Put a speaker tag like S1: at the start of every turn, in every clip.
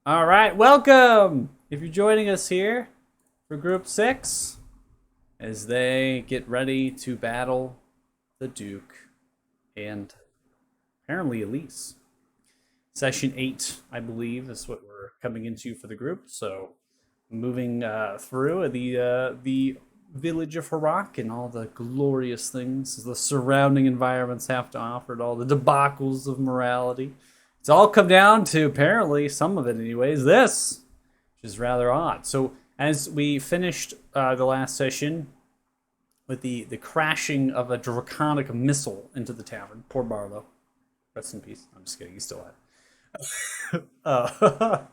S1: All right, welcome. If you're joining us here for Group 6, as they get ready to battle the Duke and apparently Elise. Session 8, I believe, is what we're coming into for the group. So, moving through the village of Harak and all the glorious things the surrounding environments have to offer, and all the debacles of morality. It's all come down to apparently some of it, anyways. This, which is rather odd. So, as we finished the last session with the crashing of a draconic missile into the tavern, poor Barlow, rest in peace. I'm just kidding. He's still alive.
S2: About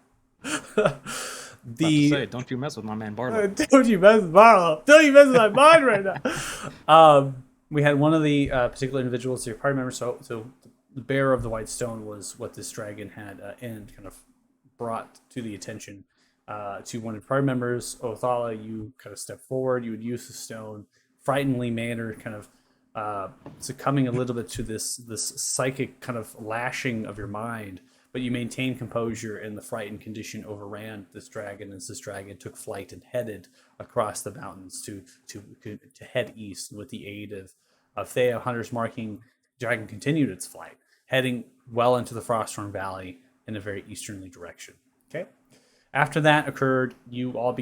S2: to
S1: The
S2: say, don't you mess with my man Barlow.
S1: don't you mess with Barlow. Don't you mess with my mind right now. We had one of the particular individuals, your party member. So the bearer of the white stone was what this dragon had and kind of brought to the attention to one of the party members. Othala, you kind of step forward. You would use the stone, frighteningly mannered, kind of succumbing a little bit to this psychic kind of lashing of your mind, but you maintain composure, and the frightened condition overran this dragon as this dragon took flight and headed across the mountains to head east. With the aid of Thea hunters marking, the dragon continued its flight, heading well into the Frosthorn Valley in a very easterly direction. Okay. After that occurred, you all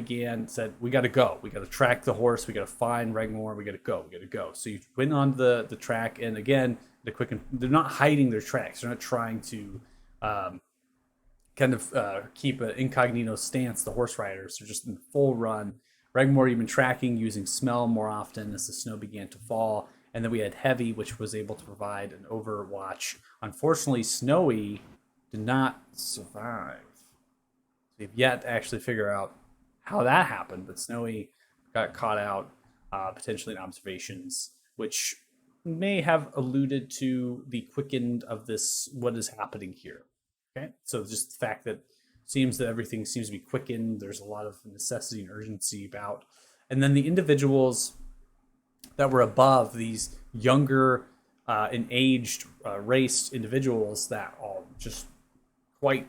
S1: said, we got to go. We got to track the horse. We got to find Regmore. We got to go. We got to go. So you went on the track. And again, they're not hiding their tracks. They're not trying to keep an incognito stance, the horse riders. They're just in full run. Regmore, you've been tracking using smell more often as the snow began to fall. And then we had Heavy, which was able to provide an overwatch. Unfortunately, Snowy did not survive. They've yet to actually figure out how that happened, but Snowy got caught out potentially in observations, which may have alluded to the quickened of this, what is happening here. Okay, so just the fact that seems that everything seems to be quickened. There's a lot of necessity and urgency about, and then the individuals that were above, these younger and aged raced individuals that all just quite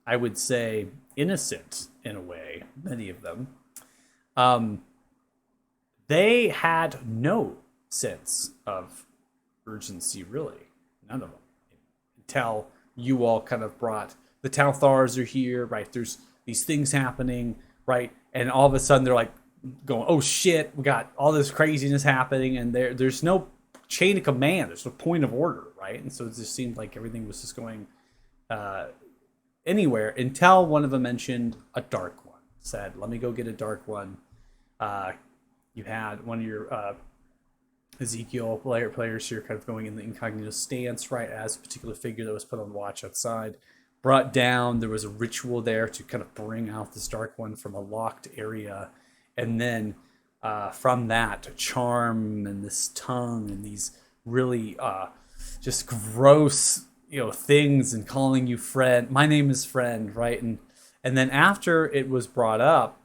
S1: I would say, innocent in a way, many of them, um, they had no sense of urgency, really. None of them. Until you all kind of brought the Talthars are here, right? There's these things happening, right? And all of a sudden they're like going, oh shit, we got all this craziness happening, and there's no chain of command, there's no point of order, right? And so it just seemed like everything was just going uh, anywhere until one of them mentioned a dark one. Said, "Let me go get a dark one." Uh, you had one of your Ezekiel players here, kind of going in the incognito stance, right as a particular figure that was put on watch outside, brought down. There was a ritual there to kind of bring out this dark one from a locked area, and then from that, charm and this tongue and these really just gross things, and calling you friend, my name is friend, right? And then after it was brought up,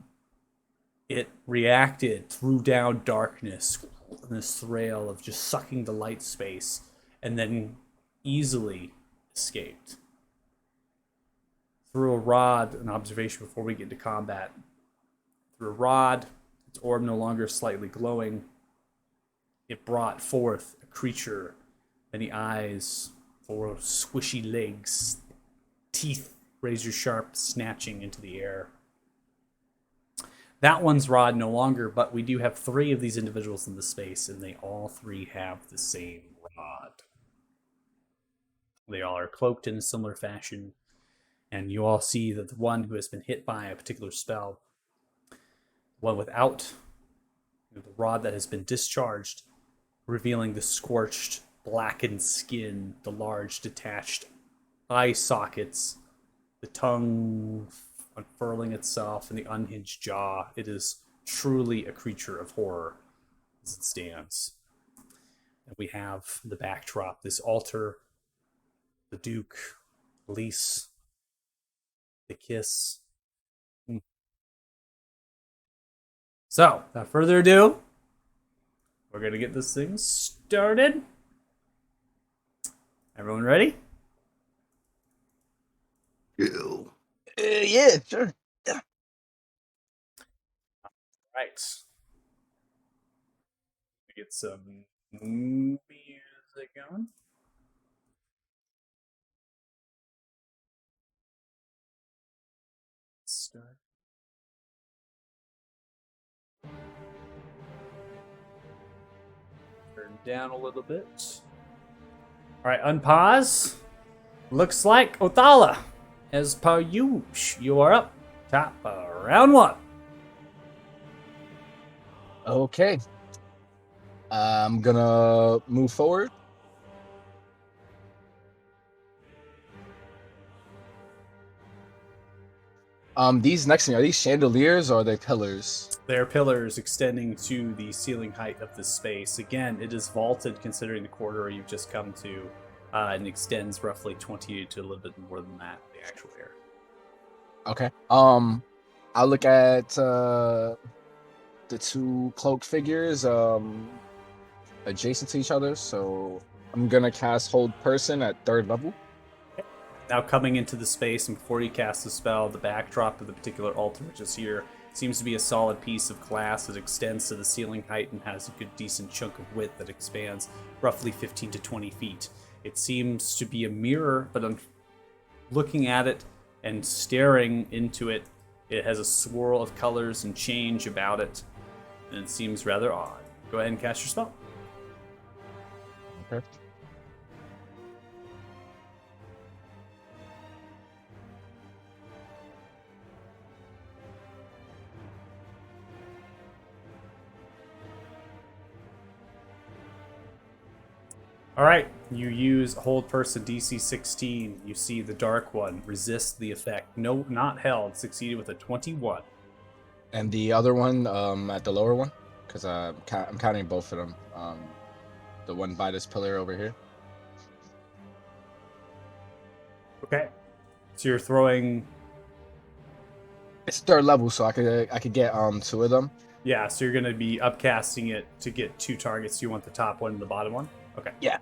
S1: it reacted, threw down darkness in this trail of just sucking the light space, and then easily escaped through a rod. An observation before we get into combat: through a rod, its orb no longer slightly glowing, it brought forth a creature, many eyes, four squishy legs, teeth razor sharp, snatching into the air. That one's rod no longer, but we do have three of these individuals in the space, and they all three have the same rod. They all are cloaked in a similar fashion, and you all see that the one who has been hit by a particular spell, one without the rod that has been discharged, revealing the scorched, blackened skin, the large detached eye sockets, the tongue unfurling itself, and the unhinged jaw. It is truly a creature of horror as it stands. And we have the backdrop, this altar, the Duke, Elise, the kiss. So, without further ado, we're going to get this thing started. Everyone ready?
S3: Ew. Yeah, sure. Yeah.
S1: Right. Get some music going. Start. Turn down a little bit. All right, unpause. Looks like Othala, as per usual, you are up top of round 1.
S3: Okay. I'm gonna move forward. These next thing, are these chandeliers or are they pillars?
S1: There are pillars extending to the ceiling height of the space. Again, it is vaulted considering the corridor you've just come to, and extends roughly 20 to a little bit more than that, the actual area.
S3: Okay. I'll look at the two cloak figures adjacent to each other. So I'm gonna cast Hold Person at 3rd level.
S1: Now coming into the space, and before you cast the spell, the backdrop of the particular altar, which is here, seems to be a solid piece of glass that extends to the ceiling height and has a good decent chunk of width that expands roughly 15 to 20 feet. It seems to be a mirror, but I'm looking at it and staring into it, it has a swirl of colors and change about it, and it seems rather odd. Go ahead and cast your spell.
S3: Okay.
S1: All right, you use Hold Person DC 16. You see the Dark One resist the effect. No, not held. Succeeded with a 21.
S3: And the other one, at the lower one, because I'm counting both of them. The one by this pillar over here.
S1: Okay, so you're throwing.
S3: It's 3rd level, so I could get 2 of them.
S1: Yeah, so you're going to be upcasting it to get 2 targets. You want the top one and the bottom one? Okay.
S3: Yeah.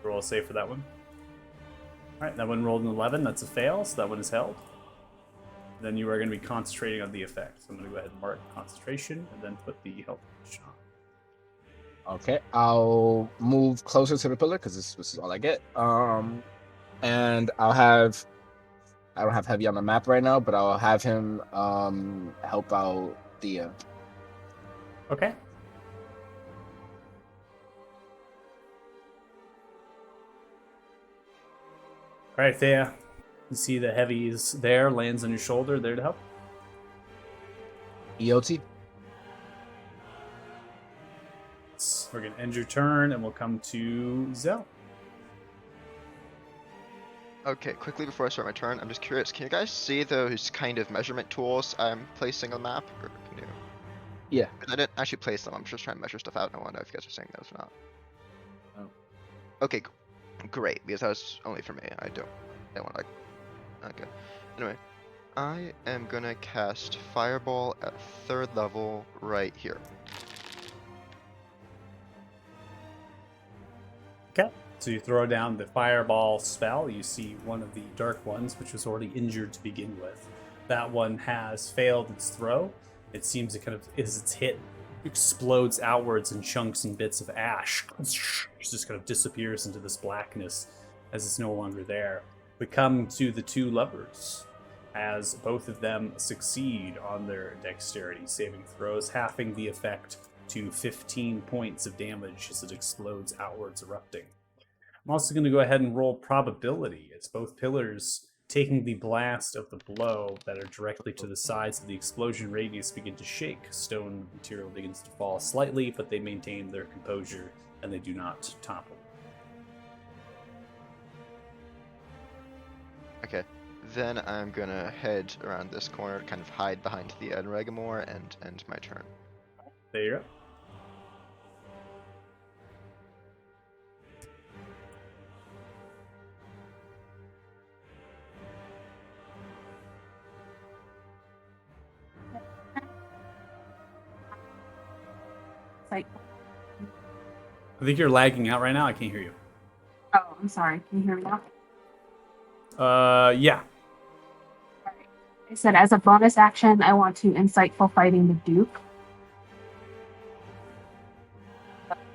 S1: Roll a save for that one. All right, that one rolled an 11. That's a fail, so that one is held. Then you are going to be concentrating on the effect. So I'm going to go ahead and mark concentration and then put the health potion on.
S3: Okay, I'll move closer to the pillar because this is all I get. And I don't have Heavy on the map right now, but I'll have him help out Thea.
S1: Okay. All right, Thea. You see the Heavy's there, lands on your shoulder, there to help.
S3: EOT.
S1: We're going to end your turn, and we'll come to Zell.
S4: Okay, quickly before I start my turn, I'm just curious, can you guys see those kind of measurement tools I'm placing on the map? Or can you?
S3: Yeah.
S4: I didn't actually place them, I'm just trying to measure stuff out, and I want to know if you guys are saying those or not.
S3: Oh.
S4: Okay, great, because that was only for me. I don't want to, okay. Anyway, I am gonna cast Fireball at 3rd level right here.
S1: Okay. So you throw down the Fireball spell. You see one of the Dark Ones, which was already injured to begin with. That one has failed its throw. It seems it kind of, as it's hit, explodes outwards in chunks and bits of ash. It just kind of disappears into this blackness as it's no longer there. We come to the 2 lovers, as both of them succeed on their dexterity saving throws, halving the effect to 15 points of damage as it explodes outwards, erupting. I'm also going to go ahead and roll probability. It's both pillars taking the blast of the blow that are directly to the sides of the explosion radius begin to shake. Stone material begins to fall slightly, but they maintain their composure and they do not topple.
S4: Okay, then I'm gonna head around this corner to kind of hide behind the Regamore and end my turn.
S1: There you go.
S5: Like,
S1: I think you're lagging out right now. I can't hear you.
S5: oh, I'm sorry. Can you hear me now?
S1: Yeah.
S5: I said, as a bonus action, I want to insightful fighting the Duke.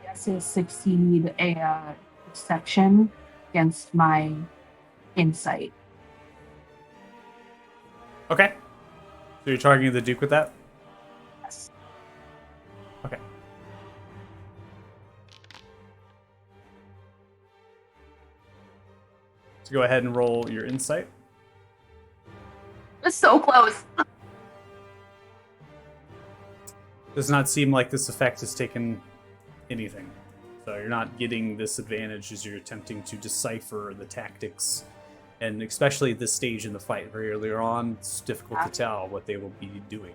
S5: Guesses succeed a perception against my insight.
S1: Okay. So you're targeting the Duke with that?
S5: Yes.
S1: Okay. So go ahead and roll your insight.
S5: It's so close.
S1: Does not seem like this effect has taken anything. So you're not getting this advantage as you're attempting to decipher the tactics. And especially at this stage in the fight, very earlier on, it's difficult to tell what they will be doing.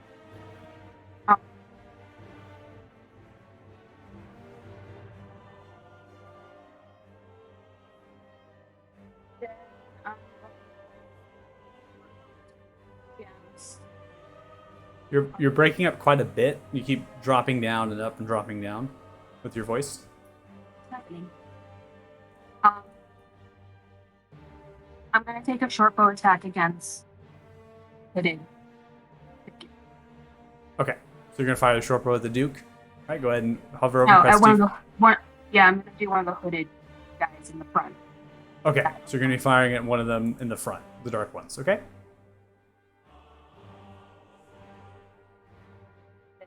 S1: You're breaking up quite a bit. You keep dropping down and up and dropping down with your voice.
S5: What's happening? I'm gonna take a short bow attack against Hooded.
S1: Okay, so you're gonna fire the short bow at the Duke. All right, go ahead and hover over.
S5: No,
S1: press
S5: one
S1: T.
S5: of the one. Yeah, I'm gonna do one of the hooded guys in the front.
S1: Okay, so you're gonna be firing at one of them in the front, the dark ones. Okay.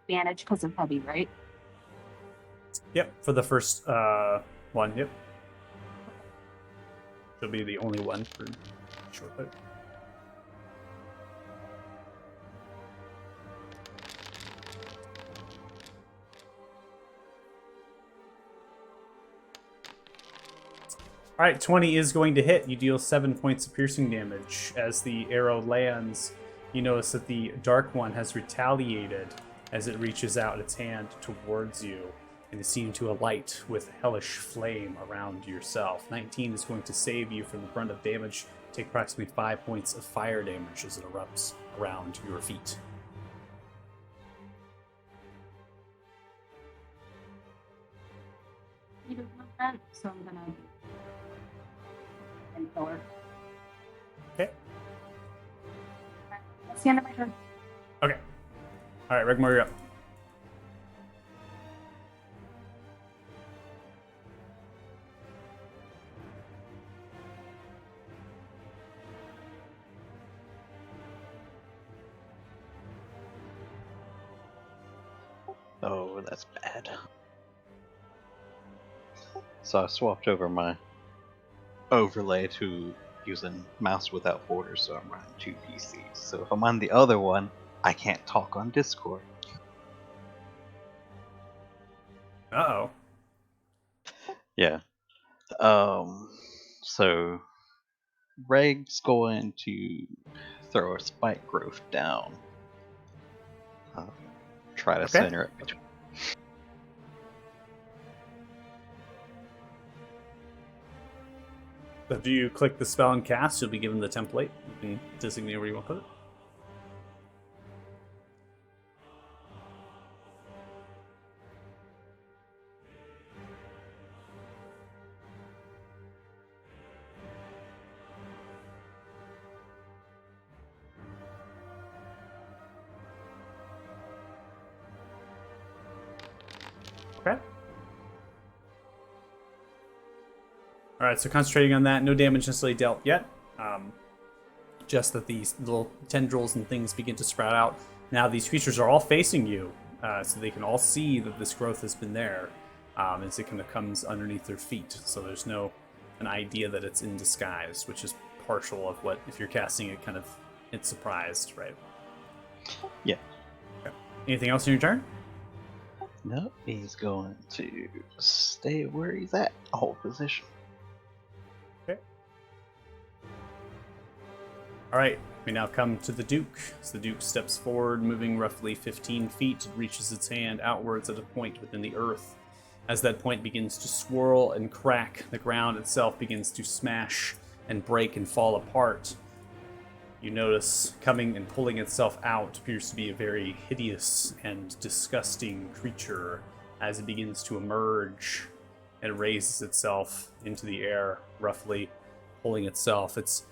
S5: Advantage because of heavy, right?
S1: Yep, for the first one. Yep. She'll be the only one for short bow. All right, 20 is going to hit. You deal 7 points of piercing damage. As the arrow lands, you notice that the dark one has retaliated as it reaches out its hand towards you, and is seen to alight with hellish flame around yourself. 19 is going to save you from the brunt of damage. Take approximately 5 points of fire damage as it erupts around your feet.
S5: You don't know that, so I'm gonna and kill her.
S1: Okay.
S5: That's the end of my turn.
S1: Okay. All right, Regmore, you're up.
S2: Oh, that's bad. So I swapped over my overlay to using mouse without borders, so I'm running 2 PCs. So if I'm on the other one, I can't talk on Discord.
S1: Uh-oh.
S2: Yeah. So Reg's going to throw a spike growth down. Try to center it between.
S1: After you click the spell and cast, you'll be given the template. You can designate where you want to put it. Okay. Alright, so concentrating on that. No damage necessarily dealt yet. Just that these little tendrils and things begin to sprout out. Now these creatures are all facing you, so they can all see that this growth has been there as it kind of comes underneath their feet. So there's an idea that it's in disguise, which is partial of what, if you're casting it, kind of it's surprised, right?
S2: Yeah.
S1: Okay. Anything else in your turn?
S2: No, he's going to stay where he's at, hold position.
S1: Okay. All right, we now come to the Duke. As the Duke steps forward, moving roughly 15 feet, reaches its hand outwards at a point within the earth. As that point begins to swirl and crack, the ground itself begins to smash and break and fall apart. You notice coming and pulling itself out appears to be a very hideous and disgusting creature. As it begins to emerge and raises itself into the air, roughly pulling itself. Its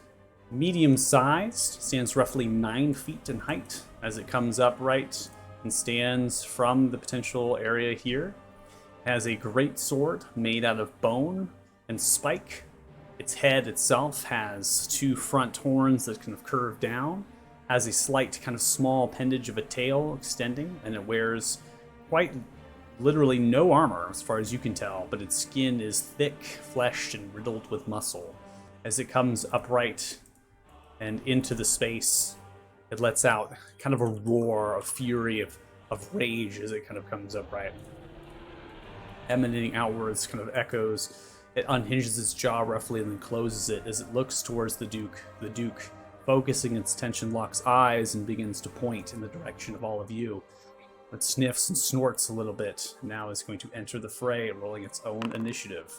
S1: medium-sized, stands roughly 9 feet in height as it comes upright and stands from the potential area here. Has a great sword made out of bone and spike. Its head itself has 2 front horns that kind of curve down, has a slight kind of small appendage of a tail extending, and it wears quite literally no armor as far as you can tell, but its skin is thick, fleshed, and riddled with muscle. As it comes upright and into the space, it lets out kind of a roar of fury, of rage as it kind of comes upright. Emanating outwards, kind of echoes. It unhinges its jaw roughly and then closes it as it looks towards the Duke. The Duke, focusing its attention, locks eyes and begins to point in the direction of all of you. It sniffs and snorts a little bit. Now is going to enter the fray, rolling its own initiative.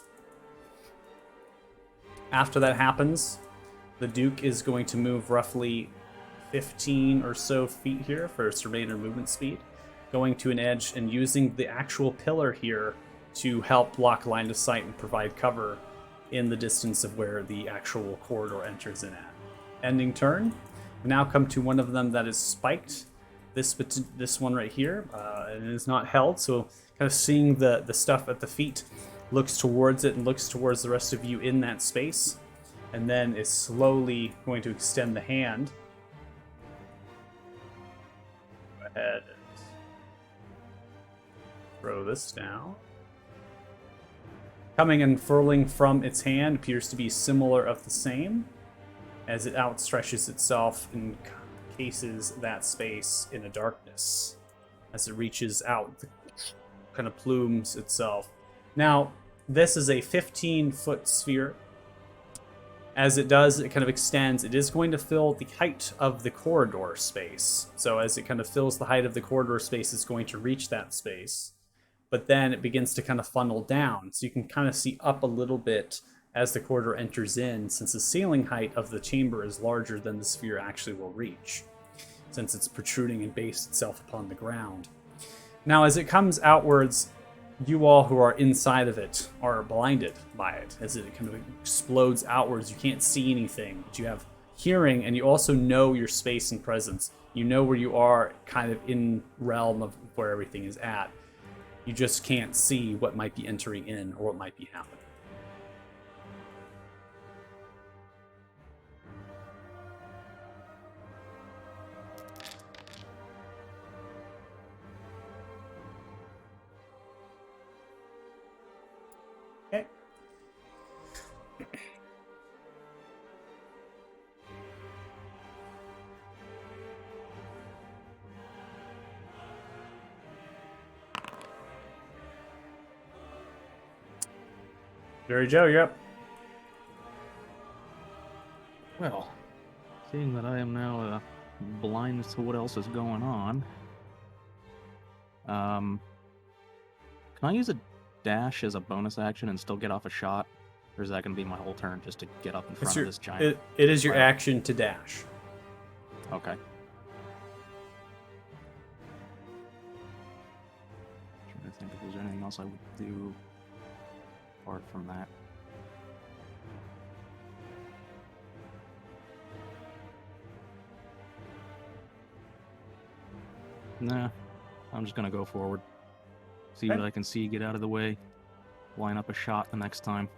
S1: After that happens, the Duke is going to move roughly 15 or so feet here for its remainder movement speed, going to an edge and using the actual pillar here to help block line of sight and provide cover in the distance of where the actual corridor enters in at. Ending turn. We now come to one of them that is spiked. This one right here, and it is not held, so kind of seeing the stuff at the feet, looks towards it and looks towards the rest of you in that space, and then is slowly going to extend the hand. Go ahead and throw this down. Coming and furling from its hand appears to be similar of the same, as it outstretches itself and cases that space in a darkness. As it reaches out, kind of plumes itself. Now, this is a 15-foot sphere. As it does, it kind of extends. It is going to fill the height of the corridor space. So as it kind of fills the height of the corridor space, it's going to reach that space. But then it begins to kind of funnel down. So you can kind of see up a little bit as the corridor enters in, since the ceiling height of the chamber is larger than the sphere actually will reach, since it's protruding and based itself upon the ground. Now, as it comes outwards, you all who are inside of it are blinded by it. As it kind of explodes outwards, you can't see anything, but you have hearing, and you also know your space and presence. You know where you are, kind of in realm of where everything is at. You just can't see what might be entering in or what might be happening. Okay. Jerry Joe, you're up.
S6: Well, seeing that I am now blind to what else is going on, can I use a dash as a bonus action and still get off a shot? Or is that going to be my whole turn just to get up in front of this giant?
S1: It is your
S6: cloud?
S1: action to dash.
S6: Okay. Trying to think if there's anything else I would do apart from that. Nah, I'm just gonna go forward. See
S1: Okay.
S6: what I can see, get out of the way, line up a shot the next time.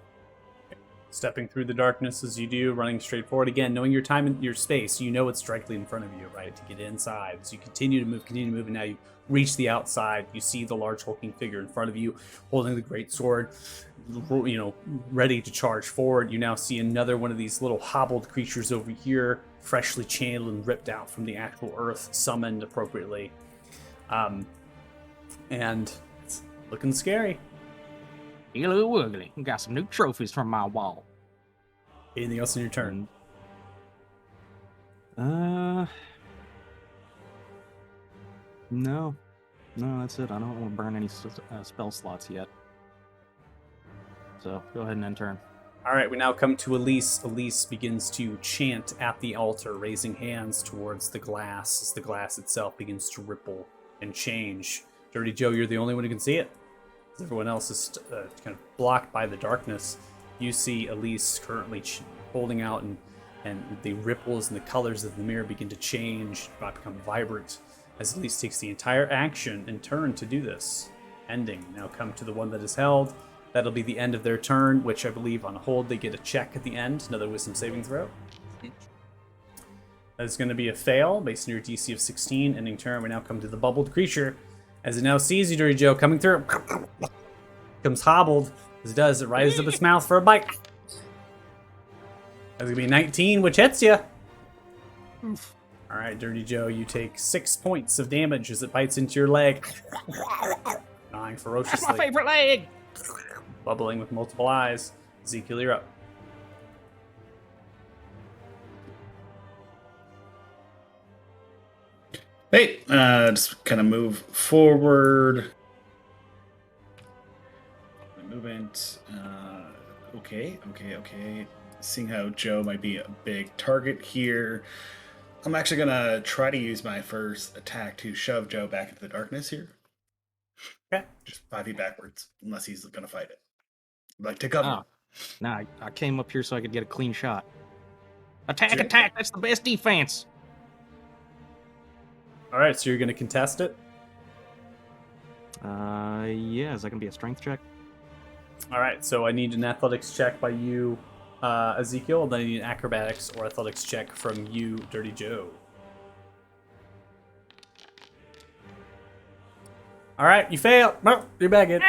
S1: Stepping through the darkness as you do, running straight forward. Again, knowing your time and your space, you know it's directly in front of you, right? To get inside. So you continue to move, and now you reach the outside. You see the large hulking figure in front of you, holding the great sword, you know, ready to charge forward. You now see another one of these little hobbled creatures over here, freshly channeled and ripped out from the actual earth, summoned appropriately. And it's looking scary.
S6: Hello, Wiggly. Got some new trophies from my wall.
S1: Anything else in your turn?
S6: No, that's it. I don't want to burn any spell slots yet. So go ahead and end turn.
S1: All right, we now come to Elise. Elise begins to chant at the altar, raising hands towards the glass as the glass itself begins to ripple and change. Dirty Joe, you're the only one who can see it. Everyone else is kind of blocked by the darkness. You see Elise currently holding out and and the ripples and the colors of the mirror begin to change, become vibrant, as Elise takes the entire action in turn to do this. Ending. Now come to the one that is held. That'll be the end of their turn, which I believe on hold they get a check at the end, another wisdom saving throw. That is going to be a fail based on your DC of 16. Ending turn, we now come to the bubbled creature. As it now sees you, Dirty Joe, coming through. Comes hobbled. As it does, it rises up its mouth for a bite. That's going to be 19, which hits you. Alright, Dirty Joe, you take 6 points of damage as it bites into your leg. Gnawing ferociously.
S6: That's my favorite leg!
S1: Bubbling with multiple eyes. Ezekiel, you're up.
S7: Hey, just kind of move forward. Movement. Okay. Seeing how Joe might be a big target here, I'm actually gonna try to use my first attack to shove Joe back into the darkness here.
S1: Okay.
S7: Just 5 feet backwards, unless he's gonna fight it. Like to cover.
S6: Nah, I came up here so I could get a clean shot. Attack! That's the best defense!
S1: Alright, so you're going to contest it?
S6: Yeah, is that gonna be a strength check?
S1: Alright, so I need an athletics check by you, Ezekiel, then I need an acrobatics or athletics check from you, Dirty Joe. Alright, you fail. No, you're back in.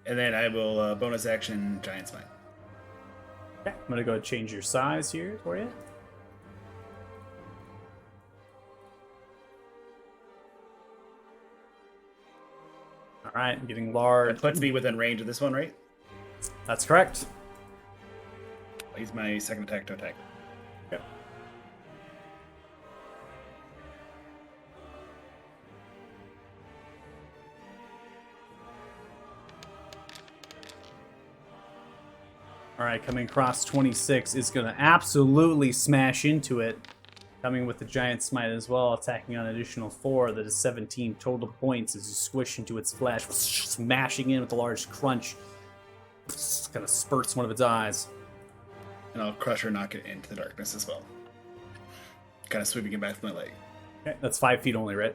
S7: And then I will bonus action Giant Smite.
S1: Okay, I'm going to go ahead and change your size here for you. Alright, I'm getting large.
S7: It puts me within range of this one, right?
S1: That's correct.
S7: I'll use my second attack to attack.
S1: Okay. Alright, coming across 26 is going to absolutely smash into it. Coming with the Giant Smite as well, attacking on an additional 4. That is 17 total points as you squish into its flesh, smashing in with a large crunch. Kind of spurts one of its eyes.
S7: And I'll crush or knock it into the darkness as well. Kind of sweeping it back with my leg.
S1: Okay, that's 5 feet only, right?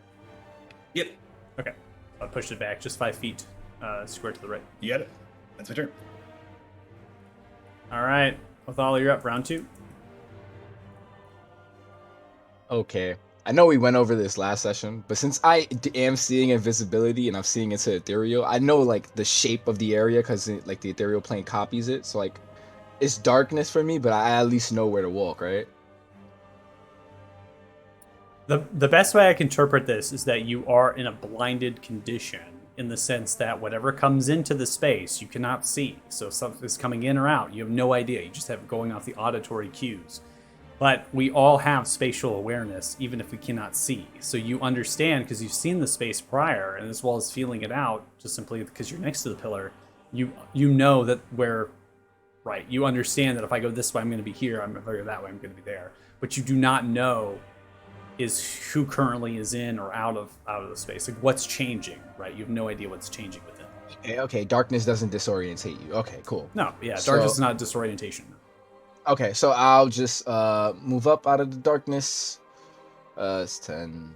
S7: Yep.
S1: Okay. I pushed it back just 5 feet, square to the right.
S7: You got it. That's my turn.
S1: Alright, Othala, you're up. Round 2.
S3: Okay. I know we went over this last session, but since I am seeing invisibility and I'm seeing into ethereal, I know like the shape of the area because like the ethereal plane copies it. So like, it's darkness for me, but I at least know where to walk, right?
S1: The best way I can interpret this is that you are in a blinded condition in the sense that whatever comes into the space you cannot see. So if something's coming in or out, you have no idea. You just have it going off the auditory cues. But we all have spatial awareness, even if we cannot see. So you understand, because you've seen the space prior, and as well as feeling it out, just simply because you're next to the pillar, you know that right, you understand that if I go this way, I'm going to be here, if I go that way, I'm going to be there. What you do not know is who currently is in or out of the space. Like what's changing, right? You have no idea what's changing within.
S3: Okay, darkness doesn't disorientate you. Okay, cool.
S1: No, yeah,
S3: So-
S1: darkness is not disorientation.
S3: Okay, so I'll just move up out of the darkness. It's 10.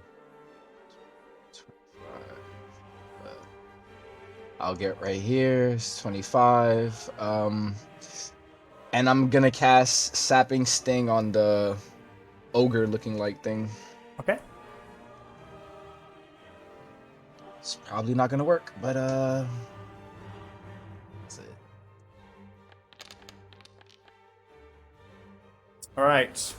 S3: 25. I'll get right here. It's 25. And I'm gonna cast Sapping Sting on the ogre-looking like thing.
S1: Okay.
S3: It's probably not gonna work, but that's it.
S1: All right.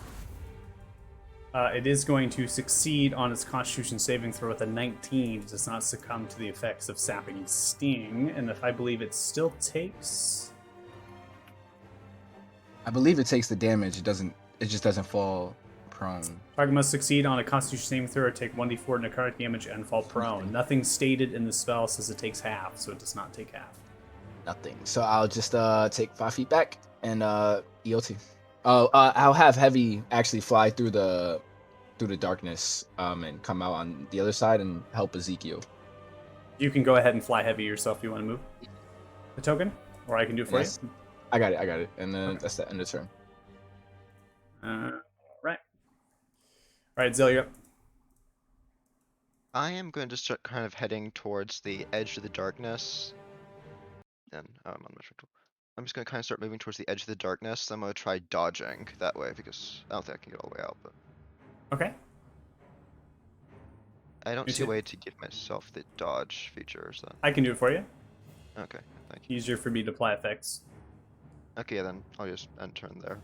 S1: It is going to succeed on its Constitution saving throw with a 19. It does not succumb to the effects of Sapping Sting, and if I believe it still takes.
S3: I believe it takes the damage. It just doesn't fall prone.
S1: Target must succeed on a Constitution saving throw or take 1d4 necrotic damage and fall prone. Nothing stated in the spell says it takes half, so it does not take half.
S3: Nothing. So I'll just take 5 feet back and EOT. I'll have Heavy actually fly through the darkness and come out on the other side and help Ezekiel.
S1: You can go ahead and fly Heavy yourself if you want to move the token, or I can do it for
S3: Yes. I got it. And then that's the end of turn.
S1: Right. All right, Zell, you're up.
S4: I am going to start kind of heading towards the edge of the darkness. And I'm on my tool. I'm just gonna kind of start moving towards the edge of the darkness. I'm gonna try dodging that way because I don't think I can get all the way out, but
S1: Okay.
S4: I don't
S1: Me
S4: see a
S1: too.
S4: way to give myself the dodge feature, so
S1: I can do it for you.
S4: okay, thank you.
S1: Easier for me to apply effects.
S4: Okay, then I'll just end turn there.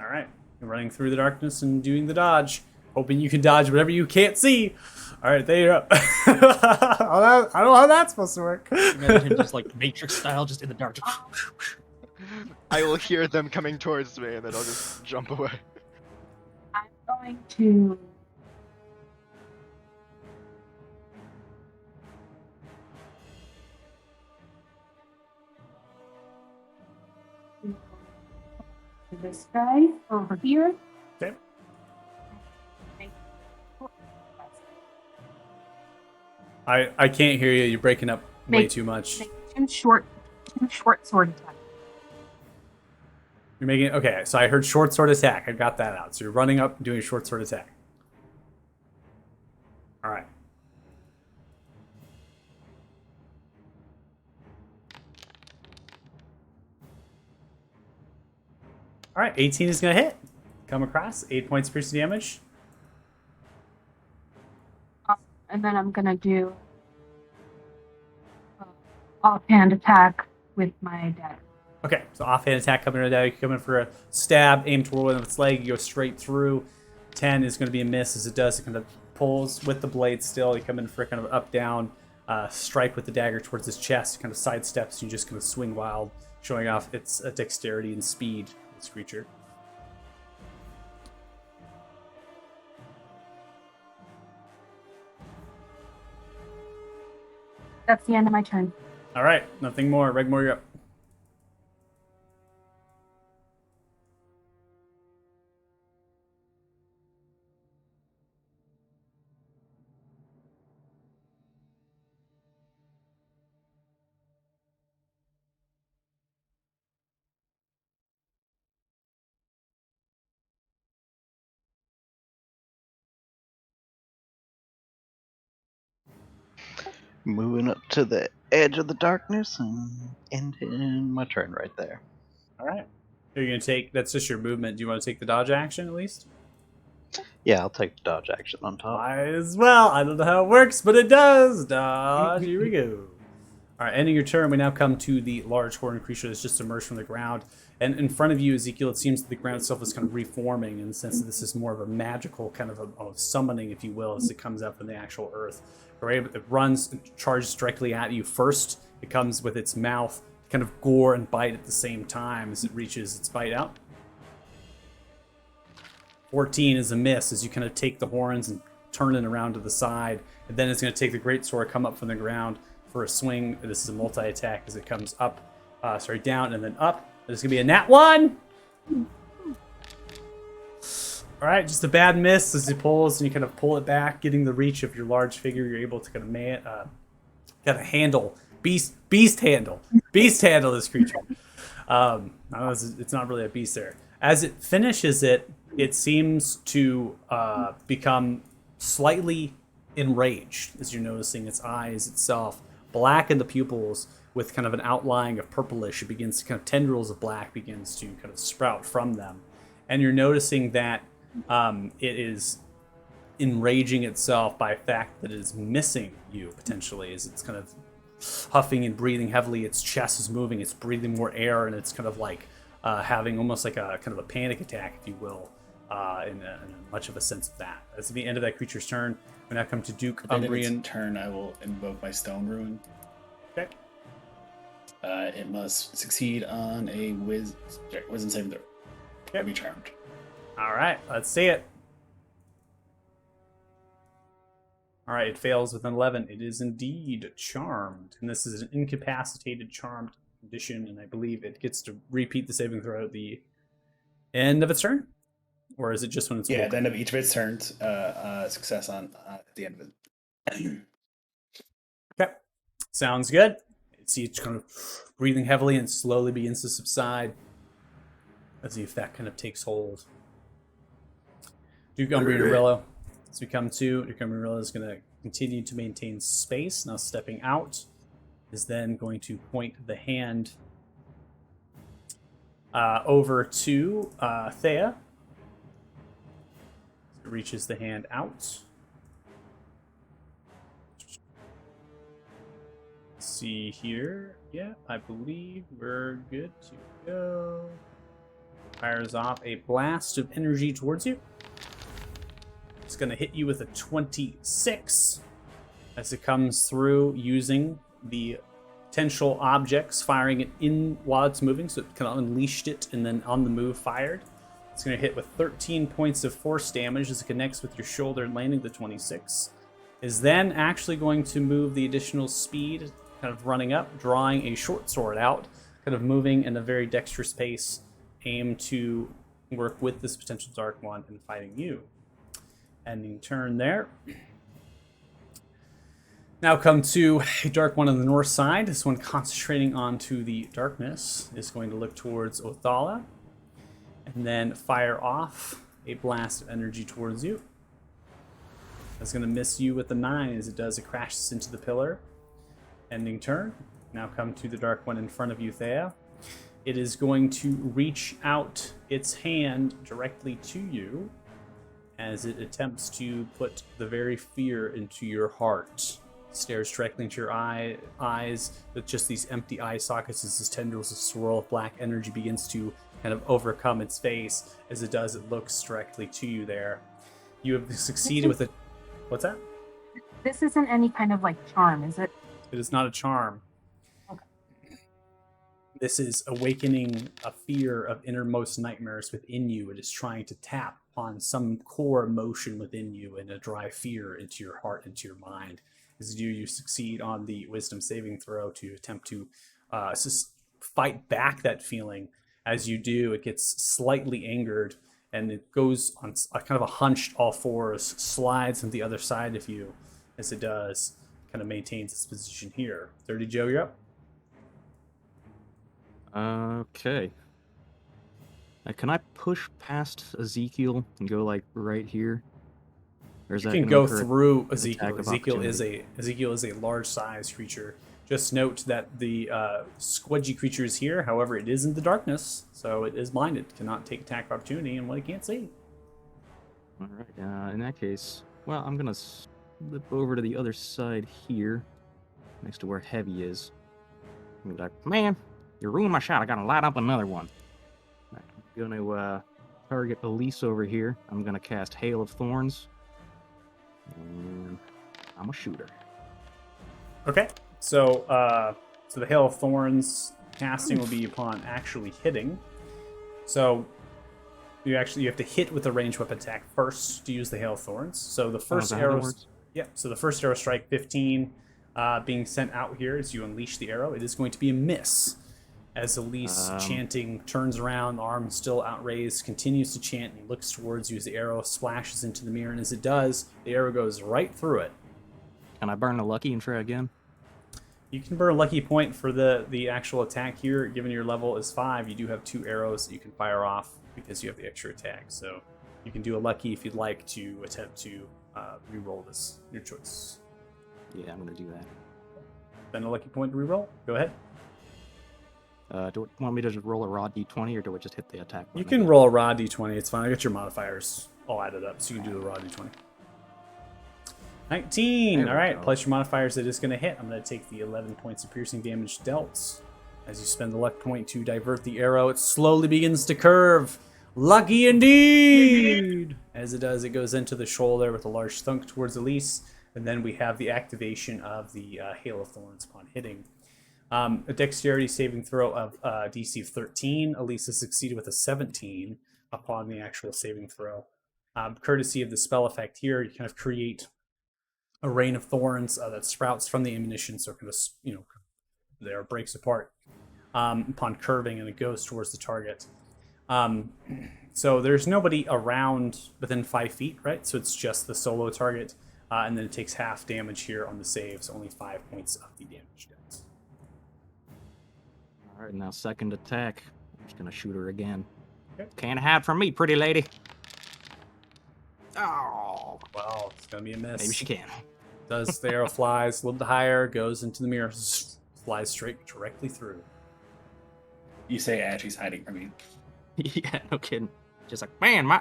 S1: All right. You're running through the darkness and doing the dodge, hoping you can dodge whatever you can't see. All right, there you're up. I don't know how that's supposed to work.
S6: Imagine him just like Matrix style, just in the dark.
S4: I will hear them coming towards me, and then I'll just jump away.
S5: I'm going to. This guy over here.
S1: Okay. I can't hear you. You're breaking up way
S5: Make-
S1: too much.
S5: Make two short sword attacks.
S1: You're making okay. So I heard short sword attack. I got that out. So you're running up and doing a short sword attack. All right. All right. 18 is gonna hit. Come across 8 points of piercing damage.
S5: And then I'm gonna do offhand attack with my dagger.
S1: Okay, so offhand attack coming in. You come in for a stab, aim toward one of its leg, you go straight through. 10 is going to be a miss as it does. It kind of pulls with the blade still. You come in for a kind of up down strike with the dagger towards his chest. Kind of sidesteps. You just kind of swing wild, showing off its dexterity and speed. This creature.
S5: That's the end of my turn.
S1: All right, nothing more. Regmore, you're up.
S2: Moving up to the edge of the darkness and ending my turn right there.
S1: All right. Are you going to take, that's just your movement. Do you want to take the dodge action at least?
S2: Yeah, I'll take the dodge action on top.
S1: Might as well. I don't know how it works, but it does. Dodge. Here we go. All right, ending your turn, we now come to the large horned creature that's just emerged from the ground. And in front of you, Ezekiel, it seems that the ground itself is kind of reforming in the sense that this is more of a magical kind of a summoning, if you will, as it comes up from the actual earth. Right? It runs and charges directly at you first. It comes with its mouth, kind of gore and bite at the same time as it reaches its bite out. 14 is a miss as you kind of take the horns and turn it around to the side. And then it's going to take the great sword, come up from the ground for a swing. This is a multi-attack as it comes up, down and then up. There's going to be a nat 1. All right, just a bad miss as he pulls and you kind of pull it back, getting the reach of your large figure. You're able to kind of handle, beast handle this creature. I don't know, it's not really a beast there. As it finishes it, it seems to become slightly enraged as you're noticing its eyes itself blacken the pupils with kind of an outlining of purplish. It begins to kind of tendrils of black begins to kind of sprout from them, and you're noticing that it is enraging itself by the fact that it is missing you potentially as it's kind of huffing and breathing heavily. Its chest is moving, it's breathing more air, and it's kind of like having almost like a kind of a panic attack, if you will, in much of a sense of that. That's the end of that creature's turn. We now come to Duke
S7: At the end of its
S1: Umbrian.
S7: turn, I will invoke my Stone Ruin.
S1: Okay.
S7: It must succeed on a wisdom saving throw.
S1: Yep.
S7: Be charmed.
S1: All right, let's see it. All right, it fails with an 11. It is indeed charmed, and this is an incapacitated charmed condition, and I believe it gets to repeat the saving throw at the end of its turn, or is it just when it's
S7: Yeah, at
S1: woken?
S7: the end of each of its turns, success on at the end of it.
S1: Okay, sounds good. see it kind of breathing heavily and slowly begins to subside as the effect kind of takes hold. Duke Umbreonarilla, as we come to, Duke Umbreonarilla is going to continue to maintain space. Now stepping out is then going to point the hand over to Thea. It reaches the hand out. Let's see here. Yeah, I believe we're good to go. Fires off a blast of energy towards you. It's going to hit you with a 26 as it comes through using the potential objects, firing it in while it's moving, so it kind of unleashed it and then on the move fired. It's going to hit with 13 points of force damage as it connects with your shoulder and landing the 26. Is then actually going to move the additional speed, kind of running up, drawing a short sword out, kind of moving in a very dexterous pace, aim to work with this potential Dark One and fighting you. Ending turn there. Now come to a Dark One on the north side. This one concentrating onto the darkness is going to look towards Othala and then fire off a blast of energy towards you. That's going to miss you with the 9. As it does, it crashes into the pillar. Ending turn. Now come to the Dark One in front of you, Thea. It is going to reach out its hand directly to you as it attempts to put the very fear into your heart. Stares directly into your eyes with just these empty eye sockets as its tendrils, a swirl of black energy begins to kind of overcome its face. As it does, it looks directly to you there. You have succeeded with it. What's that?
S5: This isn't any kind of like charm, is it?
S1: It is not a charm.
S5: Okay.
S1: This is awakening a fear of innermost nightmares within you. It is trying to tap on some core emotion within you and to drive fear into your heart, into your mind. As you succeed on the wisdom saving throw to attempt to fight back that feeling. As you do, it gets slightly angered and it goes on kind of a hunched all fours, slides on the other side of you. As it does, kind of maintains its position here. 30 Joe, you're up.
S6: Okay. Can I push past Ezekiel and go like right here? Or is
S1: You
S6: that
S1: can
S6: gonna
S1: go
S6: occur
S1: through
S6: as attack
S1: Ezekiel.
S6: of
S1: Ezekiel is a large sized creature. Just note that the squidgy creature is here. However, it is in the darkness, so it is blinded. Cannot take attack of opportunity and what it can't see.
S6: All right. In that case, well, I'm gonna slip over to the other side here, next to where Heavy is. I'm like, man, you ruined my shot. I gotta light up another one. I'm gonna target Elise over here. I'm gonna cast Hail of Thorns, and I'm a shooter.
S1: Okay, so the Hail of Thorns casting will be upon actually hitting. So you have to hit with a ranged weapon attack first to use the Hail of Thorns. So the first arrow, so the first arrow strike 15 being sent out here as you unleash the arrow. It is going to be a miss. As Elise chanting turns around, arm still outraised, continues to chant, and looks towards you as the arrow splashes into the mirror. And as it does, the arrow goes right through it.
S6: Can I burn a lucky and try again?
S1: You can burn a lucky point for the actual attack here. Given your level is 5, you do have 2 arrows that you can fire off because you have the extra attack. So you can do a lucky if you'd like to attempt to re-roll this. Your choice.
S6: Yeah, I'm gonna do that.
S1: Then a lucky point to re-roll. Go ahead.
S6: Do you want me to just roll a raw d20 or do I just hit the attack button?
S1: You can roll a raw d20. It's fine. I got your modifiers all added up, so you can do the raw d20. 19. All right. Plus your modifiers, it is going to hit. I'm going to take the 11 points of piercing damage dealt. As you spend the luck point to divert the arrow, it slowly begins to curve. Lucky indeed! As it does, it goes into the shoulder with a large thunk towards Elise. And then we have the activation of the Hail of Thorns upon hitting. A dexterity saving throw of DC 13. Elise has succeeded with a 17 upon the actual saving throw. Courtesy of the spell effect here, you kind of create a rain of thorns that sprouts from the ammunition, so it kind of, there breaks apart upon curving, and it goes towards the target. So there's nobody around within 5 feet, right? So it's just the solo target, and then it takes half damage here on the save, so only 5 points of the damage dealt.
S6: All right, now second attack. I'm just gonna shoot her again.
S1: Okay.
S6: Can't hide from me, pretty lady. Oh,
S1: Well, it's gonna be a miss.
S6: maybe she can.
S1: Does the arrow flies a little bit higher, goes into the mirror, flies straight directly through.
S7: You say as she's hiding from you.
S6: Yeah, no kidding. Just like, man, I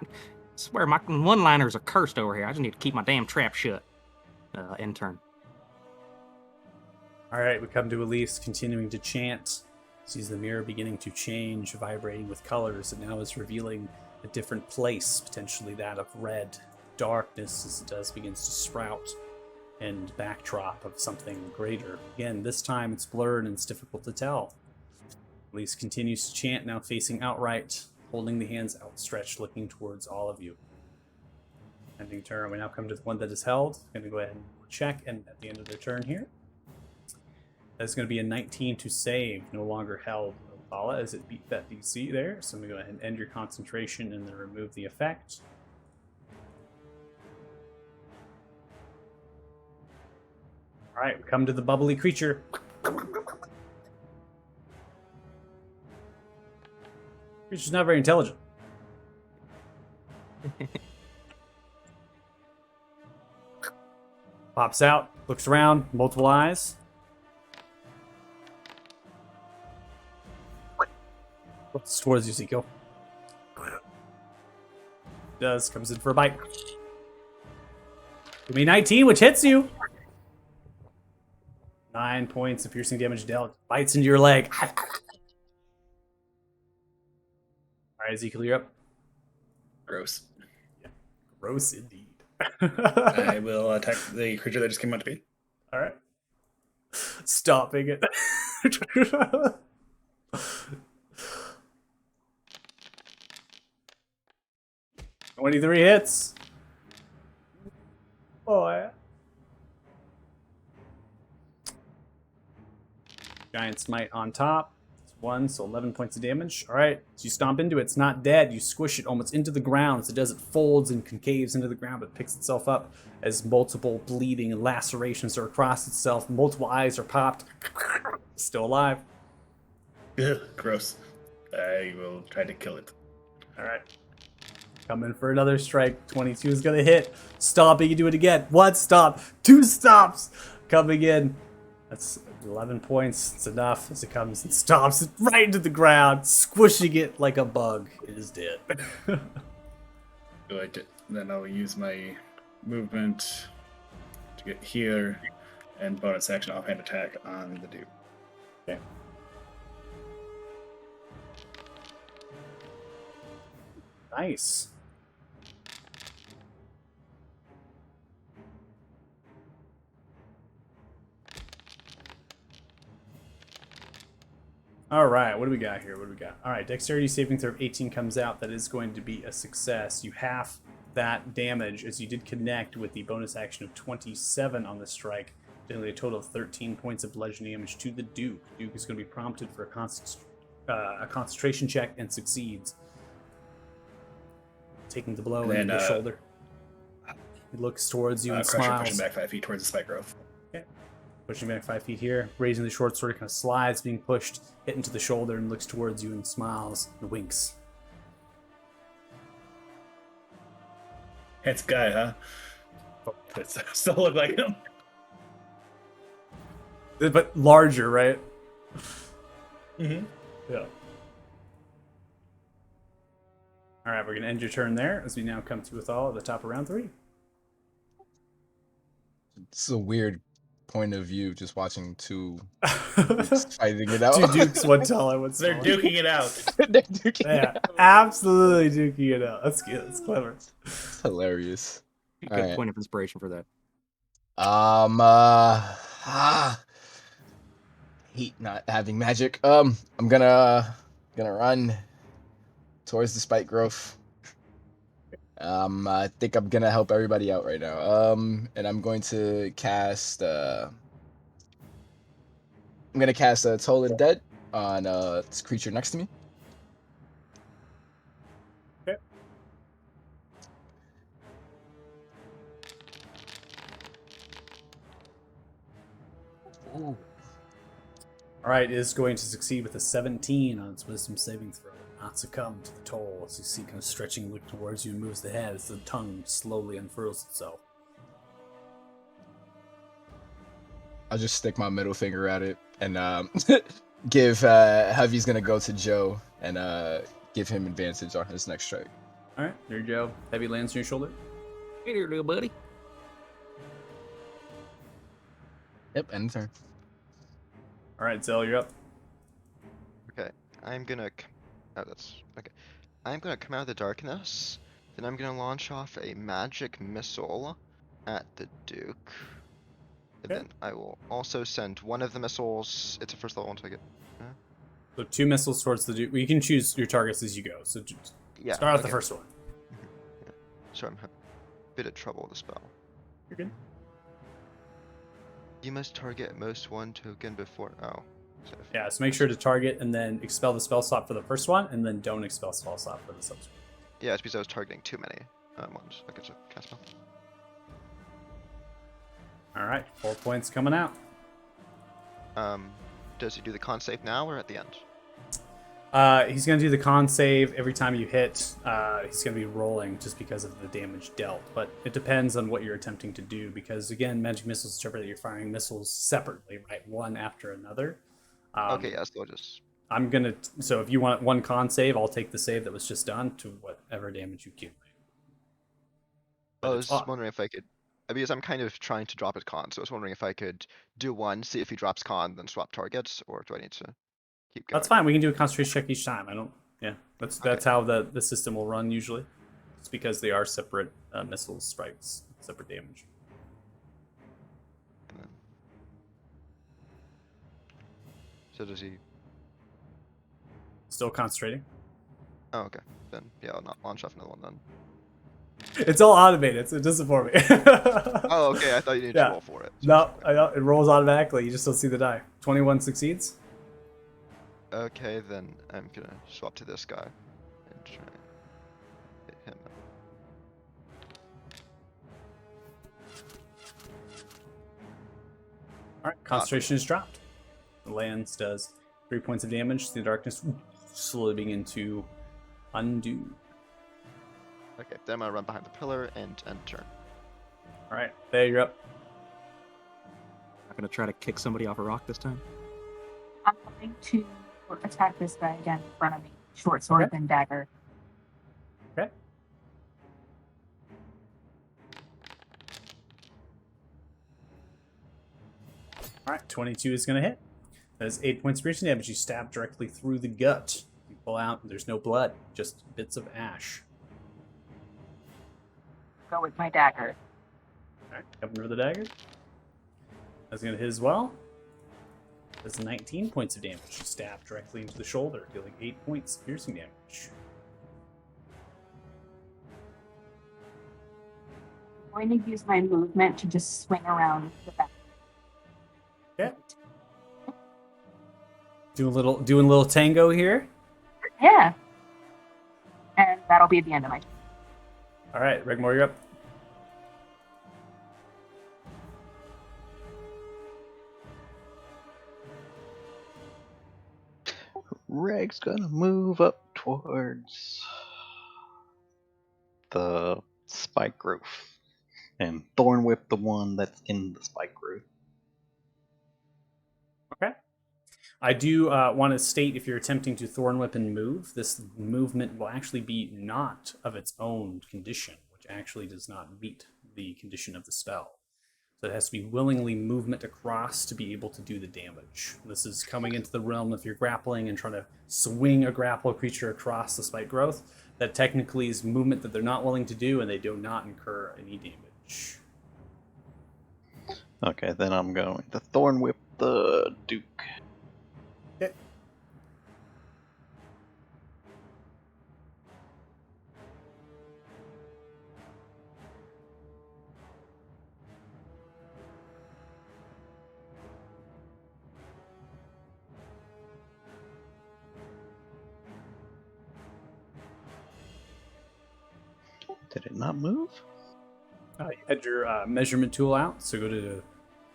S6: swear my one-liners are cursed over here. I just need to keep my damn trap shut. End turn.
S1: All right, we come to Elise, continuing to chant. Sees the mirror beginning to change, vibrating with colors. It now is revealing a different place, potentially that of red darkness, as it does begins to sprout and backdrop of something greater. Again, this time it's blurred and it's difficult to tell. Elise continues to chant, now facing outright, holding the hands outstretched, looking towards all of you. Ending turn, we now come to the one that is held. I'm going to go ahead and check, and at the end of their turn here, that's going to be a 19 to save, no longer held. Opala, as it beat that DC there. So I'm going to go ahead and end your concentration and then remove the effect. All right, we come to the bubbly creature. Creature's not very intelligent. Pops out, looks around, multiple eyes. Looks towards you, Ezekiel. Does, comes in for a bite. Give me 19, which hits you. 9 points of piercing damage dealt. Bites into your leg. All right, Ezekiel, you're up.
S7: Gross.
S1: Gross indeed.
S7: I will attack the creature that just came out to me.
S1: All right. Stopping it. 23 hits. Oh, yeah. Giant smite on top. It's 1, so 11 points of damage. All right, so you stomp into it. It's not dead. You squish it almost into the ground. As it does, it folds and concaves into the ground, but picks itself up as multiple bleeding and lacerations are across itself. Multiple eyes are popped. Still alive.
S7: Ugh, gross. I will try to kill it.
S1: All right. Coming for another strike. 22 is going to hit. Stomping, you do it again. 1 stop. 2 stops. Coming in. That's 11 points. It's enough as it comes and stomps it right into the ground, squishing it like a bug. It is dead.
S7: Then I'll use my movement to get here and bonus action offhand attack on the dude.
S1: Okay. Nice. All right, what do we got here? What do we got? All right, dexterity saving throw of 18 comes out. That is going to be a success. You half that damage as you did connect with the bonus action of 27 on the strike, dealing a total of 13 points of bludgeoning damage to the Duke. Duke is going to be prompted for a concentration check and succeeds, taking the blow into the shoulder. He looks towards you and smiles.
S7: Pushing back 5 feet towards the spike growth.
S1: Pushing back 5 feet here, raising the short sword, kind of slides, being pushed, hit into the shoulder, and looks towards you and smiles and winks.
S7: Handsome guy, huh? It still look like him.
S1: But larger, right?
S7: Mm-hmm.
S1: Yeah. All right, we're going to end your turn there as we now come to Athal at the top of round 3.
S3: It's a weird point of view just watching two dukes fighting it out.
S1: Two dukes, one taller, one
S7: They're
S1: smaller.
S7: duking it out.
S3: They're duking it
S1: Yeah,
S3: out.
S1: absolutely duking it out. That's good. That's clever.
S3: It's hilarious.
S6: Good
S3: Alright.
S6: point of inspiration for that.
S3: Hate not having magic. I'm gonna run towards the spike growth. I think I'm gonna help everybody out right now. And I'm going to cast I'm gonna cast Toll and Dead on this creature next to me.
S1: Okay.
S3: Ooh.
S1: All right, is going to succeed with a 17 on its wisdom saving throw. Not succumb to the toll as you see kind of stretching look towards you and moves the head as the tongue slowly unfurls itself.
S3: I'll just stick my middle finger at it and give Heavy's gonna go to Joe and give him advantage on his next strike.
S1: All right, there you go. Heavy lands on your shoulder.
S6: Hey there, little buddy.
S3: Yep, end turn.
S1: All right, Zell, you're up.
S4: Okay, I'm gonna. Oh, that's okay. I'm gonna come out of the darkness. Then I'm gonna launch off a magic missile at the Duke. And
S1: Okay.
S4: then I will also send one of the missiles. It's a first level one, so I get.
S1: So 2 missiles towards the dude. You can choose your targets as you go. So just
S4: Yeah.
S1: start with the
S4: okay.
S1: first one.
S4: Yeah. Sorry, I'm having a bit of trouble with the spell.
S1: You're good.
S4: You must target at most one token before. Oh. So if-
S1: Yeah, so make sure to target and then expel the spell slot for the first one, and then don't expel spell slot for the subsequent.
S4: Yeah, it's because I was targeting too many ones. I get a cast spell.
S1: All right, 4 points coming out.
S4: Does he do the con save now or at the end?
S1: He's going to do the con save every time you hit. He's going to be rolling just because of the damage dealt. But it depends on what you're attempting to do because, again, magic missiles interpret that you're firing missiles separately, right? One after another.
S4: Okay, yeah, so I'll just.
S1: I'm going to... So if you want one con save, I'll take the save that was just done to whatever damage you accumulate.
S4: I was just wondering if I could. Because I'm kind of trying to drop his con, so I was wondering if I could do one, see if he drops con, then swap targets, or do I need to keep going?
S1: That's fine. We can do a concentration check each time. I don't... Yeah, that's
S4: Okay.
S1: how the system will run usually. It's because they are separate missiles, strikes, separate damage.
S4: And then- So does he?
S1: Still concentrating.
S4: Oh, okay. Then yeah, I'll not launch off another one then.
S1: It's all automated, so it doesn't for me.
S4: Oh, okay. I thought you needed
S1: Yeah.
S4: to roll for it.
S1: No, it rolls automatically. You just don't see the die. 21 succeeds.
S4: Okay, then I'm gonna swap to this guy and try and hit him.
S1: All right, concentration is dropped. The lance does 3 points of damage. The darkness slowly begin to undo.
S4: Okay, then I'm gonna run behind the pillar and end turn.
S1: All right, there you're up.
S6: Not gonna try to kick somebody off a rock this time.
S5: I'm going to attack this guy again in front of me. Short sword,
S1: Okay.
S5: then dagger.
S1: Okay. All right, 22 is going to hit. That is 8 points of piercing damage. You stab directly through the gut. You pull out, and there's no blood, just bits of ash.
S5: Go with my dagger.
S1: All right, coming for the dagger. That's going to hit as well. That's 19 points of damage. You stab directly into the shoulder, dealing 8 points of piercing damage.
S5: I'm going to use my movement to just swing around the back.
S1: Okay. Doing a little tango here.
S5: Yeah. And that'll be the end of my turn.
S1: All right, Regmore, you're up.
S2: Reg's gonna move up towards the spike growth and thorn whip the one that's in the spike growth.
S1: Okay. I do want to state if you're attempting to Thorn Whip and move, this movement will actually be not of its own condition, which actually does not meet the condition of the spell. So it has to be willingly movement across to be able to do the damage. This is coming into the realm if you're grappling and trying to swing a grapple creature across the spike growth. That technically is movement that they're not willing to do, and they do not incur any damage.
S2: Okay, then I'm going to thorn whip the Duke.
S1: Okay.
S2: Did it not move?
S1: You had your measurement tool out, so go to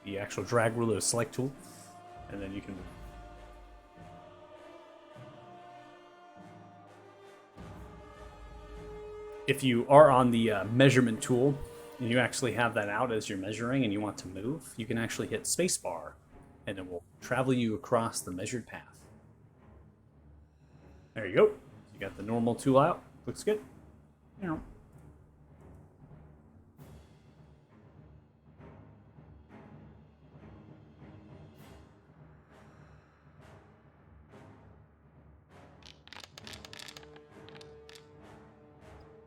S1: the actual drag ruler select tool, and then you can move. if you are on the measurement tool and you actually have that out as you're measuring and you want to move, you can actually hit spacebar and it will travel you across the measured path. There you go. You got the normal tool out. Looks good. Yeah.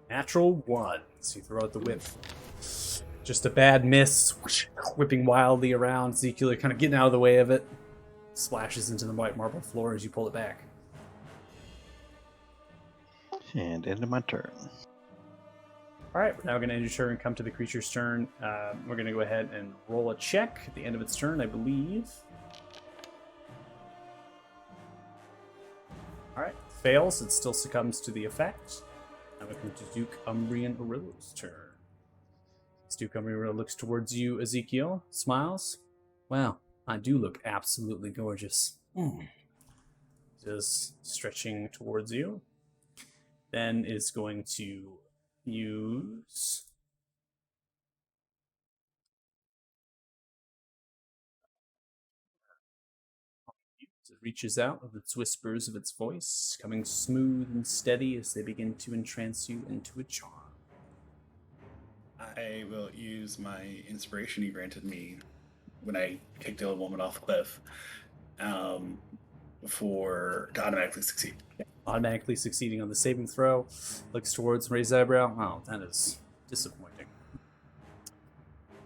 S1: Natural one. So you throw out the whip. Just a bad miss. Whipping wildly around. Ezekiel, you're kind of getting out of the way of it. Splashes into the white marble floor as you pull it back.
S2: And into my turn.
S1: Alright, we're now going to end your turn and come to the creature's turn. We're going to go ahead and roll a check at the end of its turn, I believe. Alright, fails. It still succumbs to the effect. Now we come to Duke Umbrian Aurilla's turn. As Duke Umbrian Aurilla looks towards you, Ezekiel, smiles. Wow, I do look absolutely gorgeous. Just stretching towards you. Then is going to use... It reaches out with its whispers of its voice, coming smooth and steady as they begin to entrance you into a charm.
S7: I will use my inspiration you granted me when I kicked the old woman off the cliff to automatically succeed.
S1: Automatically succeeding on the saving throw. Looks towards raised eyebrow. Oh, that is disappointing.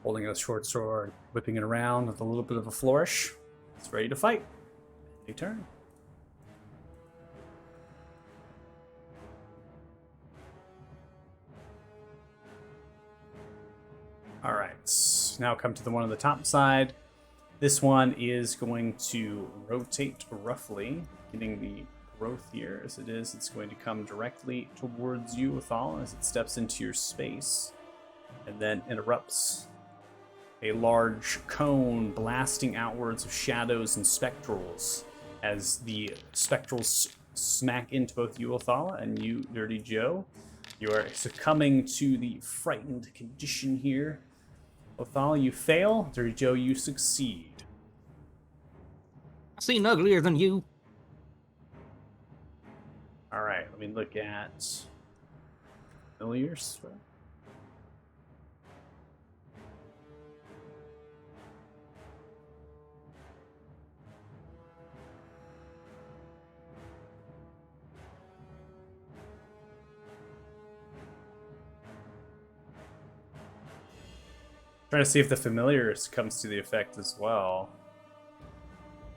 S1: Holding a short sword, whipping it around with a little bit of a flourish. It's ready to fight. Your turn. Alright, now come to the one on the top side. This one is going to rotate roughly, getting the growth here as it is. It's going to come directly towards you, Athal, as it steps into your space and then interrupts. A large cone blasting outwards of shadows and spectrals as the spectrals smack into both you, Othala, and you, Dirty Joe. You are succumbing to the frightened condition here. Othala, you fail. Dirty Joe, you succeed.
S6: I seen uglier than you.
S1: All right, let me look at familiars. Trying to see if the familiars comes to the effect as well.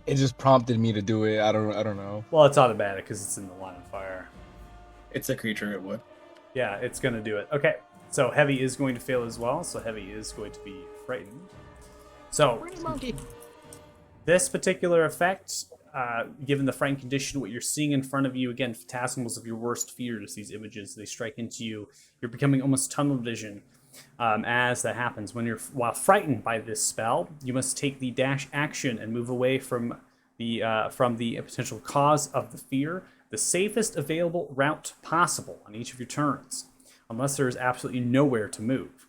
S3: It just prompted me to do it. I don't know.
S1: Well, it's automatic because it's in the line of fire.
S7: It's a creature, it would.
S1: Yeah, it's going to do it. Okay, so Heavy is going to fail as well, so Heavy is going to be frightened. So, this particular effect, given the frightened condition, what you're seeing in front of you, again, phantasmals of your worst fears, these images, they strike into you. You're becoming almost tunnel vision. As that happens, while frightened by this spell, you must take the dash action and move away from the potential cause of the fear, the safest available route possible on each of your turns, unless there is absolutely nowhere to move.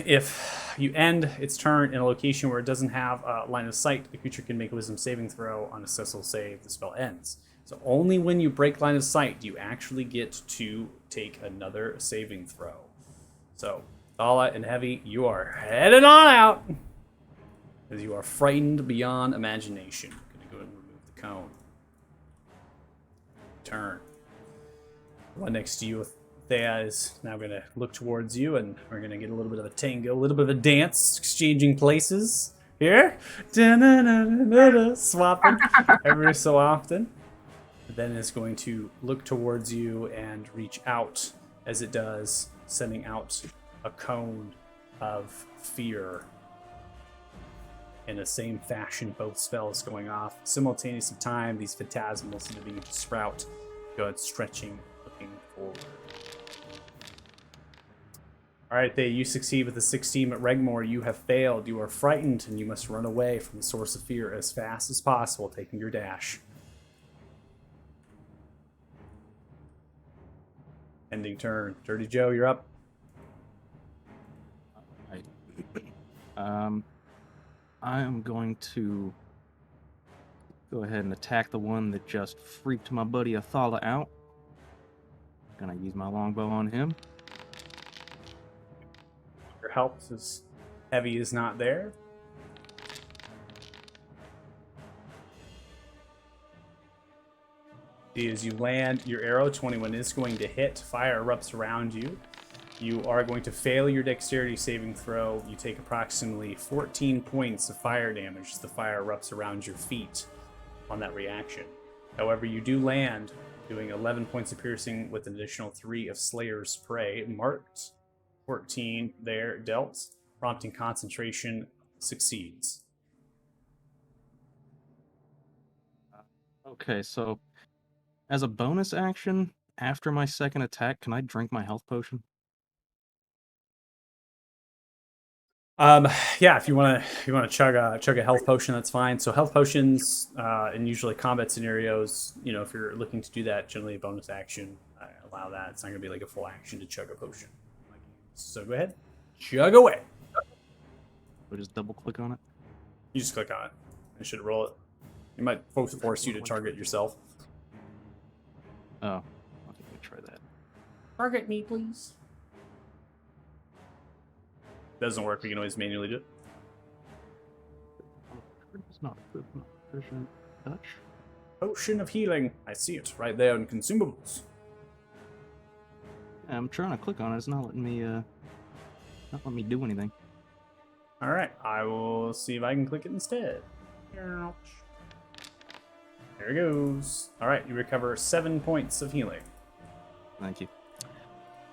S1: If you end its turn in a location where it doesn't have a line of sight, the creature can make a wisdom saving throw. On a successful save, the spell ends. So only when you break line of sight do you actually get to take another saving throw. So, Thala and Heavy, you are headed on out, as you are frightened beyond imagination. I'm going to go ahead and remove the cone. Turn. The one next to you, Thea, is now going to look towards you, and we're going to get a little bit of a tango, a little bit of a dance, exchanging places here. Swapping every so often. Then it's going to look towards you and reach out as it does, sending out a cone of fear. In the same fashion, both spells going off simultaneous in time. These phantasmals seem to begin to sprout. Go ahead, stretching, looking forward. All right, you succeed with a 16, but Regmore, you have failed. You are frightened, and you must run away from the source of fear as fast as possible, taking your dash. Ending turn. Dirty Joe, you're up.
S6: Right. I am going to go ahead and attack the one that just freaked my buddy Athala out. Gonna use my longbow on him.
S1: Your help is heavy is not there. As you land your arrow, 21 is going to hit. Fire erupts around you. You are going to fail your dexterity saving throw. You take approximately 14 points of fire damage as the fire erupts around your feet on that reaction. However, you do land, doing 11 points of piercing with an additional 3 of Slayer's Prey, marked. 14 there dealt, prompting concentration succeeds.
S6: Okay, so as a bonus action, after my second attack, can I drink my health potion?
S1: Yeah, if you want to chug a health potion, that's fine. So health potions, in usually combat scenarios, if you're looking to do that, generally a bonus action, I allow that. It's not going to be like a full action to chug a potion. So go ahead, chug away.
S6: We'll just double click on it.
S1: You just click on it. I should roll it. It might force you to target yourself.
S6: Oh, okay, let me try that.
S1: Target me, please. Doesn't work. We can always manually do it.
S6: It's not efficient touch.
S1: Potion of healing. I see it right there in consumables.
S6: Yeah, I'm trying to click on it. It's not letting me do anything.
S1: All right, I will see if I can click it instead. There it goes. All right, you recover 7 points of healing.
S6: Thank you.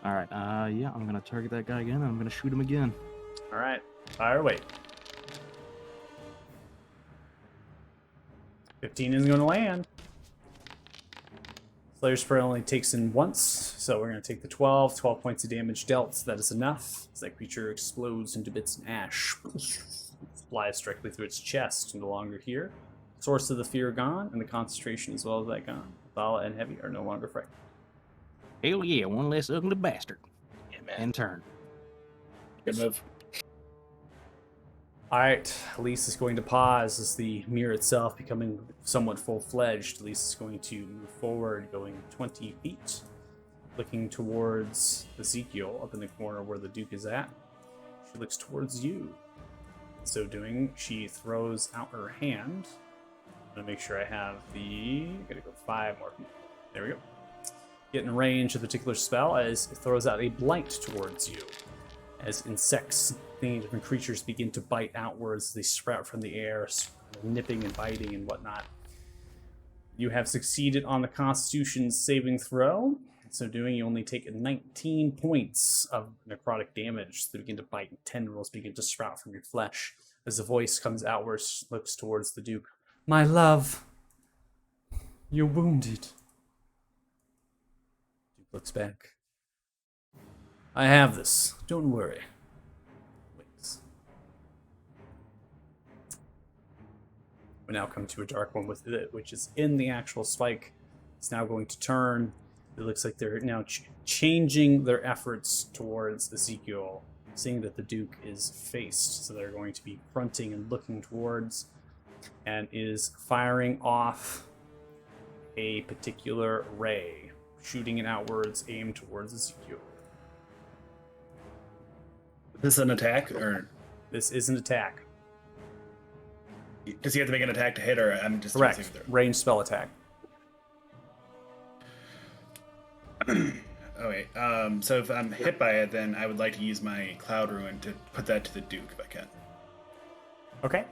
S6: All right. Yeah, I'm gonna target that guy again. And I'm gonna shoot him again.
S1: All right, fire away. 15 isn't going to land. Slayer's Prey only takes in once, so we're going to take the 12 points of damage dealt. That is enough. As that creature explodes into bits and ash, flies directly through its chest, no longer here. Source of the fear gone, and the concentration as well as that gone. Thala and Heavy are no longer frightened.
S6: Hell yeah, one less ugly bastard.
S3: Yeah, man.
S6: And turn.
S7: Good move.
S1: Alright, Elise is going to pause as the mirror itself becoming somewhat full-fledged. Elise is going to move forward, going 20 feet, looking towards Ezekiel up in the corner where the Duke is at. She looks towards you. In so doing, she throws out her hand. I'm going to make sure I have gotta go 5 more people. There we go. Get in range of the particular spell as it throws out a blight towards you. As insects, different creatures begin to bite outwards, they sprout from the air, nipping and biting and whatnot. You have succeeded on the Constitution saving throw. So doing, you only take 19 points of necrotic damage. They begin to bite, and tendrils begin to sprout from your flesh. As the voice comes outwards, looks towards the Duke. My love, you're wounded. Duke looks back. I have this. Don't worry. We now come to a dark one with it, which is in the actual spike. It's now going to turn. It looks like they're now changing their efforts towards Ezekiel, seeing that the Duke is faced. So they're going to be fronting and looking towards, and is firing off a particular ray, shooting it outwards, aimed towards Ezekiel.
S7: This is an attack, or
S1: This is an attack.
S7: does he have to make an attack to hit, or I'm just
S1: Correct. Range spell attack.
S7: Okay. So if I'm hit by it, then I would like to use my Cloud Ruin to put that to the Duke if I can.
S1: Okay.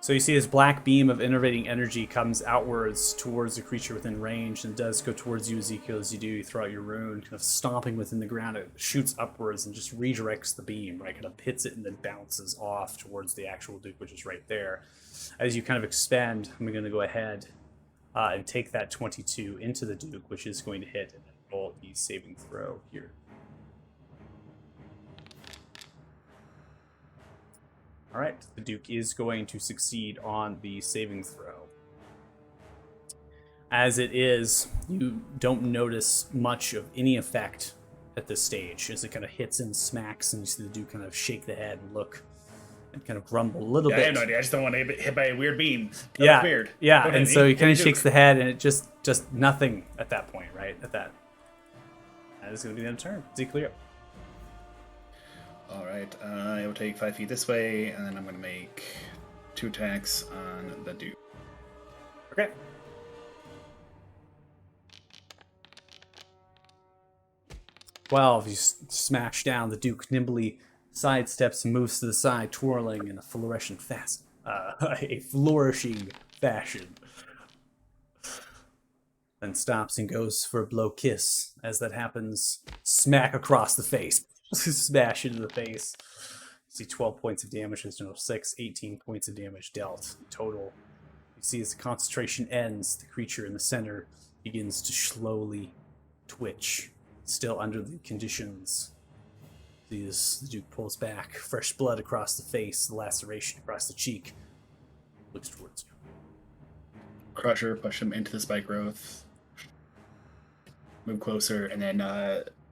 S1: So you see this black beam of innervating energy comes outwards towards the creature within range, and does go towards you, Ezekiel. As you do, you throw out your rune, kind of stomping within the ground. It shoots upwards and just redirects the beam, right? Kind of hits it and then bounces off towards the actual Duke, which is right there. As you kind of expend, I'm going to go ahead and take that 22 into the Duke, which is going to hit, and then roll the saving throw here. All right, the Duke is going to succeed on the saving throw. As it is, you don't notice much of any effect at this stage as it kind of hits and smacks, and you see the dude kind of shake the head and look and kind of grumble a little
S7: Yeah, I
S1: bit.
S7: have no idea. I just don't want to get hit by a weird beam. That
S1: Yeah,
S7: was weird.
S1: yeah,
S7: Go ahead,
S1: and so
S7: Ian.
S1: he kind
S7: What
S1: of
S7: do you
S1: shakes
S7: do?
S1: the head, and it just nothing at that point, right? That is going to be the end of turn. Zeke, you're up.
S7: All right, I will take 5 feet this way, and then I'm going to make 2 attacks on the dude.
S1: Okay. Well, you smash down, the Duke nimbly sidesteps and moves to the side, twirling in a flourishing a flourishing fashion. Then stops and goes for a blow kiss. As that happens, smack across the face. Smash into the face. You see 12 points of damage instead of 6, 18 points of damage dealt total. You see as the concentration ends, the creature in the center begins to slowly twitch, still under the conditions. The Duke pulls back, fresh blood across the face, the laceration across the cheek. Looks towards you.
S7: Crusher, push him into the spike growth. Move closer, and then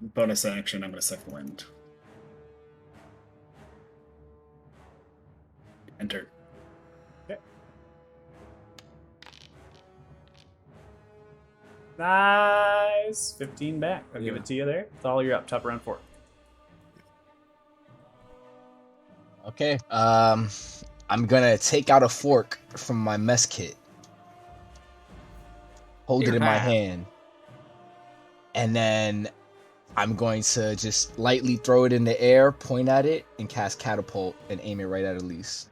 S7: bonus action, I'm going to suck the wind. Enter.
S1: Okay. Nice! 15 back. I'll give it to you there. It's all you're up. Top round 4.
S3: Okay. I'm gonna take out a fork from my mess kit, hold it in my hand, and then I'm going to just lightly throw it in the air, point at it, and cast catapult and aim it right at Elise.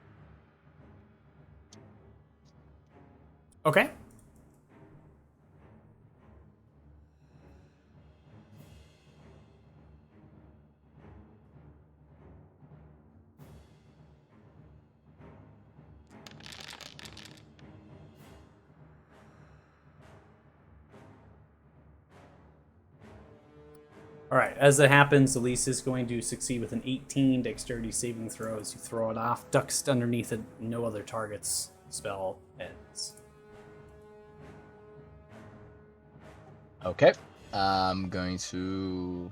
S1: Okay. All right, as that happens, Elise is going to succeed with an 18 dexterity saving throw as you throw it off. Ducks underneath it, no other targets. Spell ends.
S3: Okay. I'm going to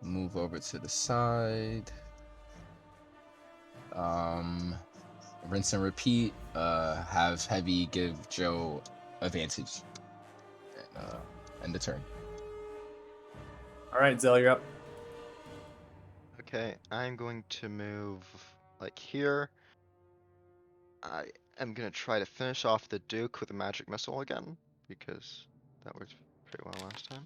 S3: move over to the side. Rinse and repeat. Have Heavy give Joe advantage. And end the turn.
S1: All right, Zell, you're up.
S4: Okay, I'm going to move like here. I am gonna try to finish off the Duke with a magic missile again, because that worked pretty well last time.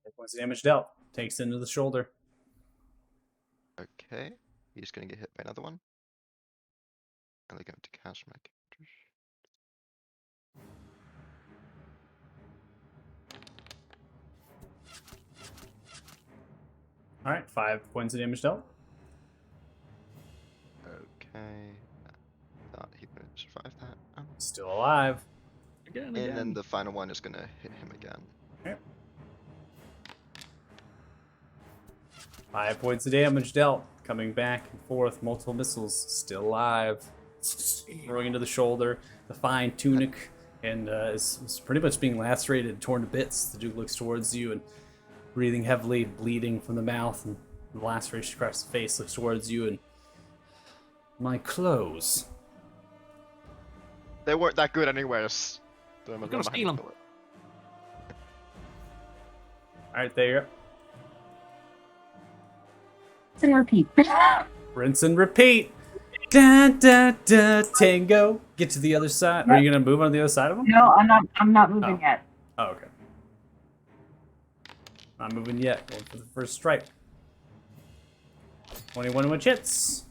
S1: 8 points of damage dealt. Takes into the shoulder.
S4: Okay, he's gonna get hit by another one. And they're going to cast my characters.
S1: All right, 5 points of damage dealt.
S4: Okay, thought he would survive that. Oh.
S1: Still alive.
S6: Again.
S4: And then the final one is gonna hit him again.
S1: Okay. 5 points of damage dealt. Coming back and forth, multiple missiles, still alive. Throwing into the shoulder, the fine tunic, and is pretty much being lacerated, torn to bits. The Duke looks towards you and breathing heavily, bleeding from the mouth, and the laceration across the face. Looks towards you and my clothes.
S4: They weren't that good anyways. So I'm
S6: gonna steal 'em.
S1: All right, there you're up.
S5: And repeat.
S1: Rinse and repeat. Da da da. Tango. Get to the other side. Are you gonna move on the other side of them?
S5: No, I'm not moving
S1: Oh.
S5: yet.
S1: Oh, okay. Not moving yet. Going for the first strike. 21 which hits.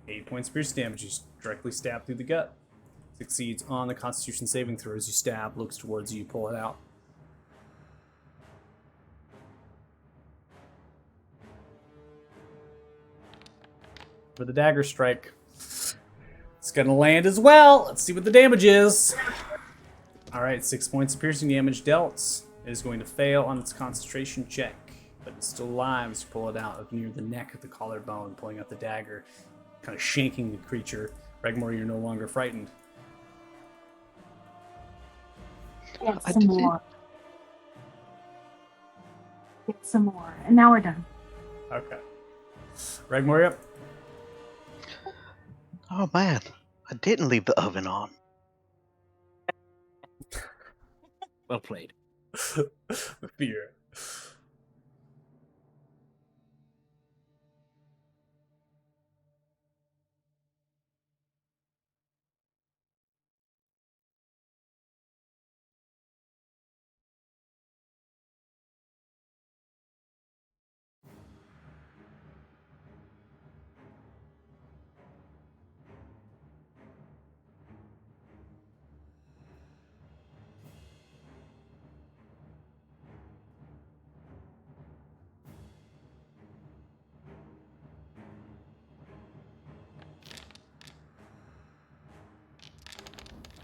S1: 8 points of piercing damage. You directly stab through the gut. Succeeds on the Constitution saving throw as you stab. Looks towards you. Pull it out. For the dagger strike. It's gonna land as well. Let's see what the damage is. Alright, 6 points of piercing damage dealt. It is going to fail on its concentration check, but it's still alive as you pull it out up near the neck of the collarbone, pulling out the dagger, kind of shanking the creature Regmore, you're no longer frightened.
S5: Get
S2: I
S5: some
S2: did-
S5: more. Get some more. And now we're done.
S1: Okay. Regmore, yep.
S2: Oh man, I didn't leave the oven on.
S6: Well played.
S1: The fear.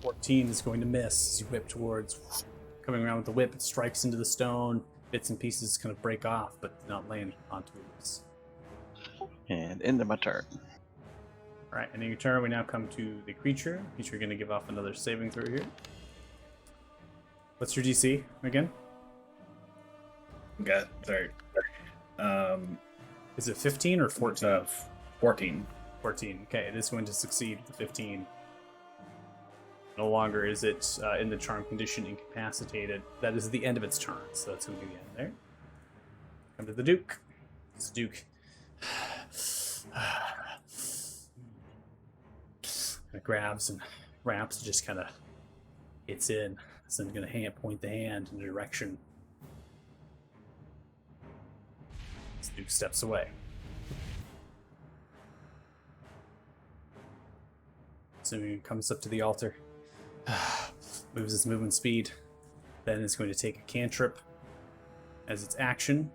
S1: "14 is going to miss as you whip towards. Coming around with the whip, it strikes into the stone. Bits and pieces kind of break off, but do not land onto it.
S2: And end of my turn.
S1: All right, ending your turn, we now come to the creature. Creature going to give off another saving throw here. What's your DC again?
S7: Got sorry.
S1: Is it 15 or 14?
S7: 14.
S1: 14. Okay, it is going to succeed with the 15. No longer is it in the charm condition incapacitated. That is the end of its turn, so that's going to be the end there. Come to the Duke. It's Duke. Kind of grabs and wraps, just kind of hits in. So I'm going to point the hand in a direction. This Duke steps away. So he comes up to the altar, moves its movement speed, then is going to take a cantrip as its action,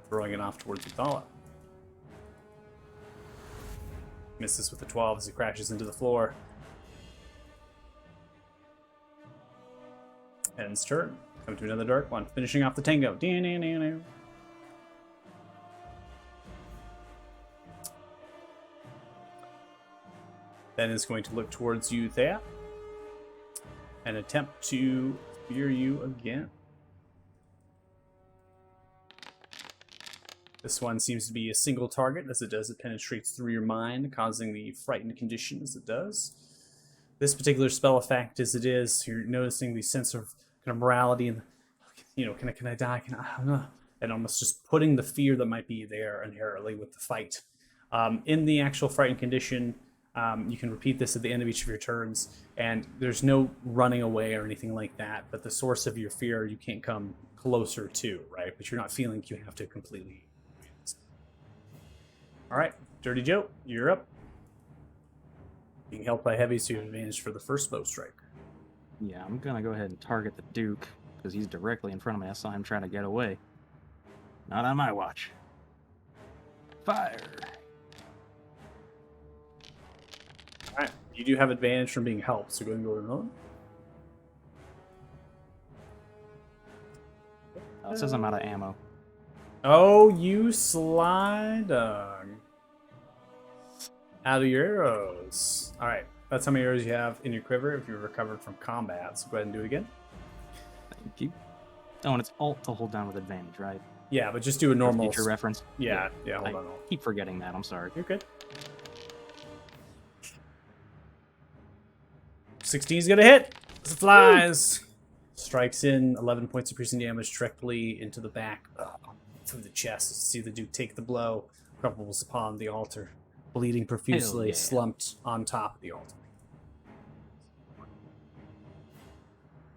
S1: throwing it off towards Uthala. Misses with a 12 as it crashes into the floor. Ends turn. Come to another dark one, finishing off the tango. Then is going to look towards you, Thea, and attempt to spear you again. This one seems to be a single target. As it does, it penetrates through your mind, causing the frightened condition as it does. This particular spell effect, as it is, you're noticing the sense of kind of morality and, can I die? I don't know. And almost just putting the fear that might be there inherently with the fight. In the actual frightened condition, you can repeat this at the end of each of your turns, and there's no running away or anything like that, but the source of your fear you can't come closer to, right? But you're not feeling you have to completely. All right, Dirty Joe, you're up. Being helped by heavy, so you have advantage for the first bow strike.
S6: Yeah, I'm gonna go ahead and target the Duke, because he's directly in front of me. I saw him trying to get away. Not on my watch. Fire!
S1: All right, you do have advantage from being helped, so go ahead and go with another one.
S6: Oh, it says I'm out of ammo.
S1: Oh, you sly dog. Out of your arrows. All right, that's how many arrows you have in your quiver if you've recovered from combat. So go ahead and do it again.
S6: Thank you. Oh, and it's Alt to hold down with advantage, right?
S1: Yeah, but just do a
S6: For
S1: normal.
S6: future reference.
S1: Yeah, hold
S6: I
S1: on.
S6: keep forgetting that. I'm sorry.
S1: You're good. 16's gonna hit. As it flies. Strikes in 11 points of piercing damage directly into the back, through the chest. See the Duke take the blow, crumples upon the altar, bleeding profusely,
S6: yeah.
S1: slumped on top of the altar.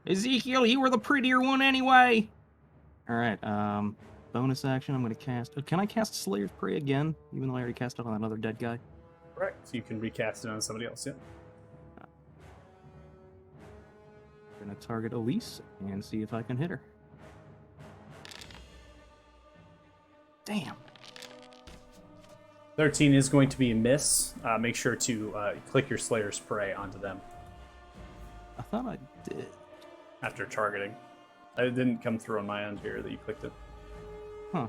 S6: Ezekiel, you were the prettier one anyway. All right. Bonus action. I'm gonna cast. Can I cast Slayer's Prey again? Even though I already cast it on another dead guy.
S1: Right. So you can recast it on somebody else. Yeah.
S6: I'm gonna target Elise and see if I can hit her. Damn.
S1: 13 is going to be a miss. Make sure to click your Slayer's Prey onto them
S6: I thought I did.
S1: after targeting. It didn't come through on my end here that you clicked it.
S6: Huh.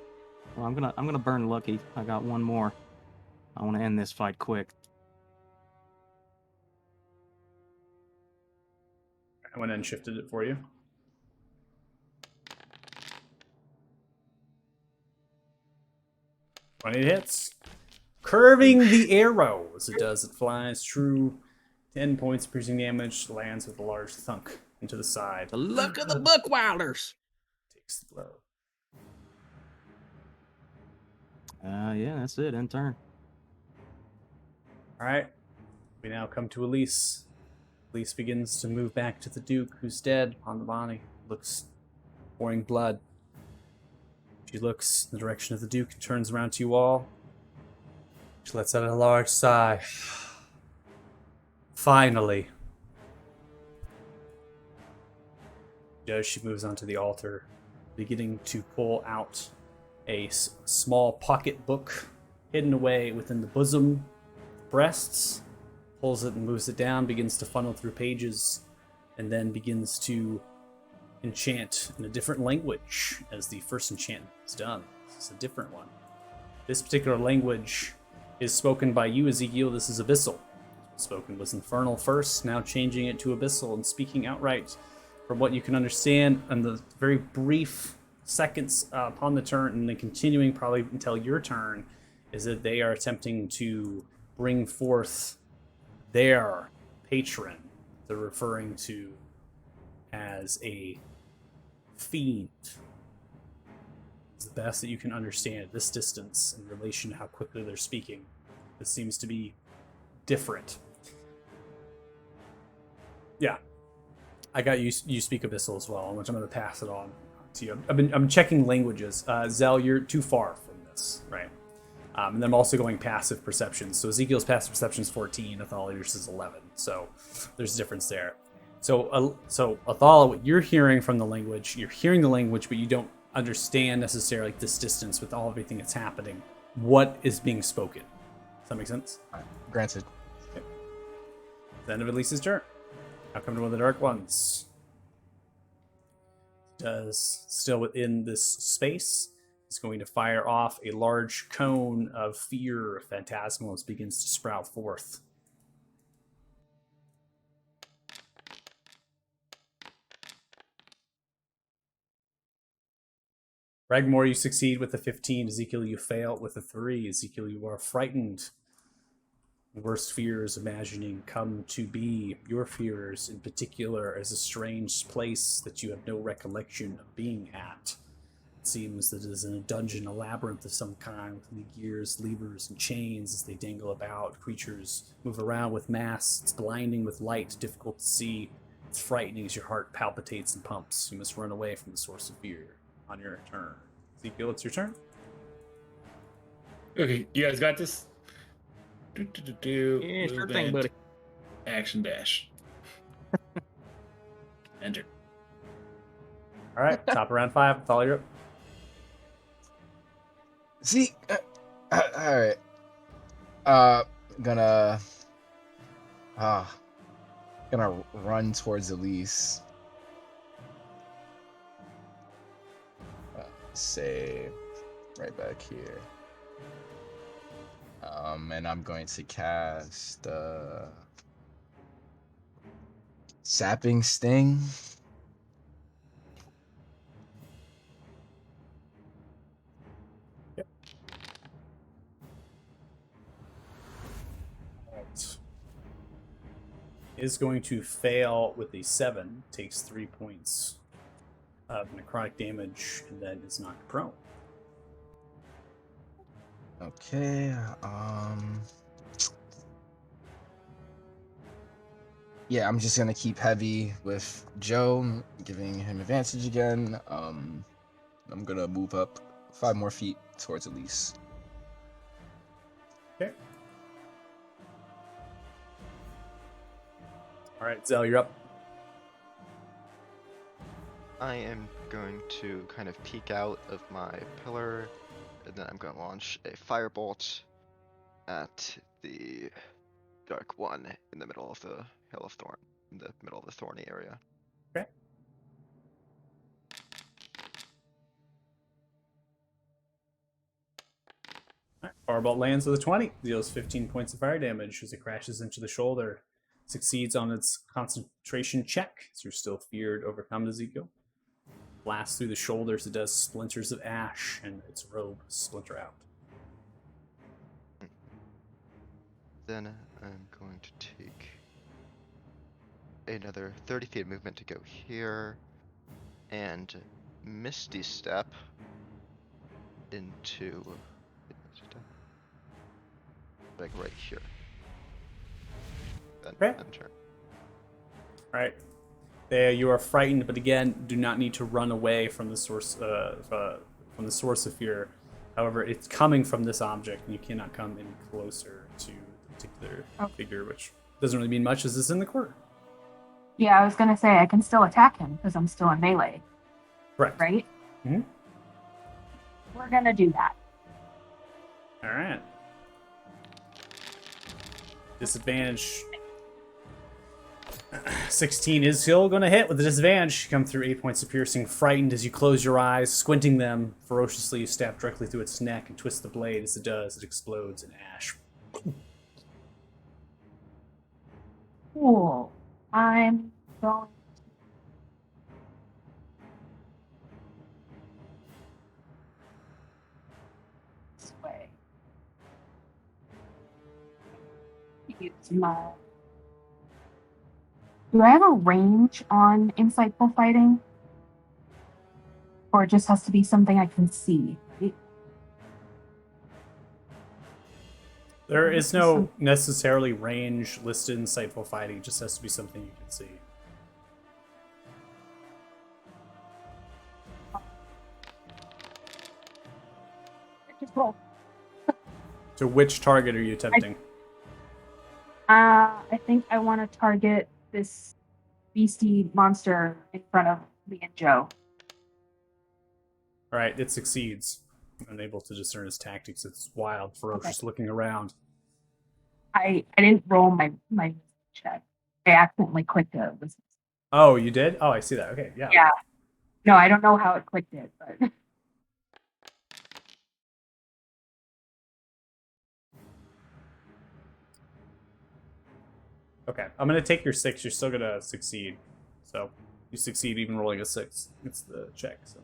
S6: Well, I'm gonna burn lucky. I got one more. I want to end this fight quick.
S1: went and shifted it for you. When it hits, curving the arrow as it does, it flies true. 10 points of piercing damage, lands with a large thunk into the side.
S6: The luck of the Buckwilders.
S1: Takes the blow.
S6: Yeah, that's it. End turn.
S1: All right, we now come to Elise. Elise begins to move back to the Duke, who's dead on the body. Looks pouring blood. She looks in the direction of the Duke and turns around to you all. She lets out a large sigh. Finally. As she moves onto the altar, beginning to pull out a small pocket book hidden away within the bosom, breasts, pulls it and moves it down, begins to funnel through pages, and then begins to enchant in a different language as the first enchantment is done. This is a different one. This particular language is spoken by you, Ezekiel. This is Abyssal. Spoken was Infernal first, now changing it to Abyssal and speaking outright from what you can understand in the very brief seconds upon the turn, and then continuing probably until your turn, is that they are attempting to bring forth their patron they're referring to as a fiend. It's the best that you can understand at this distance in relation to how quickly they're speaking. This seems to be different. Yeah, I got you. You speak Abyssal as well, which I'm going to pass it on to you. I'm checking languages. Zell, you're too far from this, right? And then I'm also going passive perception. So Ezekiel's passive perception is 14. Athalia's is 11. So there's a difference there. So Athala, what you're hearing from the language, you're hearing the language, but you don't understand necessarily this distance with everything that's happening. What is being spoken? Does that make sense?
S3: Granted.
S1: Okay. The end of Elise's turn. Now come to one of the dark ones. Does still within this space. It's going to fire off a large cone of fear phantasmal as begins to sprout forth. Ragmore, you succeed with a 15. Ezekiel, you fail with a 3. Ezekiel, you are frightened. Worst fears imagining come to be your fears in particular as a strange place that you have no recollection of being at. It seems that it is in a dungeon, a labyrinth of some kind, with many gears, levers, and chains as they dangle about. Creatures move around with mass. It's blinding with light, difficult to see. It's frightening as your heart palpitates and pumps. You must run away from the source of fear on your turn. Ezekiel, it's your turn.
S7: Okay, you guys got this?
S6: Yeah, sure thing,
S7: Movement,
S6: buddy.
S7: Action dash. Enter.
S1: All right, top of round 5. That's all you're up.
S3: See, all right. Gonna run towards Elise. Say right back here. And I'm going to cast Sapping Sting.
S1: Is going to fail with a 7, takes 3 points of necrotic damage, and then is knocked prone.
S3: Okay, yeah, I'm just gonna keep heavy with Joe, giving him advantage again. I'm gonna move up 5 more feet towards Elise.
S1: Okay. All right, Zell, you're up.
S4: I am going to kind of peek out of my pillar, and then I'm going to launch a firebolt at the Dark One in the middle of the Hill of Thorn, in the middle of the thorny area.
S1: Okay. All right, Firebolt lands with a 20. Deals 15 points of fire damage as it crashes into the shoulder. succeeds on its concentration check. So you're still feared, overcome, Ezekiel. Blasts through the shoulders. It does splinters of ash, and its robe splinter out.
S4: Then I'm going to take another 30 feet of movement to go here, and Misty Step into like right here. Then
S1: Okay.
S4: end turn.
S1: All right. There, you are frightened, but again, do not need to run away from the source of fear. However, it's coming from this object, and you cannot come any closer to the particular figure, which doesn't really mean much as it's in the corner.
S5: Yeah, I was gonna say I can still attack him because I'm still in melee,
S1: Correct.
S5: right?
S1: Mhm.
S5: We're gonna do that.
S1: All right. Disadvantage. 16 is still going to hit with a disadvantage. You come through 8 points of piercing, frightened as you close your eyes, squinting them ferociously. You stab directly through its neck and twist the blade. As it does, it explodes in ash.
S5: Cool. I'm going this way. Use my. Do I have a range on insightful fighting? Or it just has to be something I can see? Right?
S1: There is no necessarily range listed in Insightful Fighting. It just has to be something you can see.
S5: Just roll.
S1: So which target are you attempting?
S5: I think I want to target this beastie monster in front of me and Joe.
S1: All right, it succeeds. Unable to discern its tactics. It's wild, ferocious, looking around.
S5: I didn't roll my check. I accidentally clicked it.
S1: Oh, you did? Oh, I see that. Okay, yeah.
S5: Yeah. No, I don't know how it clicked it, but
S1: Okay, I'm going to take your 6. You're still going to succeed. So, you succeed even rolling a 6. It's the check, so.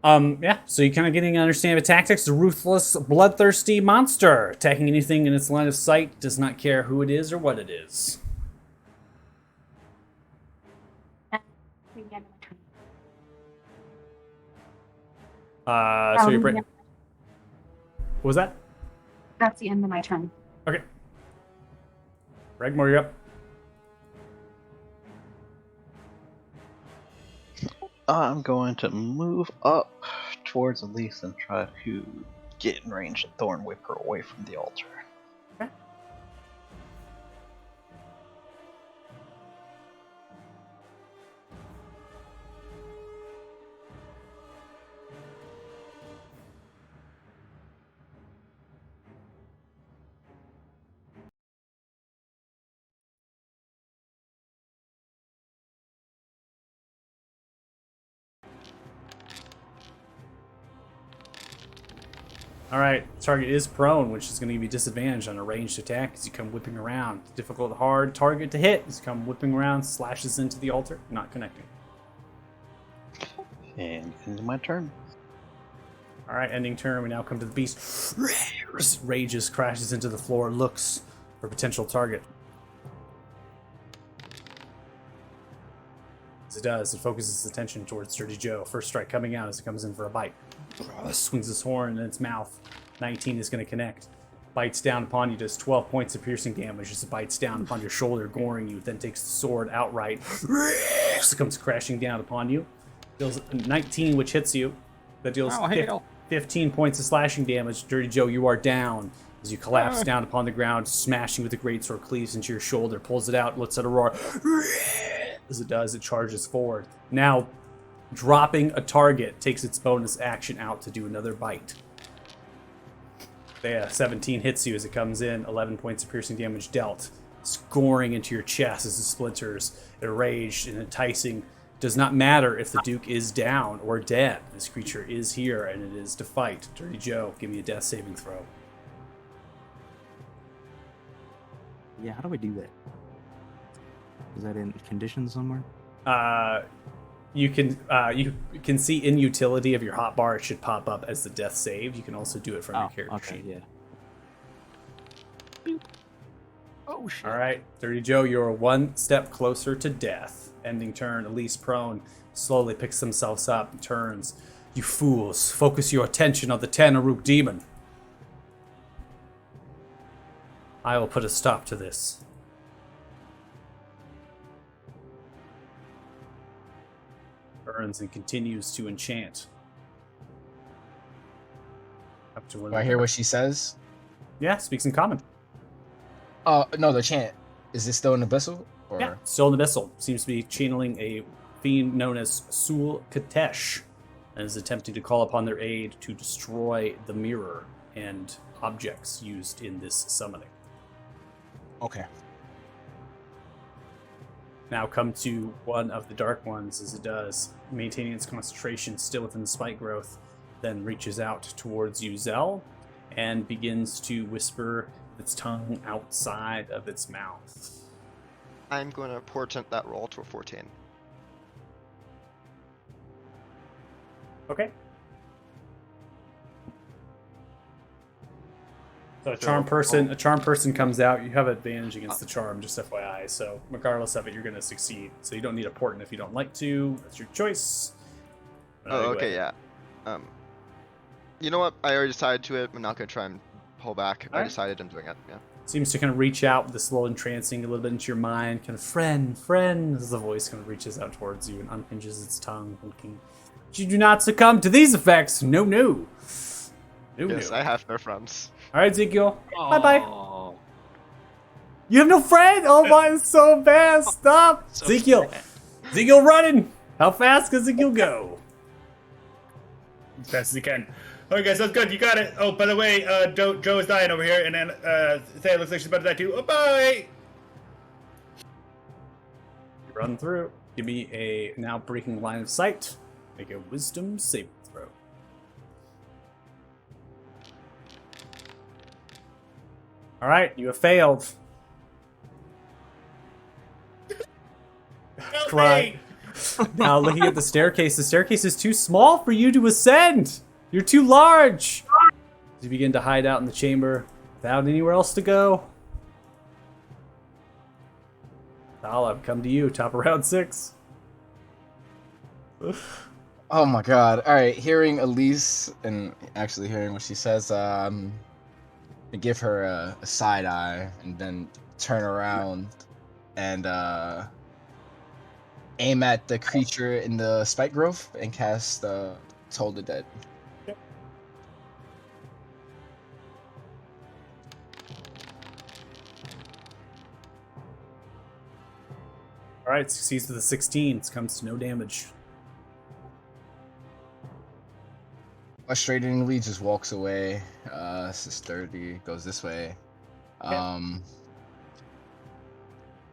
S1: Yeah, so you're kind of getting an understanding of tactics. The ruthless, bloodthirsty monster. Attacking anything in its line of sight. Does not care who it is or what it is. So you're... What was that?
S5: That's the end of my turn.
S1: Okay. Regmore, you're up.
S2: I'm going to move up towards Elise and try to get in range and Thorn whip her away from the altar.
S1: Okay. All right, target is prone, which is going to give you disadvantage on a ranged attack as you come whipping around. Difficult, hard target to hit as you come whipping around, slashes into the altar, not connecting.
S2: And into my turn.
S1: All right, ending turn. We now come to the beast. Rages, crashes into the floor, looks for potential target. As it does, it focuses its attention towards Sturdy Joe. First strike coming out as it comes in for a bite. Swings his horn in its mouth. 19 is going to connect. Bites down upon you, does 12 points of piercing damage as it bites down upon your shoulder, goring you, then takes the sword outright. As it comes crashing down upon you. Deals 19, which hits you. That deals 15 points of slashing damage. Dirty Joe, you are down. As you collapse down upon the ground, smashing with the greatsword, cleaves into your shoulder, pulls it out, lets out a roar. As it does, it charges forward. Now, dropping a target, takes its bonus action out to do another bite. 17 hits you as it comes in, 11 points of piercing damage dealt. Scoring into your chest as it splinters, enraged and enticing. Does not matter if the Duke is down or dead. This creature is here and it is to fight. Dirty Joe, give me a death saving throw.
S6: Yeah, how do I do that? Is that in conditions somewhere?
S1: You can see in utility of your hotbar, it should pop up as the death save. You can also do it from your character
S6: okay,
S1: sheet.
S6: yeah. Oh shit.
S1: All right, Dirty Joe, you're one step closer to death. Ending turn, Elise prone, slowly picks themselves up and turns. You fools, focus your attention on the Tanaruk demon. I will put a stop to this. Burns and continues to enchant. Up to
S3: Do I hear what she says?
S1: Yeah, speaks in common.
S3: No, the chant. Is it still in Abyssal? Or
S1: Yeah, still in the Abyssal. Seems to be channeling a fiend known as Sul Katesh and is attempting to call upon their aid to destroy the mirror and objects used in this summoning.
S3: okay.
S1: Now come to one of the Dark Ones as it does, maintaining its concentration still within the spike growth, then reaches out towards you, Zell, and begins to whisper its tongue outside of its mouth.
S4: I'm going to portent that roll to a 14.
S1: Okay. So a charm person comes out. You have advantage against the charm, just FYI. So regardless of it, you're going to succeed. So you don't need a portent if you don't like to. That's your choice.
S4: Oh, okay, yeah. You know what? I already decided to it. I'm not going to try and pull back. I
S1: Alright.
S4: decided I'm doing it, yeah.
S1: Seems to kind of reach out with this little entrancing a little bit into your mind. Kind of, friend, as the voice kind of reaches out towards you and unhinges its tongue, thinking, you do not succumb to these effects. No.
S4: Yes,
S1: No.
S4: I have no friends.
S1: All right, Ezekiel. Bye-bye.
S6: Oh,
S1: You have no friend? Oh my, it's so bad. Stop.
S6: so
S1: Ezekiel.
S6: sad.
S1: Ezekiel running. How fast can Ezekiel go?
S7: As fast as you can. Alright guys, that's good. You got it. Oh, by the way, Joe is dying over here, and then Thea looks like she's about to die too. Oh, bye!
S1: Run through. Give me a now breaking line of sight. Make a wisdom saving throw. All right, you have failed.
S7: Help
S1: Cry.
S7: me!
S1: Now looking at the staircase is too small for you to ascend. You're too large. As you begin to hide out in the chamber without anywhere else to go. I've come to you, top of round 6.
S3: Oh my god. Alright, hearing Elise and actually hearing what she says, I give her a side eye and then turn around and aim at the creature in the spike growth and cast Toll the Dead.
S1: All right, succeeds with a 16. It comes to no damage.
S3: Frustratingly, just walks away. This is 30, goes this way.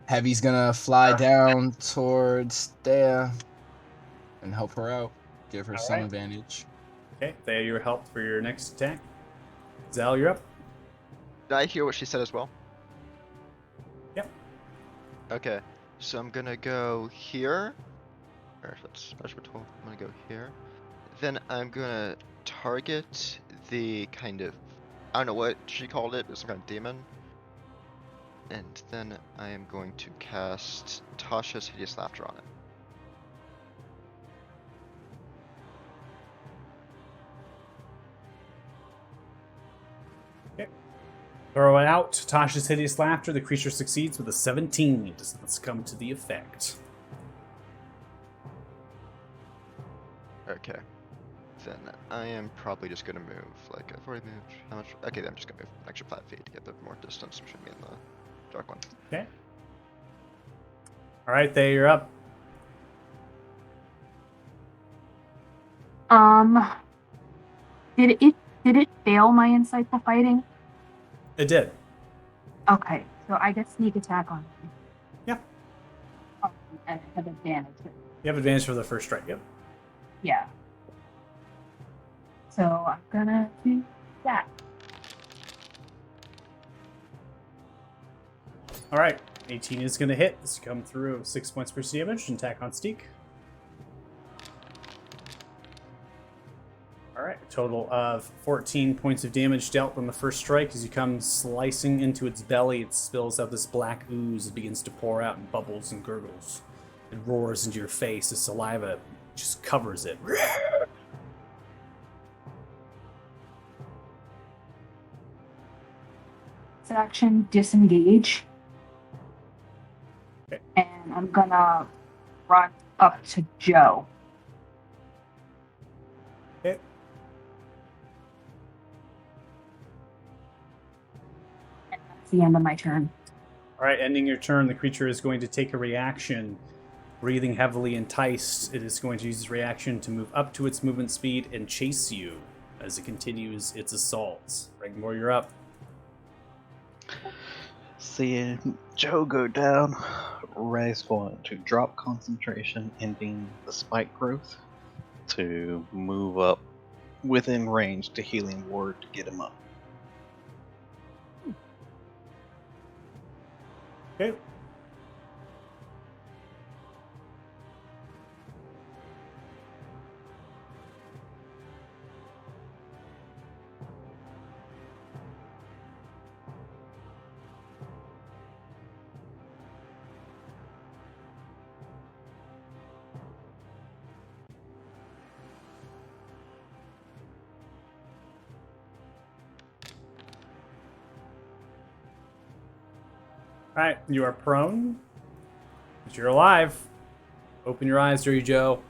S3: Heavy's gonna fly down towards Thea and help her out. Give her some
S1: Alright.
S3: advantage.
S1: Okay, Thea, your help for your next attack. Zal, you're up.
S4: Did I hear what she said as well?
S1: Yep.
S4: Okay, so I'm gonna go here. Or that's measure tool. I'm gonna go here. Then I'm gonna target the kind of, I don't know what she called it, but some kind of demon. And then I am going to cast Tasha's Hideous Laughter on it.
S1: Throw it out. Tasha's Hideous Laughter. The creature succeeds with a 17. Does not succumb to the effect.
S4: Okay. Then I am probably just gonna move, like, I've already moved, how much? Okay, then I'm just gonna move an extra 5 feet to get a bit more distance between me and the dark one.
S1: Okay. All right, Thea, you're up.
S5: Did it fail my insightful fighting?
S1: It did.
S5: Okay, so I get sneak attack on it.
S1: Yeah.
S5: Oh, and I have advantage.
S1: You have advantage for the first strike. Yep.
S5: Yeah. So I'm gonna do that.
S1: All right, 18 is going to hit. This come through 6 points per damage and attack on Steak. All right, a total of 14 points of damage dealt on the first strike. As you come slicing into its belly, it spills out this black ooze. It begins to pour out in bubbles and gurgles. It roars into your face. The saliva just covers it.
S5: It's action disengage.
S1: Okay.
S5: And I'm gonna run up to Joe.
S1: Okay.
S5: And that's the end of my turn.
S1: All right, ending your turn, the creature is going to take a reaction. Breathing heavily enticed, it is going to use its reaction to move up to its movement speed and chase you as it continues its assaults. Regmore, you're up.
S2: Seeing Joe go down, Ray's going to drop concentration, ending the spike growth, to move up within range to Healing Word to get him up.
S1: Okay. Alright, you are prone, but you're alive. Open your eyes, Dirty Joe.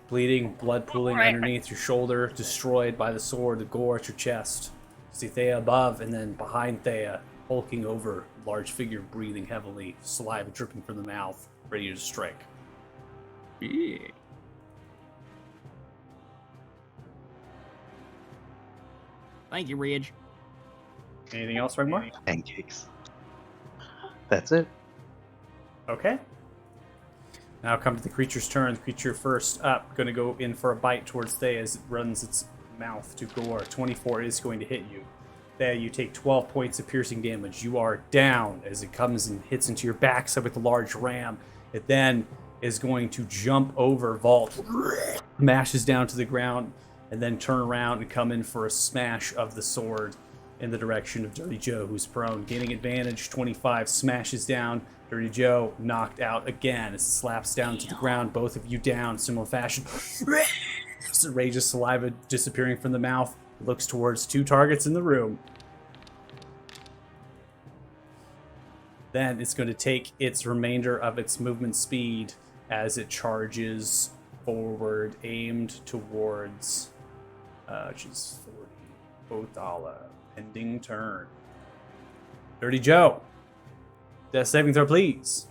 S1: Bleeding, blood pooling underneath your shoulder, destroyed by the sword, the gore at your chest. See Thea above, and then behind Thea, hulking over, large figure breathing heavily, saliva dripping from the mouth, ready to strike.
S6: Yeah. Thank you, Ridge.
S1: Anything else, Regmore?
S2: Pancakes. That's it.
S1: Okay. Now come to the creature's turn. The creature first up, going to go in for a bite towards Thea as it runs its mouth to gore. 24 is going to hit you. Thea, you take 12 points of piercing damage. You are down as it comes and hits into your backside with a large ram. It then is going to jump over Vault, mashes down to the ground, and then turn around and come in for a smash of the sword in the direction of Dirty Joe, who's prone. Gaining advantage, 25 smashes down. Dirty Joe knocked out again as it slaps down to the ground. Both of you down, similar fashion. Rageous saliva disappearing from the mouth. Looks towards two targets in the room. Then it's going to take its remainder of its movement speed as it charges forward, aimed towards, which is 40, Othala. Ending turn. Dirty Joe. Death saving throw, please.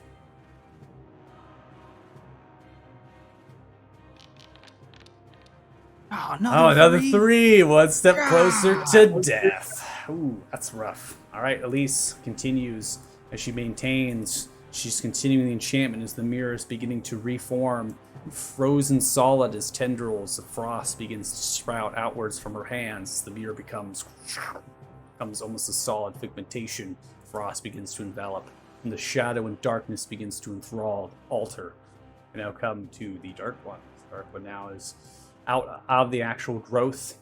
S6: Oh,
S1: Oh, another three. One step closer to death. Ooh, that's rough. All right, Elise continues as she maintains. She's continuing the enchantment as the mirror is beginning to reform. Frozen solid as tendrils of frost begins to sprout outwards from her hands. The mirror becomes almost a solid pigmentation. Frost begins to envelop, and the shadow and darkness begins to enthrall the altar. We now come to the Dark One. The Dark One now is out of the actual growth.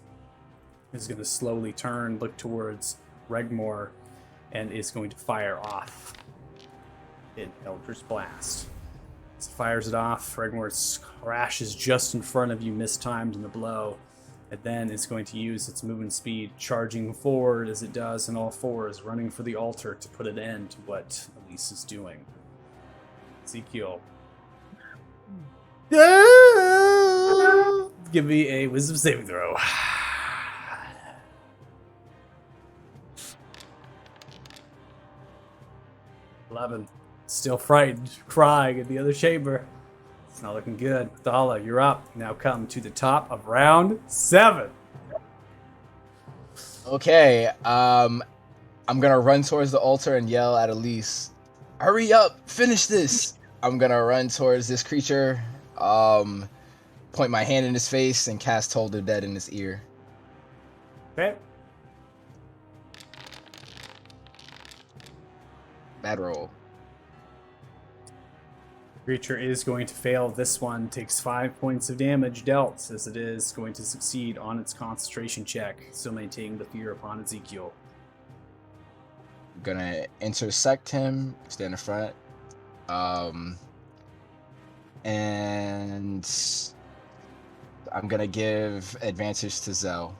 S1: Is going to slowly turn, look towards Regmore, and is going to fire off an Eldritch Blast. As it fires it off, Regmore crashes just in front of you, mistimed in the blow. It then is going to use its movement speed, charging forward as it does in all fours, running for the altar to put an end to what Elise is doing. Ezekiel. Give me a wisdom saving throw. 11. Still frightened, crying in the other chamber. It's not looking good. Thala, you're up. Now come to the top of round 7.
S3: Okay, I'm gonna run towards the altar and yell at Elise, "Hurry up! Finish this!" I'm gonna run towards this creature, point my hand in his face, and cast Toll the Dead in his ear.
S1: Okay.
S3: Bad roll.
S1: Creature is going to fail this one, takes 5 points of damage dealt, as it is going to succeed on its concentration check, still maintaining the fear upon Ezekiel.
S3: Gonna intersect him, stand in front. And I'm gonna give advantage to Zell.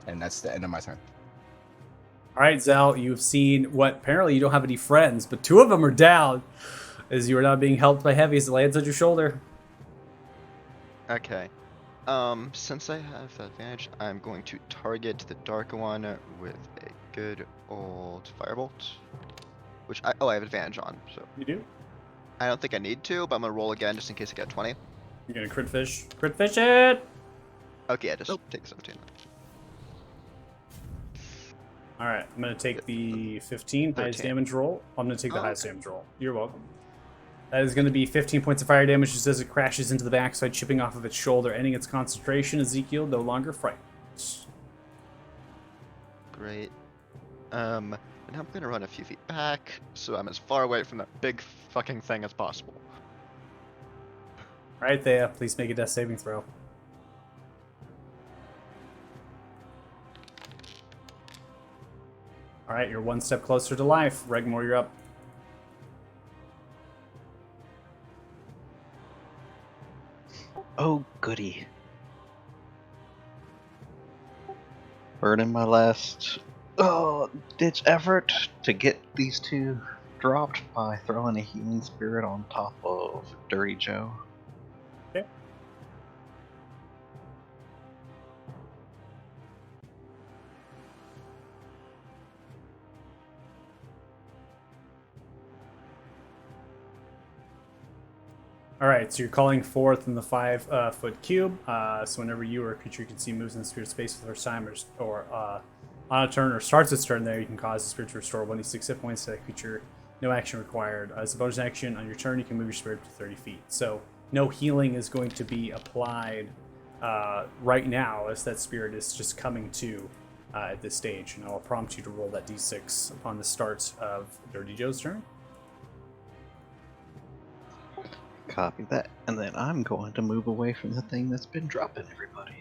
S3: And that's the end of my turn.
S1: All right, Zal, you've seen what apparently you don't have any friends, but 2 of them are down, as you are now being helped by Heavy as it lands on your shoulder.
S4: Okay. Since I have advantage, I'm going to target the dark one with a good old firebolt, which I have advantage on. So
S1: You do?
S4: I don't think I need to, but I'm gonna roll again just in case I get 20.
S1: You're gonna crit fish. Crit fish it!
S4: Okay, yeah, just take 17.
S1: All right, I'm gonna take the 15 highest
S4: 13.
S1: damage roll. I'm gonna take the highest
S4: Okay.
S1: damage roll. You're welcome. That is gonna be 15 points of fire damage just as it crashes into the backside, chipping off of its shoulder, ending its concentration. Ezekiel no longer frightened.
S4: Great. And I'm gonna run a few feet back, so I'm as far away from that big fucking thing as possible.
S1: All right, Thea, please make a death saving throw. All right, you're 1 step closer to life. Regmore, you're up.
S2: Oh, goody. Burning my last ditch effort to get these 2 dropped by throwing a healing spirit on top of Dirty Joe.
S1: Okay. All right, so you're calling forth in the 5-foot cube. So whenever you or a creature you can see moves in the spirit space for the first time, or on a turn or starts its turn there, you can cause the spirit to restore 1d6 hit points to that creature. No action required. As a bonus action, on your turn, you can move your spirit to 30 feet. So no healing is going to be applied right now, as that spirit is just coming to at this stage. And I'll prompt you to roll that d6 upon the start of Dirty Joe's turn.
S2: Copy that. And then I'm going to move away from the thing that's been dropping everybody.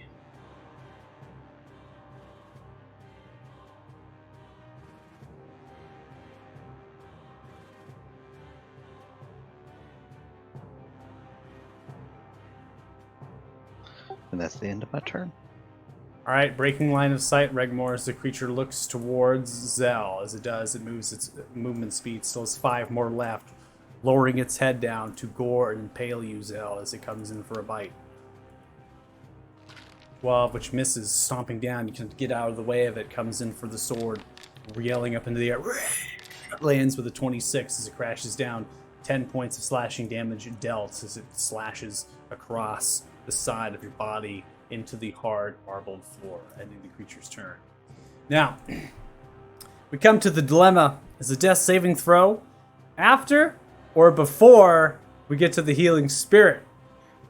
S2: And that's the end of my turn.
S1: All right, breaking line of sight, Regmore, as the creature looks towards Zell. As it does, it moves its movement speed, still has 5 more left, lowering its head down to gore and impale you, Zell, as it comes in for a bite. 12, which misses, stomping down. You can get out of the way of it, comes in for the sword, yelling up into the air. Lands with a 26 as it crashes down. 10 points of slashing damage dealt as it slashes across the side of your body into the hard marbled floor, ending the creature's turn. Now, we come to the dilemma. Is a death saving throw after or before we get to the healing spirit?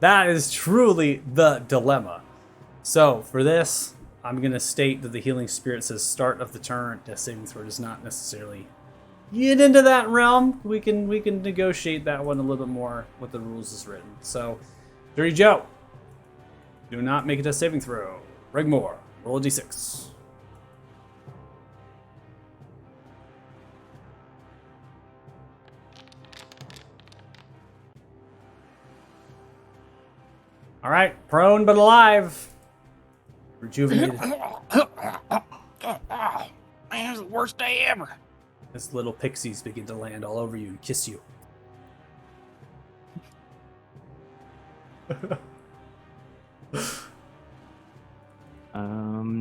S1: That is truly the dilemma. So for this, I'm going to state that the healing spirit says start of the turn. Death saving throw does not necessarily get into that realm. We can negotiate that one a little bit more with the rules as written. So, Dirty Joe, do not make a death saving throw. Regmore, roll a d6. All right, prone but alive. Rejuvenated.
S6: Man, it's the worst day ever.
S1: As little pixies begin to land all over you and kiss you.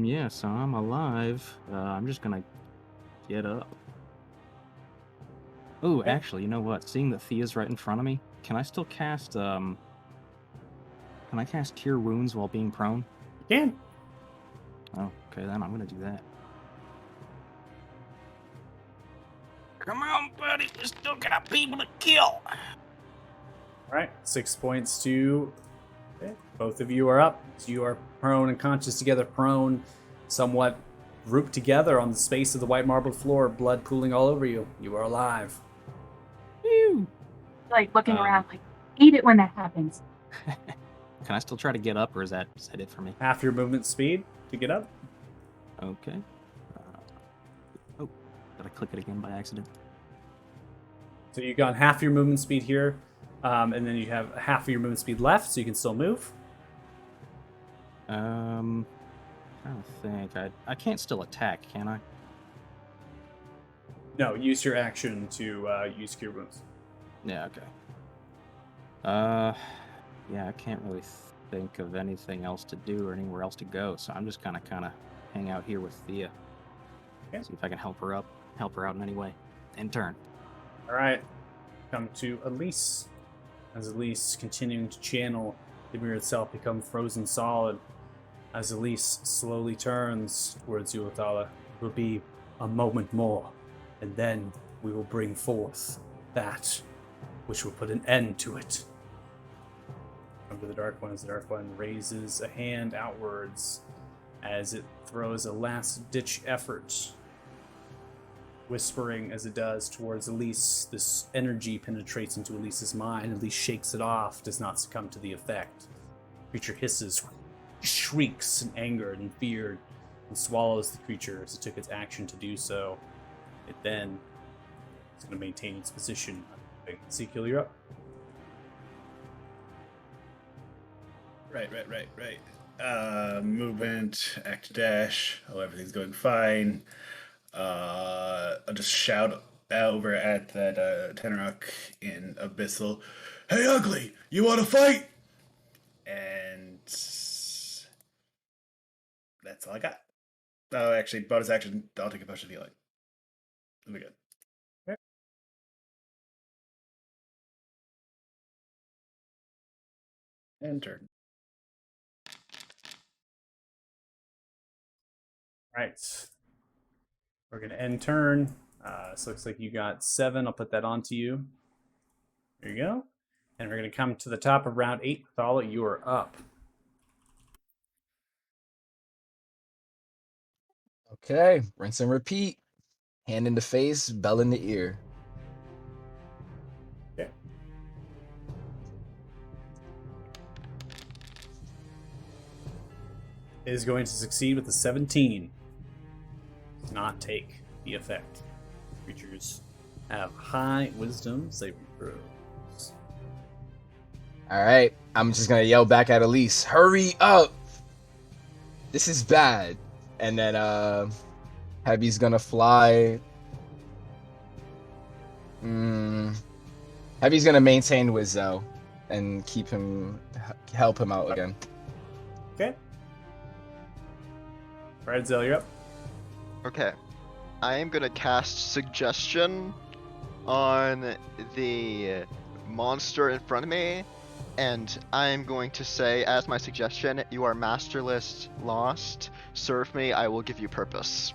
S6: Yeah, so I'm alive. I'm just gonna get up. Oh, actually, you know what? Seeing that Thea's right in front of me, can I still cast, can I cast Cure Wounds while being prone?
S1: You can.
S6: Oh, okay, then I'm gonna do that. Come on, buddy, we still got people to kill.
S1: All right, 6 points to... Okay, both of you are up. You are prone and conscious together. Prone, somewhat grouped together on the space of the white marble floor, blood pooling all over you. You are alive.
S6: Whew.
S5: Like looking
S1: Um,
S5: around, like hate it when that happens.
S6: Can I still try to get up, or is that it for me?
S1: Half your movement speed to get up.
S6: Okay. Oh, did I click it again by accident?
S1: So you've got half your movement speed here, and then you have half of your movement speed left, so you can still move.
S6: I don't think I can't still attack, can I?
S1: No, use your action to use Cure Wounds.
S6: Yeah. Okay. Yeah, I can't really think of anything else to do or anywhere else to go, so I'm just kind of hang out here with Thea.
S1: Okay.
S6: See if I can help her out in any way. In turn.
S1: All right, come to Elise. As Elise continuing to channel, the mirror itself become frozen solid. As Elise slowly turns towards you, Athala, it will be a moment more, and then we will bring forth that which will put an end to it. Come to the Dark One as the Dark One raises a hand outwards as it throws a last-ditch effort, whispering as it does towards Elise. This energy penetrates into Elise's mind. Elise shakes it off, does not succumb to the effect. The creature hisses, shrieks in anger and fear, and swallows the creature as it took its action to do so. It then is going to maintain its position. Ezekiel, you're up.
S7: Right. Movement, act dash. Oh, everything's going fine. I'll just shout over at that Tenrock in Abyssal. Hey, ugly! You want to fight? And that's all I got. Oh, actually, bonus action. I'll take a potion of healing. That'll be good. And turn.
S1: Right. We're going to end turn. So looks like you got 7. I'll put that onto you. There you go. And we're going to come to the top of round 8. Thala, you are up.
S3: Okay, rinse and repeat. Hand in the face, bell in the ear.
S1: Okay. Is going to succeed with a 17. Does not take the effect. Creatures have high wisdom saving throws.
S3: All right, I'm just gonna yell back at Elise, "Hurry up! This is bad." And then Heavy's gonna fly. Heavy's gonna maintain Wizzo and help him out again.
S1: Okay. Right, Zell, you're up.
S4: Okay. I am gonna cast Suggestion on the monster in front of me, and I'm going to say, as my suggestion, you are masterless, lost. Serve me, I will give you purpose.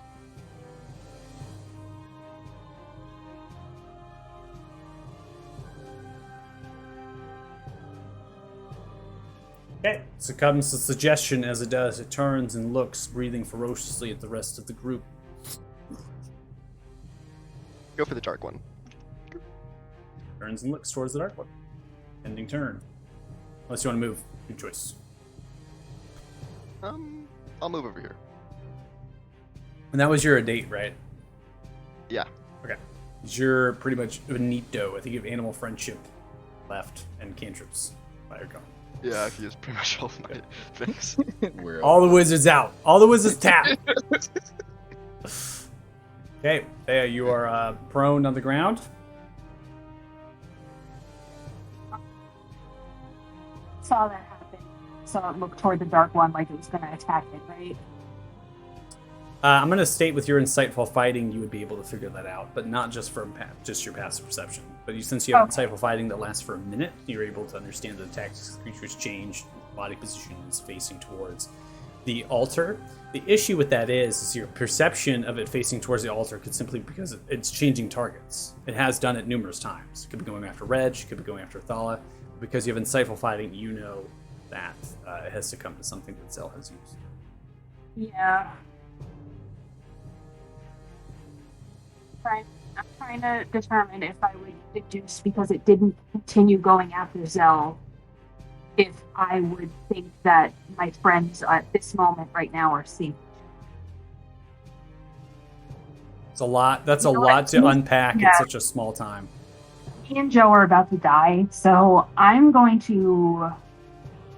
S1: Okay. Succumbs to suggestion as it does. It turns and looks, breathing ferociously at the rest of the group.
S4: Go for the dark one.
S1: Turns and looks towards the Dark One. Ending turn. Unless you want to move. Your choice.
S4: I'll move over here.
S1: And that was your date, right?
S4: Yeah.
S1: Okay. You're pretty much finito. I think you have animal friendship left and cantrips by your going.
S4: Yeah, I've used pretty much all of my things.
S1: All the wizards out. All the wizards tap. Okay, Thea, you are prone on the ground.
S5: Saw that happen. Saw it look toward the Dark One like it was going to attack it, right?
S1: I'm going to state with your insightful fighting, you would be able to figure that out, but not just from just your passive perception. But since you have insightful fighting that lasts for a minute, you're able to understand that the tactics of the creature's change, body position is facing towards the altar. The issue with that is your perception of it facing towards the altar could simply because it's changing targets. It has done it numerous times. It could be going after Reg, it could be going after Thala. Because you have insightful fighting, you know that it has succumbed to something that Zell has used.
S5: Yeah. I'm trying to determine if I would deduce, because it didn't continue going after Zell, if I would think that my friends at this moment right now are safe.
S1: It's a lot. That's a
S5: You know
S1: lot
S5: what?
S1: to unpack in
S5: Yeah.
S1: such a small time.
S5: Me and Joe are about to die, so I'm going to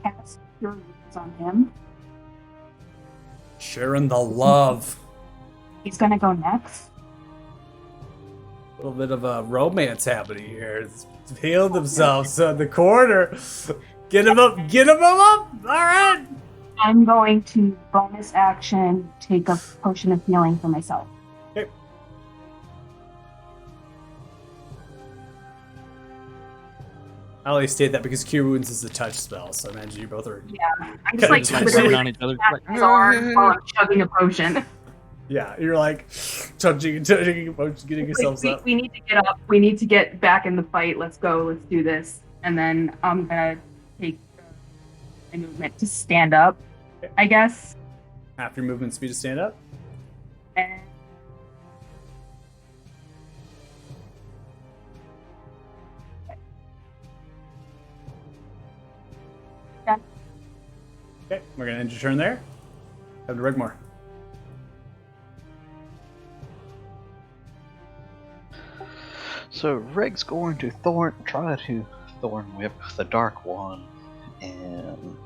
S5: cast Cure Wounds on him.
S1: Sharing the love.
S5: He's gonna go next.
S1: A little bit of a romance happening here. It's healed themselves in the corner. Get him up. Get him up. All right.
S5: I'm going to bonus action take a potion of healing for myself.
S1: Okay. I only state that because Cure Wounds is a touch spell, so I imagine you both are.
S5: I'm just like
S1: Touching
S5: literally
S6: on each other.
S5: tap his arm while I'm chugging a potion.
S1: Yeah, you're like touching, getting yourselves
S5: Like,
S1: up.
S5: we need to get up. We need to get back in the fight. Let's go. Let's do this. And then I'm gonna take a movement to stand up, I guess.
S1: Half your movement speed to stand up.
S5: And
S1: Okay, we're gonna end your turn there. Come to Regmore.
S2: So Reg's going to try to Thorn Whip the Dark One, and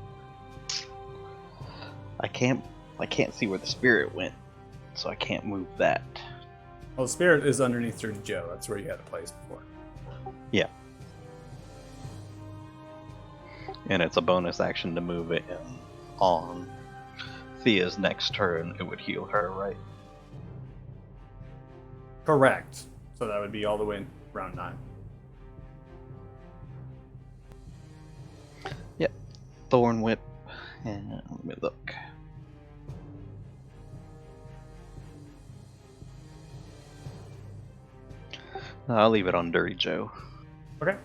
S2: I can't see where the spirit went, so I can't move that.
S1: Well, the spirit is underneath Dirty Joe. That's where you had a place before.
S2: Yeah. And it's a bonus action to move it, and on Thea's next turn, it would heal her, right?
S1: Correct. So that would be all the way in round 9.
S2: Thorn Whip, and let me look. I'll leave it on Dirty Joe.
S1: Okay.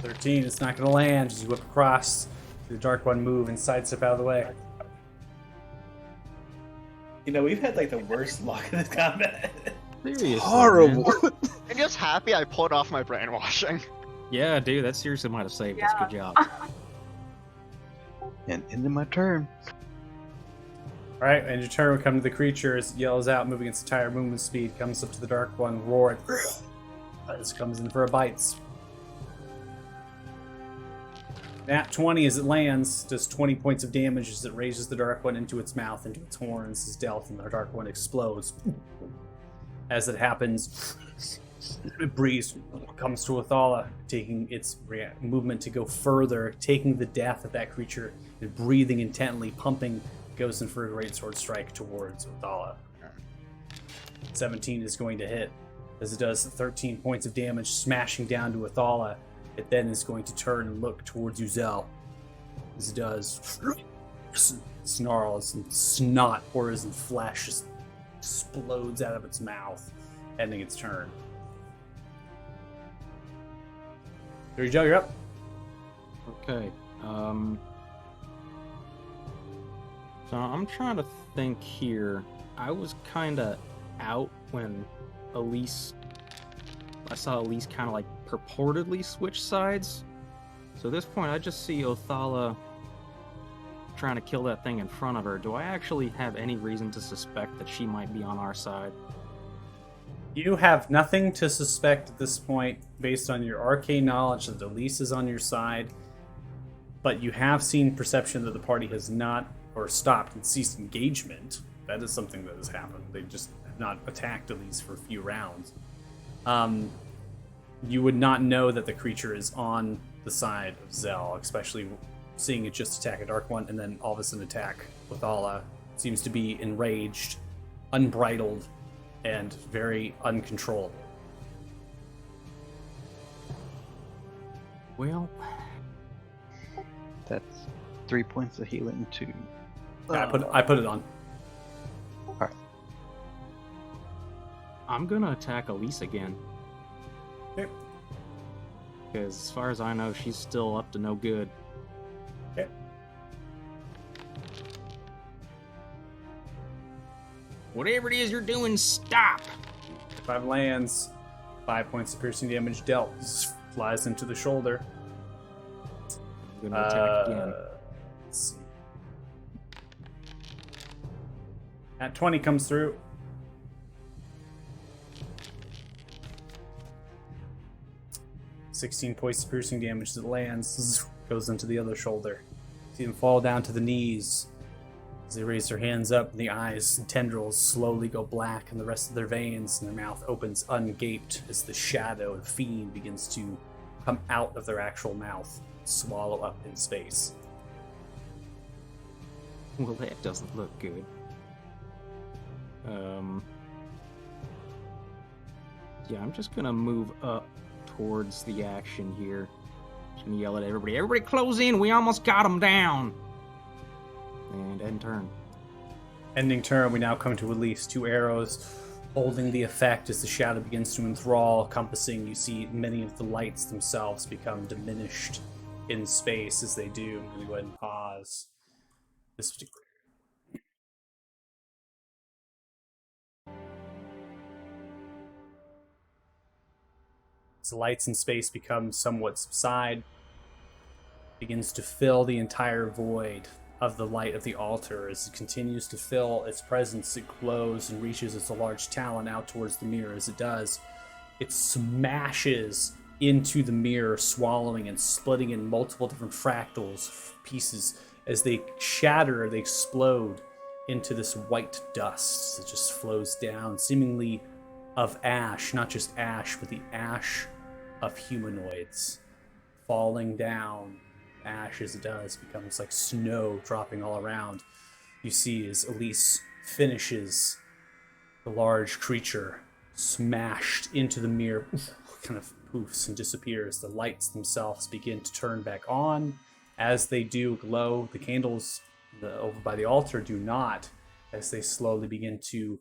S1: $13, it's not gonna land. Just whip across. The Dark One move and sidestep out of the way.
S7: You know, we've had like the worst luck in this combat.
S6: Seriously,
S3: Horrible.
S6: man.
S4: I'm just happy I pulled off my brainwashing.
S6: Yeah, dude, that seriously might have saved us. Good job.
S2: And into my turn.
S1: Alright, and your turn will come to the creature as it yells out, moving its entire movement speed, comes up to the Dark One, roaring. As it comes in for a bite. Nat 20 as it lands, does 20 points of damage as it raises the Dark One into its mouth, into its horns, is dealt, and the Dark One explodes. As it happens, it breeze comes to Athala, taking its movement to go further, taking the death of that creature, and breathing intently, pumping, goes in for a great sword strike towards Athala. 17 is going to hit, as it does 13 points of damage, smashing down to Athala. It then is going to turn and look towards Uzel. As it does, snarls and snot pours and flesh just explodes out of its mouth, ending its turn. Dirty Joe, you're up.
S6: Okay. So I'm trying to think here. I was kind of out when I saw Elise kind of like purportedly switch sides. So at this point, I just see Othala trying to kill that thing in front of her. Do I actually have any reason to suspect that she might be on our side?
S1: You have nothing to suspect at this point based on your arcane knowledge that Elise is on your side, but you have seen perception that the party has not or stopped and ceased engagement. That is something that has happened. They just have not attacked Elise for a few rounds. You would not know that the creature is on the side of Zell, especially seeing it just attack a Dark One and then all of a sudden attack Athala. Seems to be enraged, unbridled, and very uncontrollable.
S6: Well,
S2: That's 3 points of healing to.
S1: Yeah, I put it on.
S6: I'm gonna attack Elise again.
S1: Okay.
S6: Because as far as I know, she's still up to no good.
S1: Okay.
S6: Whatever it is you're doing, stop!
S1: 5 lands. 5 points of piercing damage dealt. Flies into the shoulder.
S6: I'm gonna attack again.
S1: Let's see. At 20 comes through. "16 points of piercing damage that lands, goes into the other shoulder. See them fall down to the knees. As they raise their hands up, the eyes and tendrils slowly go black, and the rest of their veins and their mouth opens ungaped as the shadow and fiend begins to come out of their actual mouth, swallow up in space.
S6: Well, that doesn't look good. Yeah, I'm just gonna move up towards the action here. Just gonna yell at everybody. Everybody close in! We almost got them down! And end turn.
S1: Ending turn, we now come to release 2 arrows, holding the effect as the shadow begins to enthrall, compassing. You see many of the lights themselves become diminished in space as they do. I'm going to go ahead and pause this particular. As the lights in space become somewhat subside, begins to fill the entire void of the light of the altar. As it continues to fill its presence, it glows and reaches its large talon out towards the mirror. As it does, it smashes into the mirror, swallowing and splitting in multiple different fractals, pieces. As they shatter, they explode into this white dust that just flows down, seemingly of ash, not just ash, but the ash of humanoids falling down. Ash, as it does, becomes like snow dropping all around. You see as Elise finishes the large creature smashed into the mirror, kind of poofs and disappears. The lights themselves begin to turn back on. As they do glow, the candles over by the altar do not, as they slowly begin to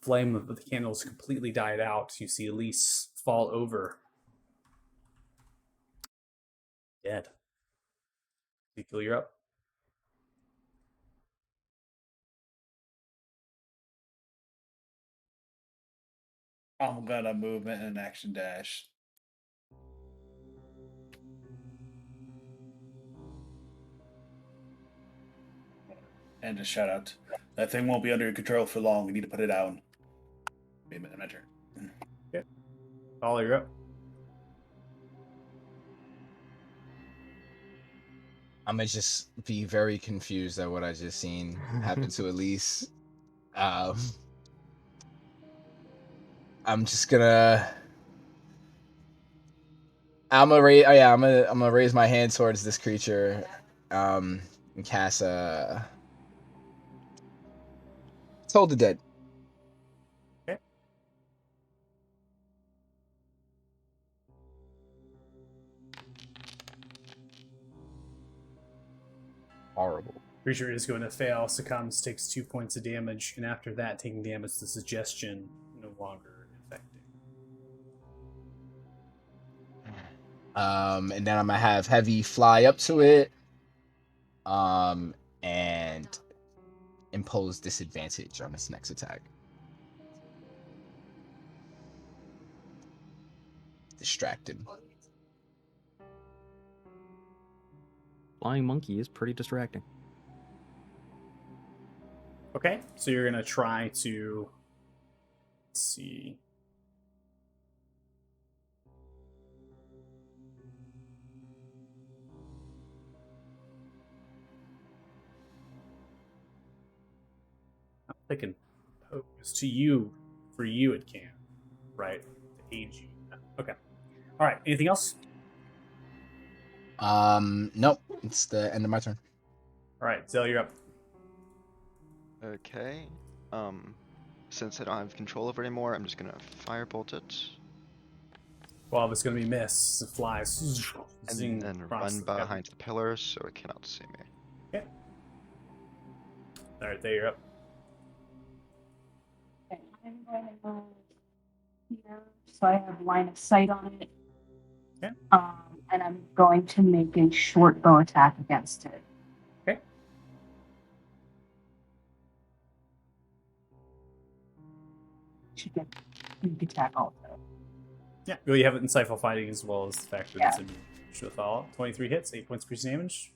S1: flame of the candles completely died out. You see Elise fall over, dead. Ezekiel, you're up.
S7: I'm gonna movement and action dash. And just shout out, "That thing won't be under your control for long. We need to put it down." Wait a minute, my turn.
S1: Okay. Ollie, you're up.
S3: I'm gonna just be very confused at what I just seen happen to Elise. I'm just gonna. I'm gonna raise my hand towards this creature, and cast Toll the Dead.
S1: Okay.
S3: Horrible.
S1: Creature is going to fail, succumbs, takes 2 points of damage, and after that, taking damage, the suggestion no longer effective.
S3: And then I'm gonna have Heavy fly up to it, and impose disadvantage on its next attack. Distract him.
S6: Flying monkey is pretty distracting.
S1: Okay, so you're going to try to, let's see. They can pose to you. For you, it can, right? To aid you. Okay. All right. Anything else?
S3: Nope. It's the end of my turn.
S1: All right, Zell, you're up.
S4: Okay. Since I don't have control over it anymore, I'm just gonna firebolt it
S1: Well, it's going to be miss. It flies.
S4: and then run behind the pillars so it cannot see me.
S1: Okay. All right, there, you're up.
S5: Okay, I'm going to go here so I have line of sight on it.
S1: Yeah.
S5: And I'm going to make a short bow attack against it.
S1: Okay.
S5: Should get sneak attack also.
S1: Yeah. Well, you have it in Insightful Fighting as well as the fact that
S5: Yeah.
S1: it's immune to the follow. 23 hits, 8 points piercing damage.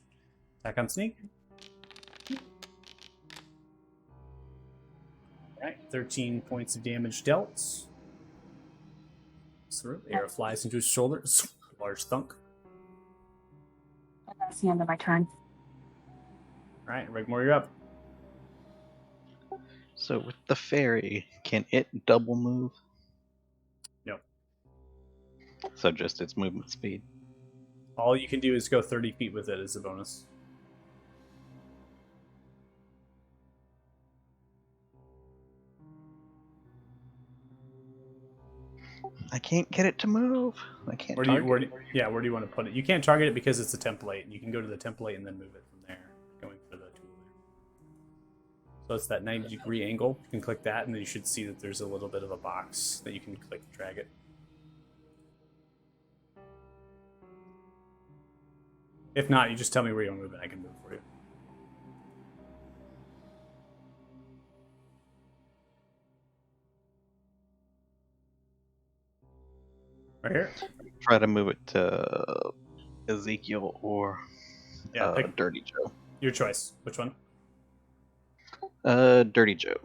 S1: Attack on sneak. Alright, 13 points of damage dealt. Through. Arrow flies into his shoulders. Large thunk.
S5: And that's the end of my turn.
S1: Alright, Regmore, you're up.
S2: So with the fairy, can it double move?
S1: No.
S2: So just its movement speed.
S1: All you can do is go 30 feet with it as a bonus.
S2: I can't get it to move. I can't
S1: Where do you,
S2: target
S1: where
S2: it.
S1: do, yeah, where do you want to put it? You can't target it because it's a template. You can go to the template and then move it from there, going for the tool there. So it's that 90-degree angle. You can click that, and then you should see that there's a little bit of a box that you can click and drag it. If not, you just tell me where you want to move it. I can move for you. Right here?
S2: Try to move it to Ezekiel or
S1: Yeah, pick
S2: Dirty Joe.
S1: your choice. Which one?
S2: Dirty Joe.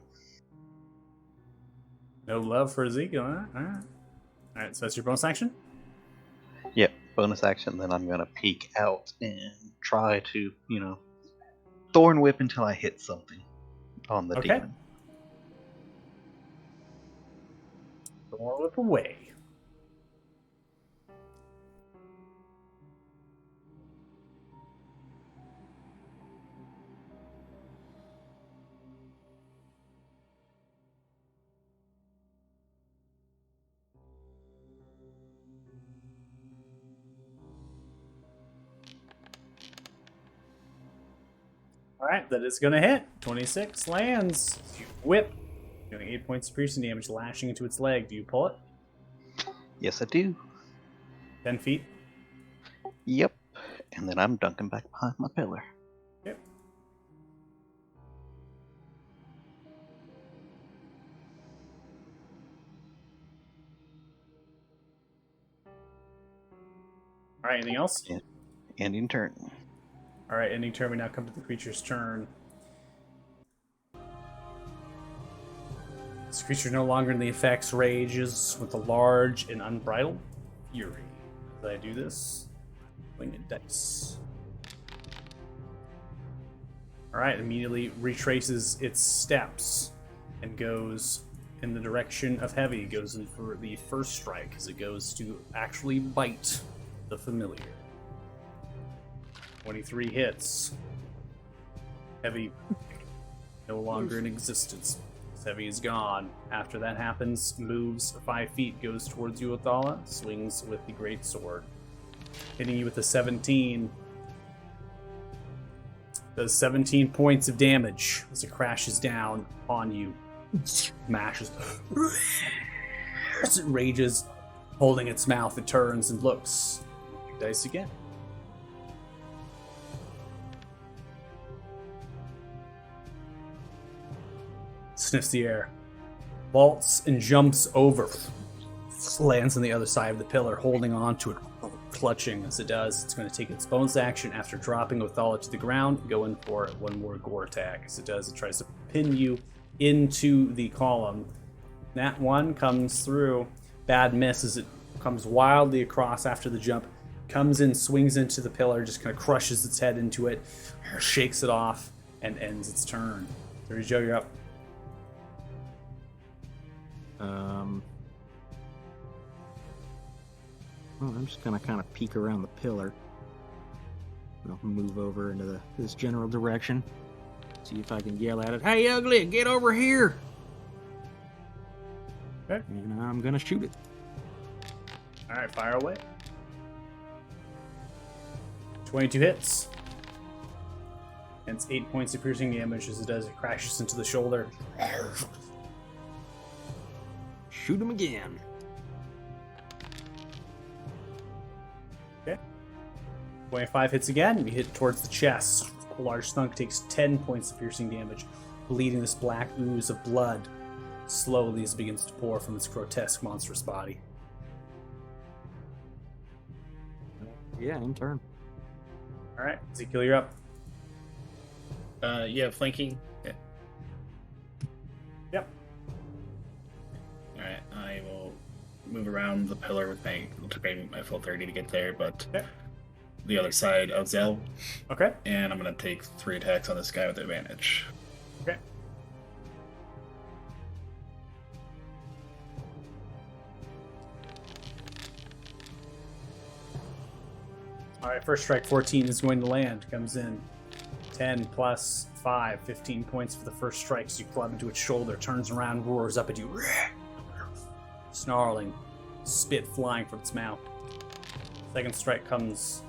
S1: No love for Ezekiel, huh? Alright. Alright, so that's your bonus action?
S2: Yep, bonus action. Then I'm gonna peek out and try to, thorn whip until I hit something on the
S1: Okay.
S2: demon.
S1: Thorn whip away. Alright, that is going to hit. 26 lands. You whip. Doing 8 points of piercing damage, lashing into its leg. Do you pull it?
S2: Yes, I do.
S1: 10 feet.
S2: Yep. And then I'm dunking back behind my pillar.
S1: Yep. Alright, anything else?
S2: Ending turn.
S1: Alright, ending turn. We now come to the creature's turn. This creature no longer in the effects rages with a large and unbridled fury. As I do this, winged dice. Alright, immediately retraces its steps and goes in the direction of Heavy. Goes in for the first strike as it goes to actually bite the familiar. 23 hits. Heavy no longer in existence. Heavy is gone. After that happens, moves 5 feet, goes towards you, Athala, swings with the great sword, hitting you with a 17. Does 17 points of damage as it crashes down on you. Smashes. As it rages, holding its mouth, it turns and looks. Dice again. Sniffs the air, vaults and jumps over, lands on the other side of the pillar, holding on to it, clutching as it does. It's going to take its bonus action after dropping Othala to the ground, go in for one more gore attack. As it does, it tries to pin you into the column. That one comes through. Bad miss as it comes wildly across after the jump, comes in, swings into the pillar, just kind of crushes its head into it, shakes it off, and ends its turn. Dirty Joe, you're up.
S6: Well, I'm just gonna kind of peek around the pillar. I'll move over into this general direction. See if I can yell at it, "Hey, ugly, get over here!"
S1: Okay.
S6: And I'm gonna shoot it.
S1: All right, fire away. 22 hits. And it's 8 points of piercing damage as it does. It crashes into the shoulder.
S6: Shoot him again.
S1: 25 hits again. You hit towards the chest. The large thunk takes 10 points of piercing damage, bleeding this black ooze of blood slowly as it begins to pour from its grotesque, monstrous body.
S6: Yeah, in turn.
S1: All right, Ezekiel, you're up.
S7: Yeah, flanking. Yeah.
S1: Yep.
S7: All right, I will move around the pillar with my full 30 to get there, but
S1: Okay.
S7: the other side of Zell,
S1: Okay.
S7: and I'm gonna take 3 attacks on this guy with advantage.
S1: Okay. All right, first strike 14 is going to land. Comes in 10 plus 5, 15 points for the first strike. So you club into its shoulder, turns around, roars up at you, snarling, spit flying from its mouth. Second strike comes,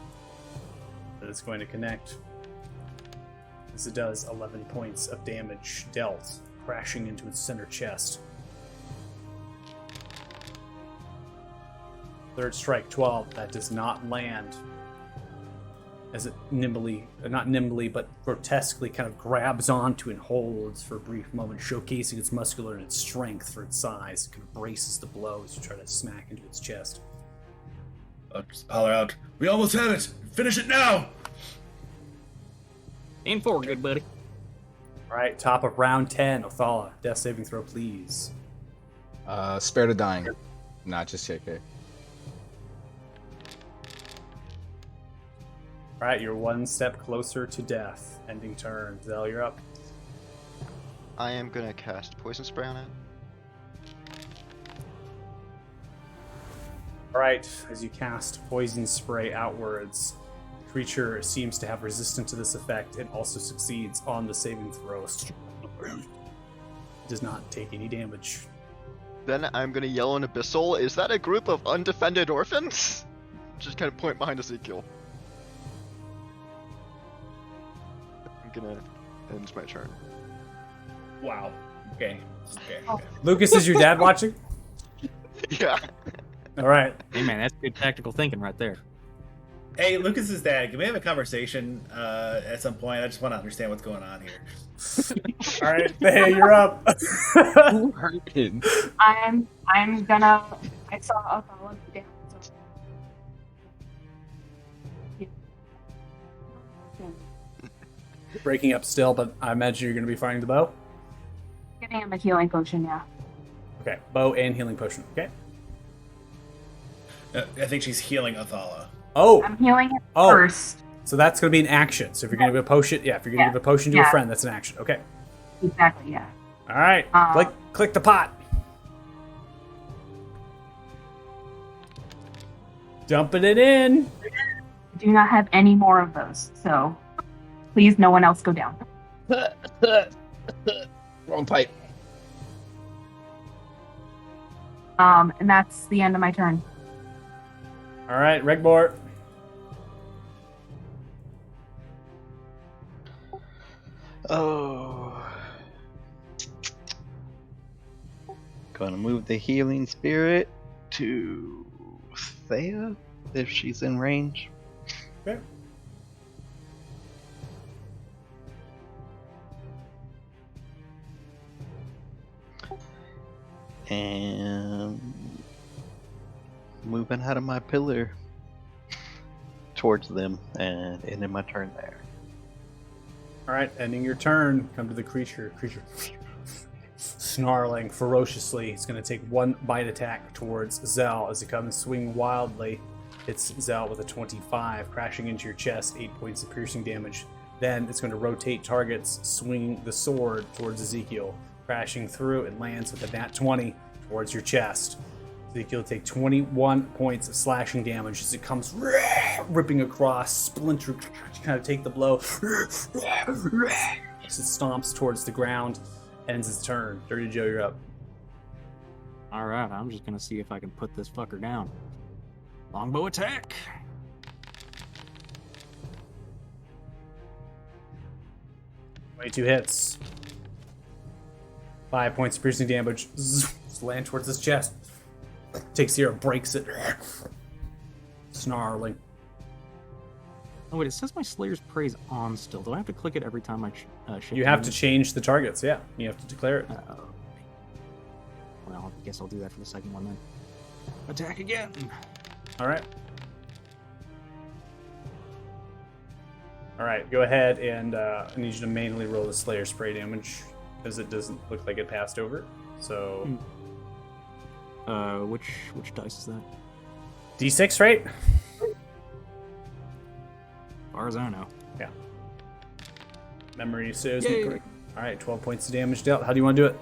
S1: but it's going to connect. As it does 11 points of damage dealt, crashing into its center chest. Third strike 12, that does not land. As it not nimbly, but grotesquely kind of grabs onto and holds for a brief moment, showcasing its muscular and its strength for its size. It kind of braces the blows to try to smack into its chest.
S7: I'll just holler out, "We almost have it! Finish it now!"
S6: Aim forward, good buddy.
S1: All right, top of round 10, Othala. Death saving throw, please.
S3: Spare the dying. Not just JK.
S1: All right, you're one step closer to death. Ending turn. Zell, you're up.
S4: I am gonna cast Poison Spray on it.
S1: All right, as you cast poison spray outwards, the creature seems to have resistance to this effect and also succeeds on the saving throw. Does not take any damage.
S4: Then I'm gonna yell in Abyssal, "Is that a group of undefended orphans?" Just kind of point behind Ezekiel. I'm gonna end my turn.
S7: Wow. Okay.
S1: Lucas, is your dad watching?
S4: Yeah.
S1: All right.
S6: Hey man, that's good tactical thinking right there.
S7: Hey, Lucas's dad, can we have a conversation at some point? I just want to understand what's going on here.
S1: All right, hey, you're up.
S3: Who hurt him?
S5: I'm gonna. I saw Othala down. So.
S1: Breaking up still, but I imagine you're going to be firing the bow.
S5: Giving him a healing potion, yeah.
S1: Okay, bow and healing potion. Okay.
S7: I think she's healing Othala.
S1: Oh,
S5: I'm healing it
S1: Oh.
S5: first.
S1: so that's going to be an action. So if you're going to give a potion, if you're going to give a potion to a
S5: Yeah.
S1: friend, that's an action. Okay.
S5: Exactly, yeah.
S1: All right. Click the pot. Dumping it in.
S5: Do not have any more of those, so please, no one else go down.
S3: Wrong pipe.
S5: And that's the end of my turn.
S1: All right, Regbor.
S2: Oh. Gonna move the healing spirit to Thea if she's in range.
S1: Okay.
S2: And moving out of my pillar towards them and ending my turn there.
S1: All right, ending your turn. Come to the creature. Creature snarling ferociously. It's going to take one bite attack towards Zell as it comes swing wildly. Hits Zell with a 25, crashing into your chest, 8 points of piercing damage. Then it's going to rotate targets, swing the sword towards Ezekiel, crashing through. It lands with a nat 20 towards your chest. Ezekiel will take 21 points of slashing damage as it comes ripping across, splinter, kind of take the blow. As it stomps towards the ground, ends its turn. Dirty Joe, you're up.
S6: Alright, I'm just gonna see if I can put this fucker down. Longbow attack!
S1: 22 hits. 5 points of piercing damage. Land towards his chest. Takes here, breaks it. Snarling.
S6: Oh wait, it says my Slayer's Prey is on still. Do I have to click it every time I shift?
S1: You have to
S6: enemies?
S1: change the targets. Yeah, you have to declare it.
S6: Well, I guess I'll do that for the second one then. Attack again.
S1: All right. All right, go ahead and I need you to manually roll the Slayer spray damage because it doesn't look like it passed over. So
S6: Which dice is that?
S1: D6, right?
S6: As far as I know.
S1: Yeah. Memory serves
S6: Yay.
S1: me correct. All right, 12 points of damage dealt. How do you want to do it?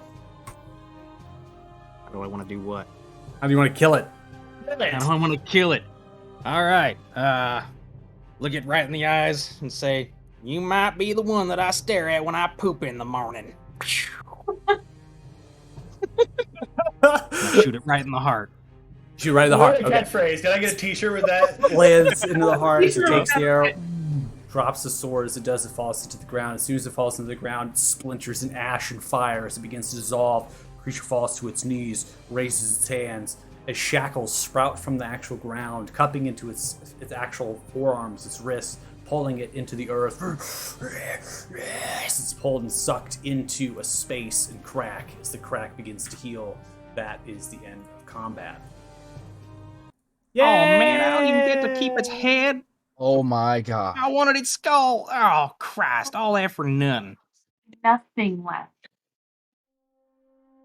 S6: How do I want to do what?
S1: How do you want to kill it?
S6: How do I want to kill it? All right. Look it right in the eyes and say, "You might be the one that I stare at when I poop in the morning." Shoot it right in the heart.
S1: Shoot right in the heart. Okay.
S7: Catchphrase. Can I get a T-shirt with that?
S1: Lands into the heart as it takes the arrow, drops the sword. As it does, it falls into the ground. As soon as it falls into the ground, it splinters in ash and fire as it begins to dissolve. The creature falls to its knees, raises its hands as shackles sprout from the actual ground, cupping into its actual forearms, its wrists, pulling it into the earth. As it's pulled and sucked into a space and crack. As the crack begins to heal, that is the end of combat.
S6: Oh man, I don't even get to keep its head.
S3: Oh my god.
S6: I wanted its skull. Oh Christ! All that for nothing.
S5: Nothing left.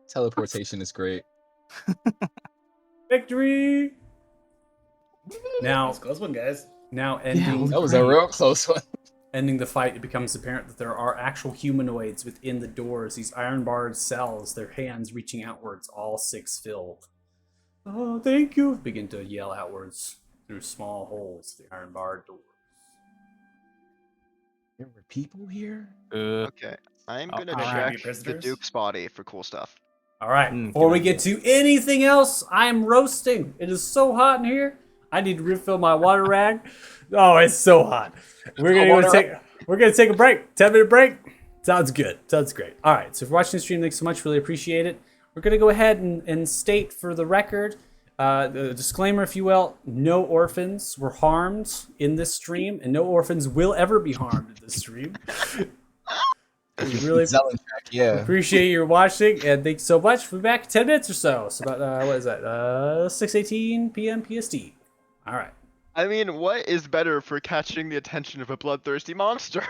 S3: Teleportation is great.
S1: Victory! Now,
S7: That's a close one, guys.
S1: now ending
S3: That was a real close one.
S1: ending the fight, it becomes apparent that there are actual humanoids within the doors. These iron-barred cells, their hands reaching outwards, all 6 filled. Oh, thank you! Begin to yell outwards through small holes, the iron-barred doors.
S3: There were people here?
S4: Okay, I'm
S1: Oh,
S4: gonna
S1: alright.
S4: check the
S7: Prisoners?
S4: Duke's body for cool stuff.
S1: All right,
S6: Mm,
S1: before
S6: good
S1: we
S6: idea.
S1: get to anything else, I am roasting. It is so hot in here. I need to refill my water rag. Oh, it's so hot. We're gonna take a break. 10-minute break. Sounds good. Sounds great. All right. So if you're watching the stream, thanks so much. Really appreciate it. We're gonna go ahead and state for the record, the disclaimer, if you will: no orphans were harmed in this stream, and no orphans will ever be harmed in this stream. We really
S3: Zellentrack, yeah.
S1: appreciate your watching, and thanks so much. We'll be back in 10 minutes or so. So about, what is that? 6:18 p.m. PST. All right.
S4: I mean, what is better for catching the attention of a bloodthirsty monster?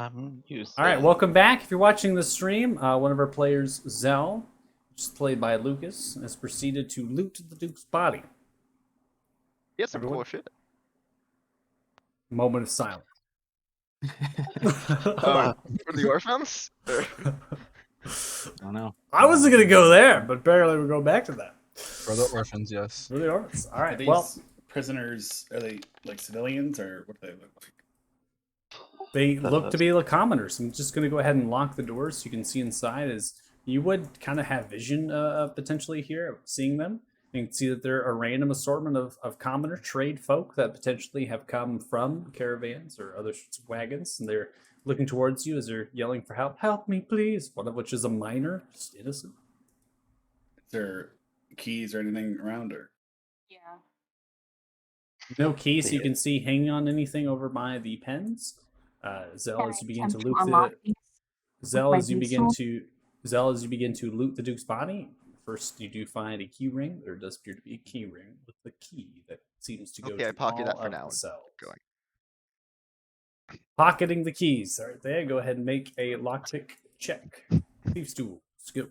S2: I'm used.
S1: All right, welcome back. If you're watching the stream, one of our players, Zell, which is played by Lucas, has proceeded to loot the Duke's body.
S4: He has some
S1: Everyone?
S4: cool shit.
S1: Moment of silence.
S4: Oh, for the orphans?
S6: I don't know.
S1: I wasn't gonna go there, but apparently we're going back to that.
S3: For the orphans, yes.
S1: For the orphans. All
S7: Are
S1: right.
S7: these
S1: Well,
S7: prisoners, are they like civilians or what do they look like?
S1: they look to be the commoners. I'm just gonna go ahead and lock the doors so you can see inside. As you would kind of have vision potentially here of seeing them. You can see that they're a random assortment of commoner trade folk that potentially have come from caravans or other sorts of wagons, and they're looking towards you as they're yelling for help. Help me, please. One of which is a miner, just innocent.
S7: Is there keys or anything around her?
S5: Yeah.
S1: No keys you can see hanging on anything over by the pens. Zell, as you begin to loot the Zell, as you begin to loot the Duke's body. First, you do find a key ring. There does appear to be a key ring with the key that seems to go
S4: Okay,
S1: to
S4: I pocket that
S1: all
S4: for
S1: of
S4: now.
S1: the cells.
S4: Going.
S1: Pocketing the keys. All right, there. Go ahead and make a lockpick check. Thieves' tool. Let's go.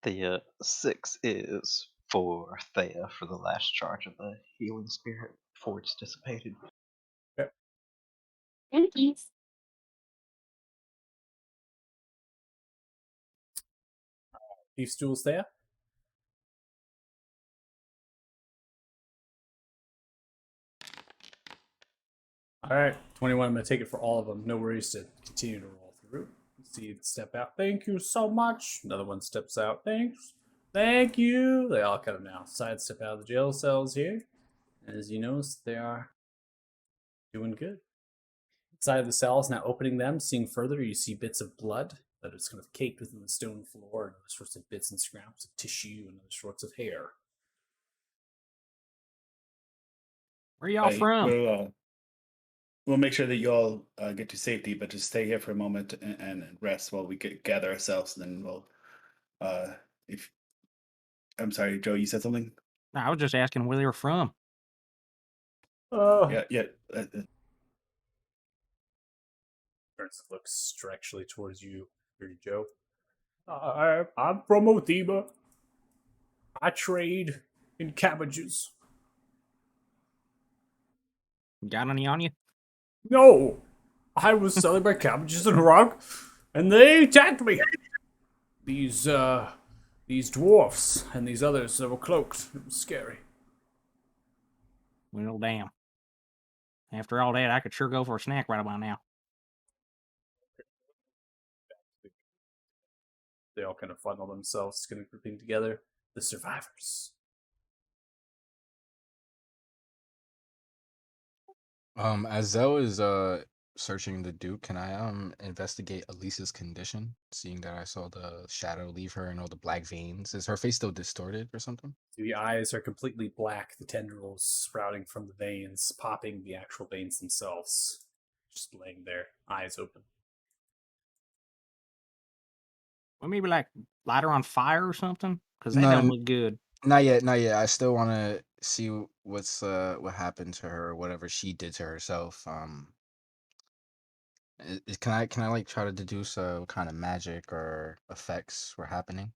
S2: The 6 is for Thea for the last charge of the healing spirit before it's dissipated.
S5: Thankies.
S1: Thieves' tool's there. All right, 21. I'm going to take it for all of them. No worries to continue to roll through. See it step out. Thank you so much. Another one steps out. Thanks. Thank you. They all kind of now sidestep out of the jail cells here. As you notice, they are doing good. Inside of the cells, now opening them, seeing further, you see bits of blood that is kind of caked within the stone floor, and other sorts of bits and scraps of tissue and other sorts of hair.
S6: Where y'all from?
S7: We'll make sure that you all get to safety, but just stay here for a moment and rest while we gather ourselves, and then we'll. If I'm sorry, Joe, you said something.
S6: No, I was just asking where they were from.
S7: Yeah.
S1: Turns to look directly towards you, Joe. I'm from Othiba. I trade in cabbages.
S6: Got any on you?
S1: No, I was selling my cabbages in a rock, and they attacked me. These dwarfs and these others that were cloaked. It was scary.
S6: Well, damn. After all that, I could sure go for a snack right about now.
S1: They all kind of funnel themselves, kind of grouping together. The survivors.
S3: As Zell is searching the Duke, can I investigate Elisa's condition? Seeing that I saw the shadow leave her and all the black veins, is her face still distorted or something?
S1: The eyes are completely black. The tendrils sprouting from the veins, popping the actual veins themselves, just laying there, eyes open.
S6: Well, maybe like light her on fire or something, because that
S3: No,
S6: don't look good.
S3: Not yet. I still want to see what happened to her, or whatever she did to herself. Can I like try to deduce what kind of magic or effects were happening?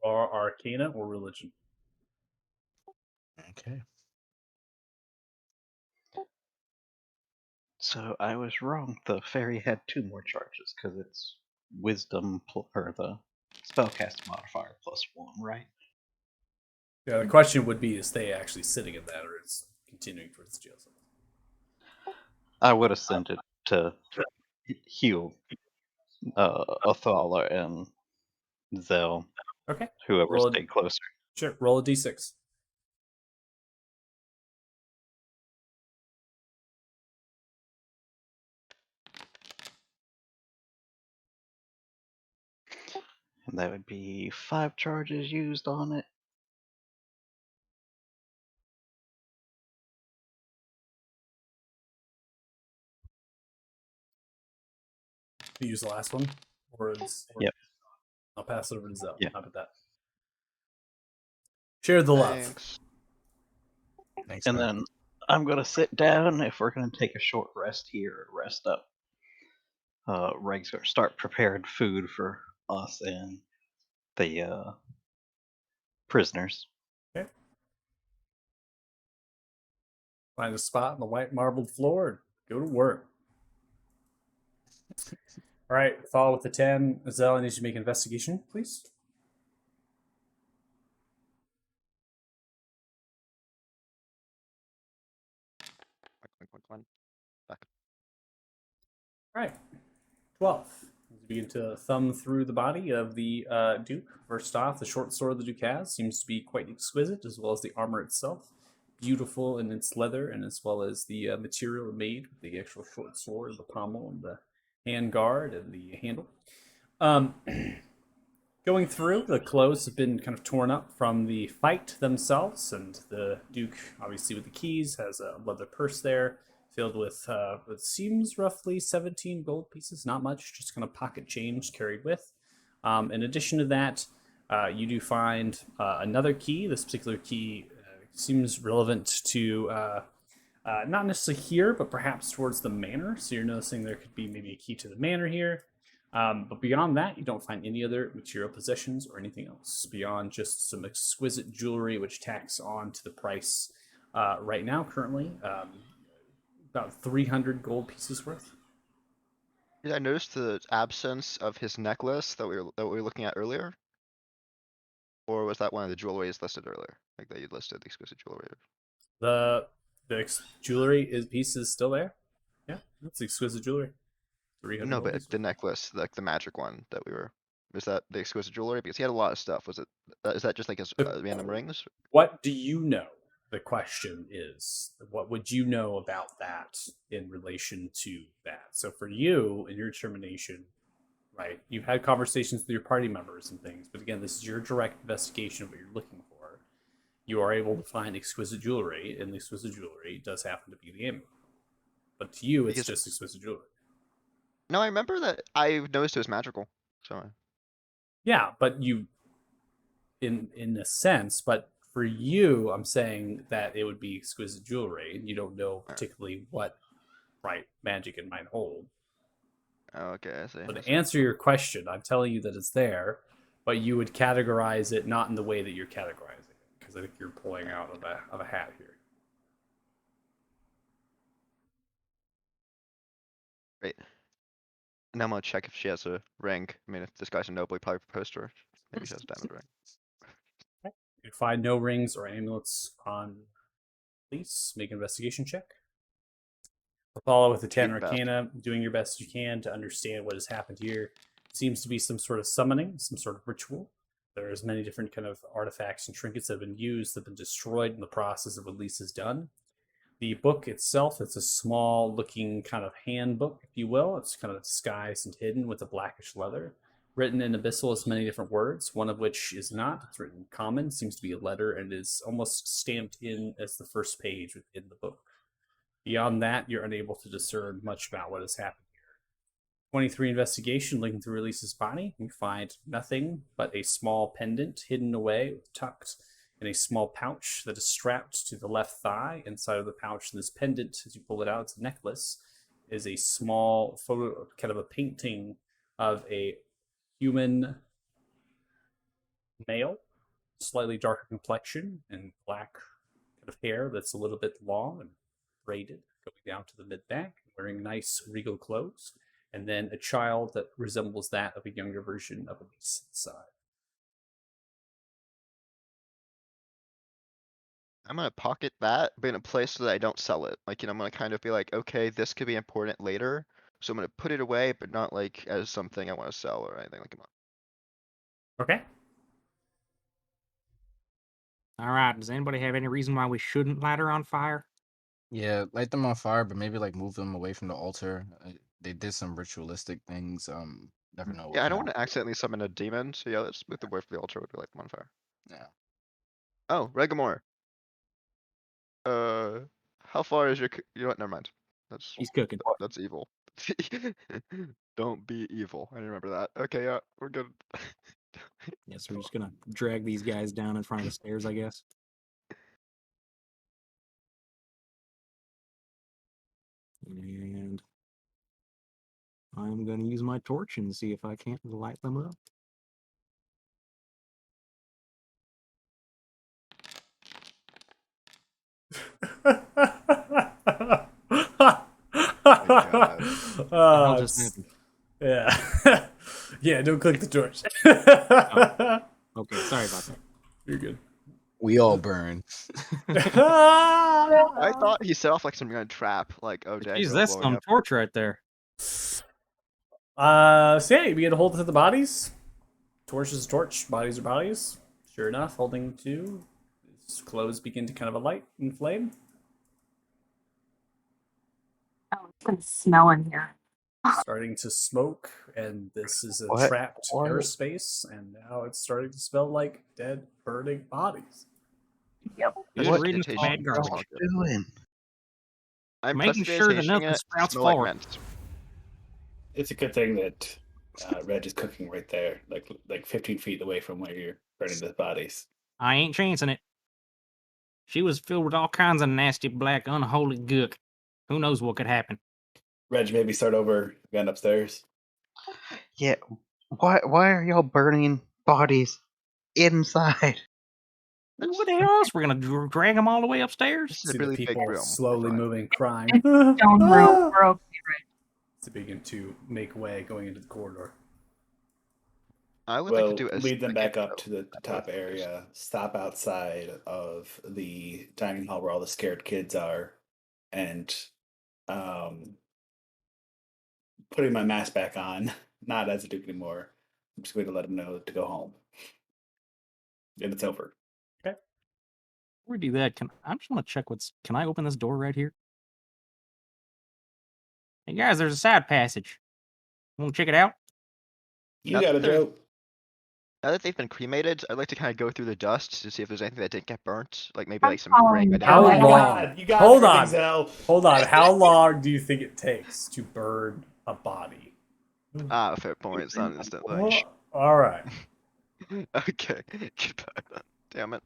S1: Or Arcana or Religion.
S3: Okay.
S2: So I was wrong. The fairy had 2 more charges because it's wisdom or the spellcast modifier +1, right?
S1: Yeah, the question would be: is they actually sitting at that, or is continuing towards the jail cell?
S2: I would have sent it to heal Othala and Zell.
S1: Okay.
S2: Whoever
S1: Roll
S2: stayed closer.
S1: Sure. Roll a d6.
S2: And that would be 5 charges used on it.
S1: You use the last one,
S2: Yep.
S1: I'll pass it over to Zell.
S2: Yeah.
S1: How about that? Share the love.
S4: Thanks.
S3: Thanks.
S2: And
S3: man.
S2: then I'm gonna sit down. If we're gonna take a short rest here, rest up. Reg's gonna start preparing food for us and the prisoners.
S1: Okay. Find a spot on the white marbled floor and go to work. All right, follow with the 10. Zell, I need you to make an investigation, please.
S4: Back.
S1: All right, 12. You begin to thumb through the body of the Duke. First off, the short sword the Duke has seems to be quite exquisite, as well as the armor itself. Beautiful in its leather, and as well as the material made with the actual short sword, the pommel, and the hand guard, and the handle. Going through, the clothes have been kind of torn up from the fight themselves, and the Duke, obviously with the keys, has a leather purse there filled with what seems roughly 17 gold pieces. Not much, just kind of pocket change carried with. In addition to that, you do find another key. This particular key seems relevant to not necessarily here, but perhaps towards the manor. So you're noticing there could be maybe a key to the manor here. But beyond that, you don't find any other material possessions or anything else beyond just some exquisite jewelry, which tacks on to the price right now, currently, about 300 gold pieces worth.
S4: Did I notice the absence of his necklace that we were looking at earlier? Or was that one of the jewelries listed earlier? Like that you listed the exquisite jewelry.
S1: The jewelry piece is still there. Yeah, that's exquisite jewelry. 300
S4: No,
S1: gold
S4: but
S1: pieces.
S4: the necklace, like the magic one that we were. Was that the exquisite jewelry? Because he had a lot of stuff. Was it? Is that just like his random rings?
S1: What do you know? The question is, what would you know about that in relation to that? So for you, in your determination, right, you've had conversations with your party members and things, but again, this is your direct investigation of what you're looking for. You are able to find exquisite jewelry, and the exquisite jewelry does happen to be the amulet. But to you, it's
S4: Because
S1: just exquisite jewelry.
S4: no, I remember that I noticed it was magical. So
S1: Yeah, but you, in a sense, but for you, I'm saying that it would be exquisite jewelry, and you don't know particularly what right magic it might hold.
S4: oh, okay, I see.
S1: So
S4: I
S1: to
S4: see.
S1: answer your question, I'm telling you that it's there, but you would categorize it not in the way that you're categorizing it, because I think you're pulling out of a hat here.
S4: Great. Now I'm gonna check if she has a ring. I mean, if this guy's a noble, he probably proposed to her. Maybe she has a diamond ring.
S1: You find no rings or amulets on police. Make an investigation check. Follow with the 10
S4: Eight best.
S1: Arcana, doing your best you can to understand what has happened here. Seems to be some sort of summoning, some sort of ritual. There's many different kind of artifacts and trinkets that have been used, that have been destroyed in the process of what Lise has done. The book itself, it's a small looking kind of handbook, if you will. It's kind of disguised and hidden with a blackish leather. Written in Abyssal is many different words, one of which is not. It's written in Common, seems to be a letter, and is almost stamped in as the first page within the book. Beyond that, you're unable to discern much about what has happened here. 23 investigation, looking through Elise's body, you find nothing but a small pendant hidden away, tucked in a small pouch that is strapped to the left thigh. Inside of the pouch, and this pendant, as you pull it out, it's a necklace, is a small photo, kind of a painting of a human male, slightly darker complexion and black kind of hair that's a little bit long and braided, going down to the mid back, wearing nice regal clothes, and then a child that resembles that of a younger version of Elise inside.
S4: I'm gonna pocket that, but in a place so that I don't sell it. Like, I'm gonna kind of be like, okay, this could be important later. So I'm gonna put it away, but not like as something I wanna sell or anything like that.
S1: Okay.
S6: All right. Does anybody have any reason why we shouldn't light her on fire?
S3: Yeah, light them on fire, but maybe like move them away from the altar. They did some ritualistic things. Never know what
S4: Yeah, I
S3: can
S4: don't wanna
S3: happen.
S4: accidentally summon a demon, so yeah, let's move the away from the altar, would be like them on fire.
S3: Yeah.
S4: Oh, Regamore. How far is your, you know what, never mind.
S6: He's cooking.
S4: That's evil. Don't be evil. I remember that. Okay, yeah, we're good.
S6: Yeah, so we're just gonna drag these guys down in front of the stairs, I guess. And I'm going to use my torch and see if I can't light them up.
S4: God.
S6: What the hell
S1: Oh,
S6: just happened?
S1: yeah. Yeah, don't click the torch.
S6: Okay, sorry about that.
S1: You're good.
S3: We all burn.
S4: I thought he set off like some kind of trap. Like, oh, dang,
S6: Jeez,
S4: we're all
S6: that's
S4: blowing
S6: some
S4: up.
S6: torch right there.
S1: So yeah, you begin to hold it to the bodies. Torch is torch, bodies are bodies. Sure enough, holding to, his clothes begin to kind of alight and flame.
S5: Oh, it's gonna smell in here.
S1: Starting to smoke, and this is a
S2: What?
S1: trapped
S2: What?
S1: airspace, and now it's starting to smell like dead, burning bodies.
S5: Yep.
S6: Just
S2: What
S6: reading some
S4: vegetation
S6: bad
S2: are
S6: garbage.
S4: smells
S2: you
S4: good.
S2: doing?
S4: I'm
S6: Making sure that
S4: prestidigitationing
S6: nothing
S4: it,
S6: sprouts
S4: smell like
S6: forward.
S4: mint.
S7: It's a good thing that Reg is cooking right there, like 15 feet away from where you're burning the bodies.
S6: I ain't chancing it. She was filled with all kinds of nasty, black, unholy gook. Who knows what could happen?
S7: Reg, maybe start over again upstairs.
S2: Yeah, why are y'all burning bodies inside?
S6: What the hell else? We're gonna drag them all the way
S4: This
S6: upstairs?
S4: is a
S1: See
S4: really
S1: the
S4: big
S1: people
S4: room.
S1: slowly
S4: Fine.
S1: moving, crying.
S5: Stone room. We're okay,
S1: To begin to make way going into the corridor.
S4: I would like
S7: Well,
S4: to do as
S7: lead them
S4: a
S7: back
S4: kid,
S7: up
S4: though.
S7: to the top area, stop outside of the dining hall where all the scared kids are, and putting my mask back on, not as a Duke anymore. I'm just going to let them know to go home. And it's over.
S6: Before we do that, I just want to check can I open this door right here? Hey guys, there's a side passage. Want to check it out?
S7: You
S4: Now
S7: got
S4: that
S7: it,
S4: they're-
S7: Joe.
S4: Now that they've been cremated, I'd like to kind of go through the dust to see if there's anything that didn't get burnt, like maybe
S5: I'm
S4: like some
S5: following
S4: grain.
S1: How
S5: Oh my
S1: long?
S5: God.
S7: You got
S1: Hold
S7: everything,
S1: on.
S7: Zell.
S1: Hold on. How long do you think it takes to burn a body?
S4: Ah, fair point. It's not an instant thing.
S1: Well, all right.
S4: Okay. Goodbye then. Damn it.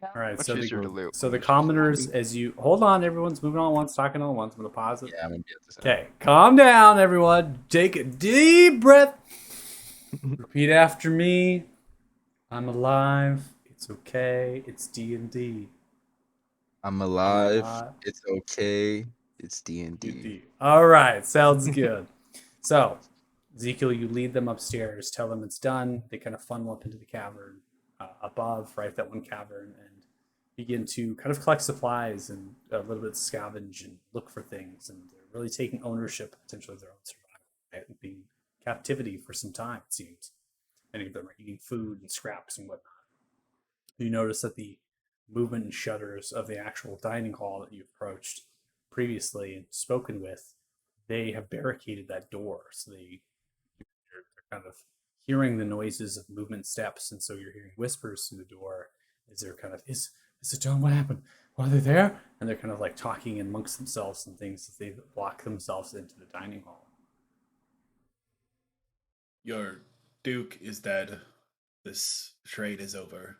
S1: All right.
S4: Much
S1: So
S4: easier to
S1: the,
S4: loot
S1: so
S4: when
S1: the
S4: there's just a
S1: commoners,
S4: zombie.
S1: as you hold on, everyone's moving on once, talking on once. I'm gonna pause it.
S3: Yeah, I'm gonna be at this.
S1: Okay, calm down, everyone. Take a deep breath. Repeat after me. I'm alive. It's okay. It's D&D.
S3: I'm alive.
S1: alive.
S3: It's okay. It's D&D.
S1: D&D. All right, sounds good. So, Ezekiel, you lead them upstairs. Tell them it's done. They kind of funnel up into the cavern above, right? That one cavern, and begin to kind of collect supplies and a little bit scavenge and look for things. And they're really taking ownership potentially of their own survival, right? And being in captivity for some time, it seems. Many of them are eating food and scraps and whatnot. You notice that the movement and shutters of the actual dining hall that you approached previously and spoken with, they have barricaded that door. So they're kind of hearing the noises of movement steps, and so you're hearing whispers through the door as they're kind of, is it done? What happened? Are they there? And they're kind of like talking amongst themselves and things as they block themselves into the dining hall.
S7: Your Duke is dead. This trade is over.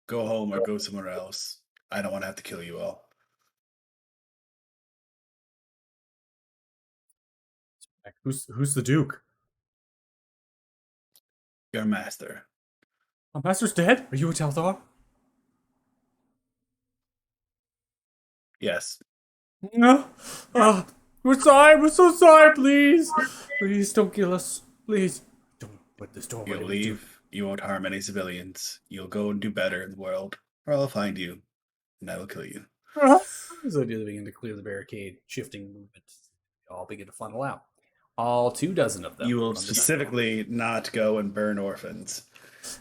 S7: Go home or go somewhere else. I don't want to have to kill you all.
S1: Who's the Duke?
S7: Your master.
S1: My master's dead? Are you a Taldar?
S7: Yes.
S1: No. We're sorry. We're so sorry. Please. Please don't kill us. Please. Don't put this door.
S7: You'll leave. You won't harm any civilians. You'll go and do better in the world. Or I'll find you. And I will kill you.
S1: So they begin to clear the barricade, shifting movement. They all begin to funnel out. All 24 of them.
S7: You will
S1: from the
S7: specifically not go and burn orphans.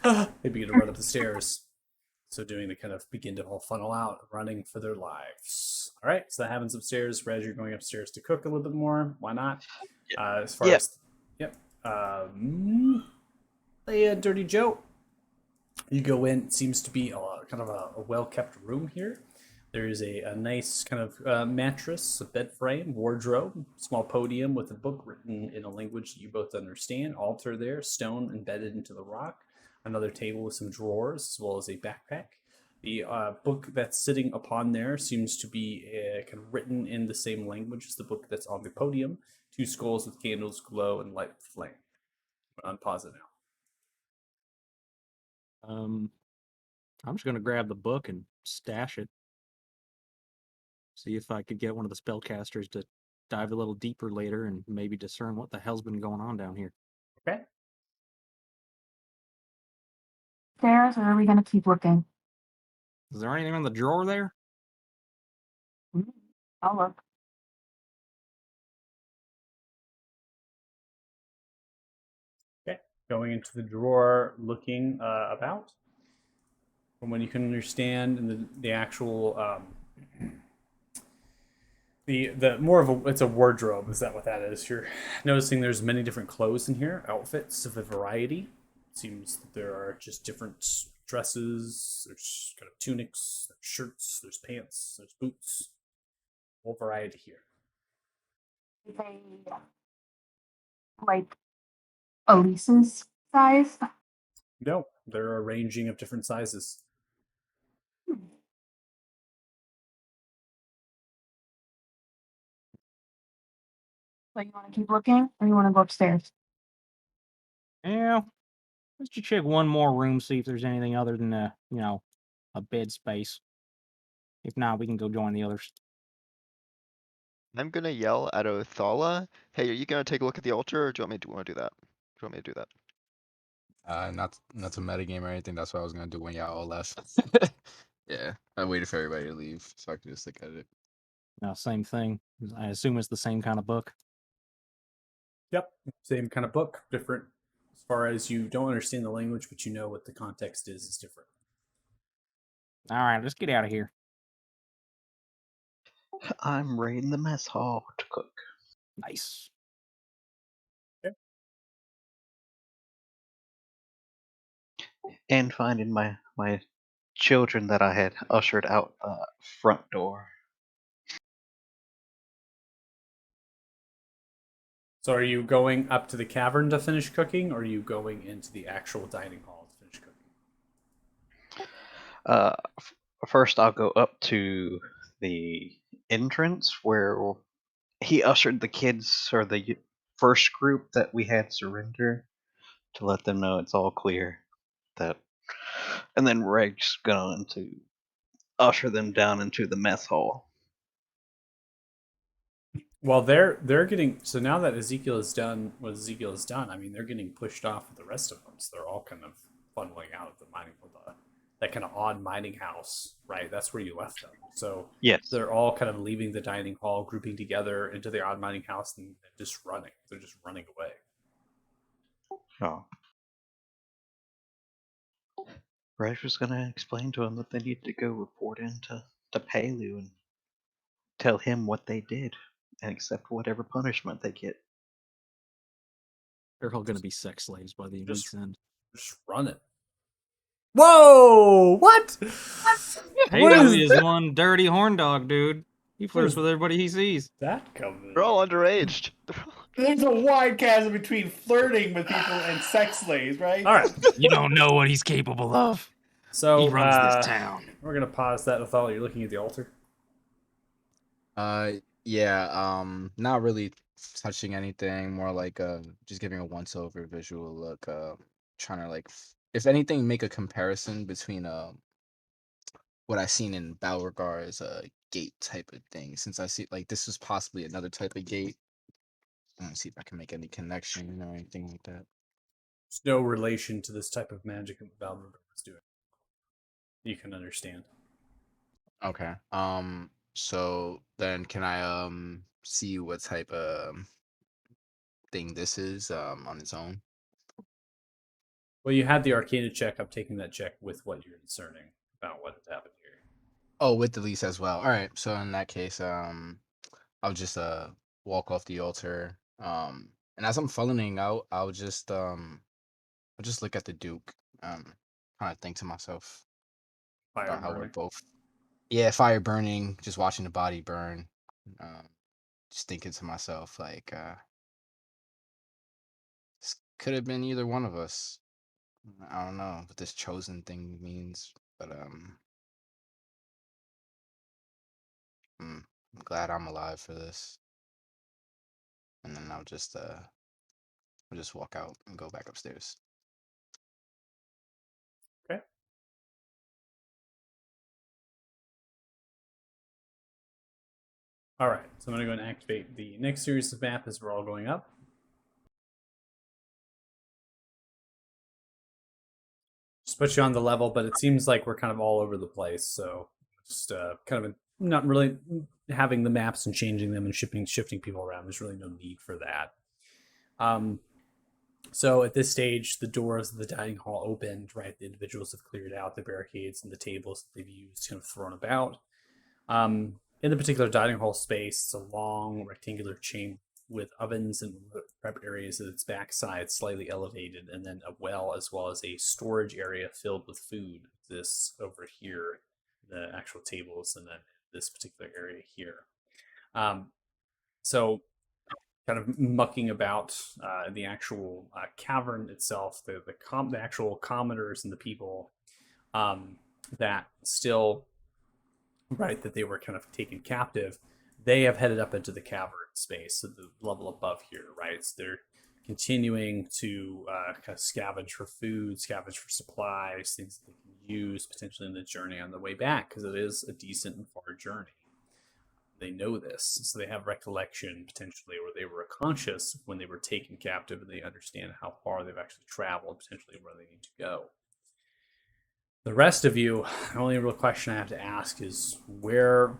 S1: They begin to run up the stairs. So doing the kind of begin to all funnel out, running for their lives. All right, so that happens upstairs. Reg, you're going upstairs to cook a little bit more. Why not? As far as Dirty Joe. You go in. It seems to be kind of a well-kept room here. There is a nice kind of mattress, a bed frame, wardrobe, small podium with a book written in a language that you both understand. Altar there, stone embedded into the rock. Another table with some drawers, as well as a backpack. The book that's sitting upon there seems to be kind of written in the same language as the book that's on the podium. Two skulls with candles glow and light flame. Unpause it now.
S6: I'm just gonna grab the book and stash it. See if I could get one of the spellcasters to dive a little deeper later and maybe discern what the hell's been going on down here.
S1: Okay.
S5: Stairs, or are we gonna keep looking?
S6: Is there anything in the drawer there?
S5: I'll look.
S1: Okay. Going into the drawer, looking about. From when you can understand in the actual the more of a it's a wardrobe. Is that what that is? You're noticing there's many different clothes in here, outfits of a variety. It seems that there are just different dresses. There's kind of tunics, there's shirts, there's pants, there's boots. Whole variety here.
S5: They like Elise's size.
S1: No, they're a ranging of different sizes.
S5: So you want to keep looking, or you want to go upstairs?
S6: Yeah. Let's just check one more room, see if there's anything other than a bed space. If not, we can go join the others.
S4: I'm gonna yell at Othala, hey, are you gonna take a look at the altar, or do you want me to do that? Do you want me to do that?
S3: Not to metagame or anything. That's what I was gonna do when y'all all left. Yeah, I waited for everybody to leave so I could just look at it.
S6: No, same thing. I assume it's the same kind of book.
S1: Yep, same kind of book, different as far as you don't understand the language, but you know what the context is different.
S6: All right, let's get out of here.
S2: I'm raiding the mess hall to cook.
S6: Nice.
S2: And finding my children that I had ushered out front door.
S1: So are you going up to the cavern to finish cooking, or are you going into the actual dining hall to finish cooking?
S2: First, I'll go up to the entrance where he ushered the kids, or the first group that we had surrender, to let them know it's all clear. That, and then Reg's going to usher them down into the mess hall.
S1: Well, they're getting so now that Ezekiel has done what Ezekiel has done. I mean, they're getting pushed off with the rest of them. So they're all kind of funneling out of the mining, that kind of odd mining house, right? That's where you left them. So
S2: Yes.
S1: they're all kind of leaving the dining hall, grouping together into the odd mining house, and just running. They're just running away.
S2: Oh. Reg was going to explain to them that they need to go report into Palu and tell him what they did and accept whatever punishment they get.
S6: They're all going to be sex slaves by the week's end.
S1: Just running. Whoa! What?
S6: Haley is one dirty horn dog, dude. He flirts with everybody he sees.
S1: That coming?
S4: They're all underaged.
S7: There's a wide chasm between flirting with people and sex slaves, right?
S1: All right.
S6: You don't know what he's capable of.
S1: So
S6: He runs this town.
S1: We're gonna pause that. Nathal, you're looking at the altar.
S3: Yeah, not really touching anything, more like just giving a once over visual look, trying to like if anything make a comparison between what I seen in Balregar's gate type of thing, since I see like this was possibly another type of gate. I want to see if I can make any connection or anything like that.
S1: There's no relation to this type of magic that Valmir was doing. You can understand.
S3: Okay. So then can I see what type of thing this is on its own?
S1: Well, you had the Arcana check. I'm taking that check with what you're discerning about what has happened here.
S3: Oh, with the lease as well. All right. So in that case, I'll just walk off the altar. And as I'm funneling out, I'll just look at the Duke. Kind of think to myself
S1: Fire
S3: about how we're
S1: burning.
S3: both. Yeah, fire burning, just watching the body burn. Just thinking to myself like, this could have been either one of us. I don't know what this chosen thing means, but I'm glad I'm alive for this. And then I'll just walk out and go back upstairs.
S1: Okay. All right, so I'm going to go and activate the next series of map as we're all going up. Just put you on the level, but it seems like we're kind of all over the place. So just kind of not really having the maps and changing them and shifting people around. There's really no need for that. So at this stage, the doors of the dining hall opened, right? The individuals have cleared out the barricades and the tables that they've used, kind of thrown about. In the particular dining hall space, it's a long rectangular chamber with ovens and prep areas at its backside, slightly elevated, and then a well as a storage area filled with food exists over here, the actual tables, and then this particular area here. So kind of mucking about the actual cavern itself, the actual commoners and the people that still, right, that they were kind of taken captive, they have headed up into the cavern space, so the level above here, right? So they're continuing to kind of scavenge for food, scavenge for supplies, things that they can use potentially in the journey on the way back, because it is a decent and far journey. They know this, so they have recollection potentially, or they were conscious when they were taken captive, and they understand how far they've actually traveled, potentially where they need to go. The rest of you, the only real question I have to ask is where,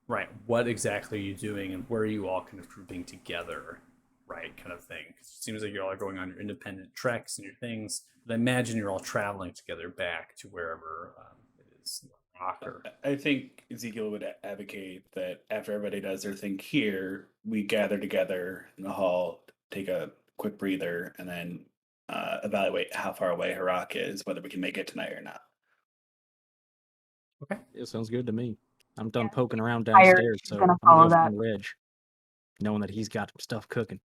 S1: right, what exactly are you doing, and where are you all kind of grouping together, right, kind of thing? 'Cause it seems like you all are going on your independent treks and your things, but I imagine you're all traveling together back to wherever it is. Rocker.
S7: I think Ezekiel would advocate that after everybody does their thing here, we gather together in the hall, take a quick breather, and then evaluate how far away Harak is, whether we can make it tonight or not.
S1: Okay.
S6: It sounds good to me. I'm done
S5: Yeah,
S6: poking around
S5: tired.
S6: downstairs,
S5: She's
S6: so
S5: gonna
S6: I'm
S5: follow
S6: gonna go
S5: that.
S6: find Reg, knowing that he's got stuff cooking.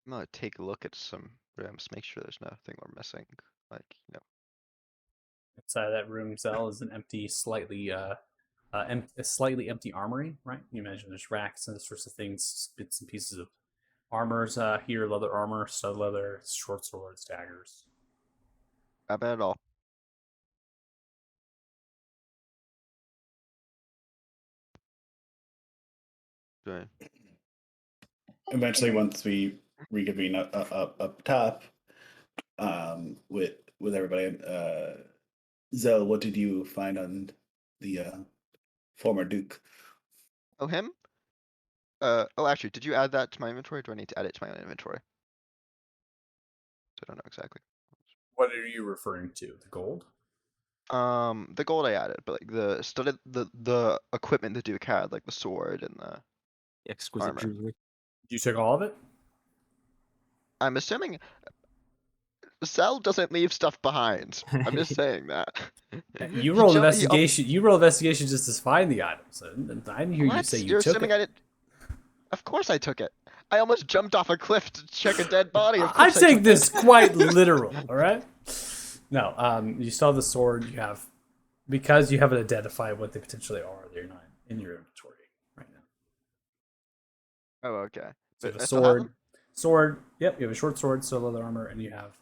S4: I'm gonna take a look at some rooms, make sure there's nothing we're missing. Like, you know,
S1: Inside that room cell is an empty, a slightly empty armory, right? You imagine there's racks and sorts of things, bits and pieces of armors here, leather armor, stud leather, short swords, daggers.
S4: not bad at all. Right.
S7: Eventually, once we reconvene up top, with everybody, Zell, what did you find on the former Duke?
S4: Oh, him? Oh, actually, did you add that to my inventory? Do I need to add it to my own inventory? I don't know exactly.
S1: What are you referring to? The gold?
S4: The gold I added, but like the studded, the equipment the Duke had, like the sword and the
S6: Exquisite
S4: armor.
S6: jewelry.
S1: You took all of it?
S4: I'm assuming Zell doesn't leave stuff behind. I'm just saying that.
S1: You
S4: He
S1: rolled
S4: ju- he al-
S1: investigation. You rolled investigation just to find the items. I didn't hear you
S4: What?
S1: say you
S4: You're
S1: took
S4: assuming
S1: it.
S4: I didn't? Of course I took it. I almost jumped off a cliff to check a dead body. Of
S1: I
S4: course I
S1: take
S4: took
S1: this
S4: it.
S1: quite literal. All right. No. You saw the sword. You have, because you haven't identified what they potentially are. They're not in your inventory right now.
S4: Oh, okay.
S1: So
S4: But
S1: the
S4: I still have them?
S1: sword. Yep, you have a short sword, so leather armor, and you have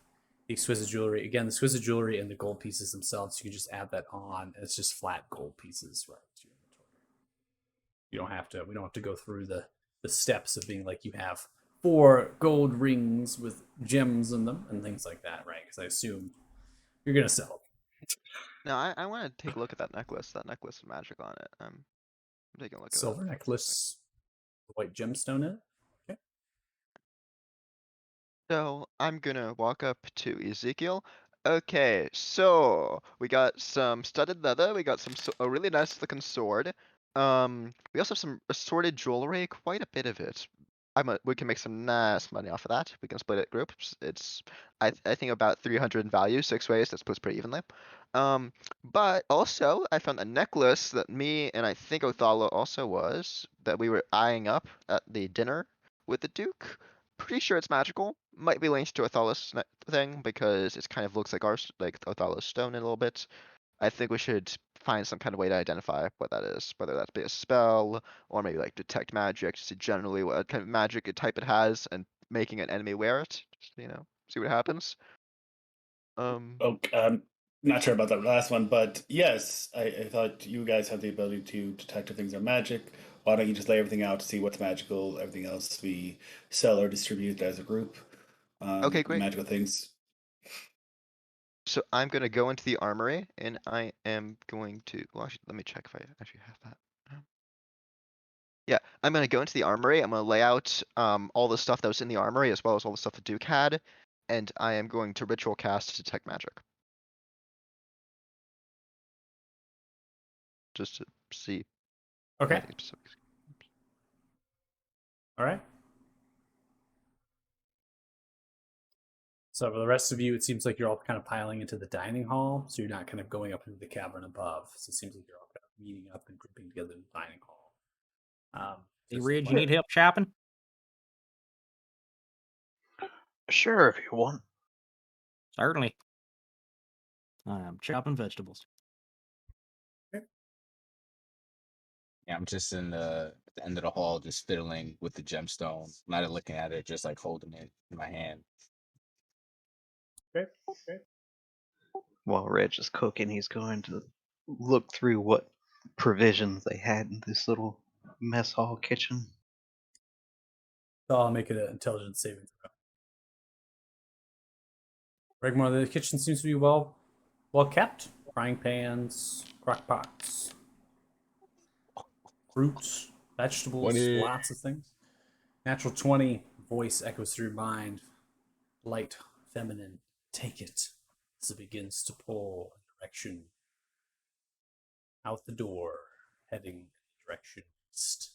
S1: the exquisite jewelry. Again, the exquisite jewelry and the gold pieces themselves, you can just add that on. It's just flat gold pieces, right? To your inventory. You don't have to. We don't have to go through the steps of being like you have 4 gold rings with gems in them and things like that, right? Because I assume you're gonna sell them.
S4: No, I want to take a look at that necklace. That necklace with magic on it. I'm taking a look at
S1: Silver
S4: that.
S1: necklace, white gemstone in it.
S4: So I'm gonna walk up to Ezekiel. Okay, so we got some studded leather. We got a really nice looking sword. We also have some assorted jewelry, quite a bit of it. We can make some nice money off of that. We can split it groups. It's I think about 300 in value, 6 ways. That splits pretty evenly. But also I found a necklace that me and I think Othala also was that we were eyeing up at the dinner with the Duke. Pretty sure it's magical. Might be linked to Othal's thing because it kind of looks like like Othal's stone a little bit. I think we should find some kind of way to identify what that is, whether that's be a spell or maybe like detect magic, to see generally what kind of magic type it has, and making an enemy wear it. Just, see what happens.
S7: Oh, not sure about that last one, but yes, I thought you guys have the ability to detect if things are magic. Why don't you just lay everything out to see what's magical? Everything else we sell or distribute as a group.
S4: Okay, great.
S7: Magical things.
S4: So I'm gonna go into the armory and I am going to, well, actually, let me check if I actually have that. Yeah, I'm gonna go into the armory. I'm gonna lay out all the stuff that was in the armory as well as all the stuff that Duke had, and I am going to ritual cast detect magic. Just to see
S1: Okay.
S4: anything specific.
S1: All right. So for the rest of you, it seems like you're all kind of piling into the dining hall. So you're not kind of going up into the cavern above. So it seems like you're all kind of meeting up and grouping together in the dining hall.
S6: Hey,
S1: just
S6: Ridge, you
S1: like-
S6: need help shopping?
S2: Sure, if you want.
S6: Certainly. I'm chopping vegetables.
S3: Yeah, I'm just in at the end of the hall, just fiddling with the gemstone, not looking at it, just like holding it in my hand.
S1: Okay. Okay.
S2: While Reg is cooking, he's going to look through what provisions they had in this little mess hall kitchen.
S1: So I'll make it an intelligence saving throw. Regmore, the kitchen seems to be well kept. Frying pans, crock pots, fruits, vegetables,
S3: 20.
S1: lots of things. Natural 20, voice echoes through your mind. Light, feminine, take it as it begins to pull in direction out the door, heading direction east.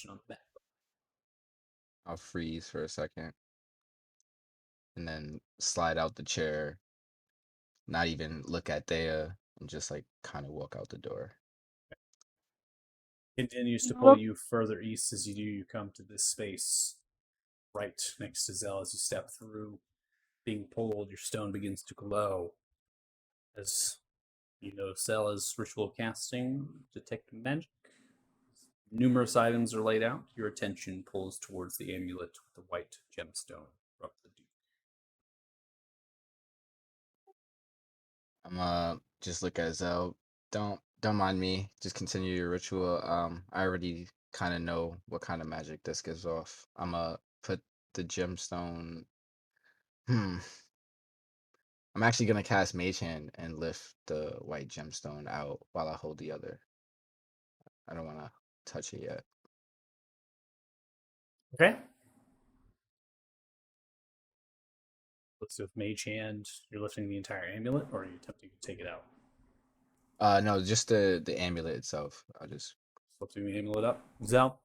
S1: On the back.
S3: I'll freeze for a second and then slide out the chair, not even look at Thea, and just like kind of walk out the door.
S1: Continues to pull you further east as you do. You come to this space right next to Zell. As you step through, being pulled, your stone begins to glow. As you know, Zell is ritual casting, detect magic. Numerous items are laid out. Your attention pulls towards the amulet with the white gemstone from the Duke.
S3: I'm just look at Zell. Don't mind me. Just continue your ritual. I already kind of know what kind of magic this gives off. I'm gonna put the gemstone. I'm actually gonna cast Mage Hand and lift the white gemstone out while I hold the other. I don't want to touch it yet.
S1: Okay. Let's do with Mage Hand. You're lifting the entire amulet, or are you attempting to take it out?
S3: No, just the amulet itself. I'll just
S1: Lifting the amulet up. Zell.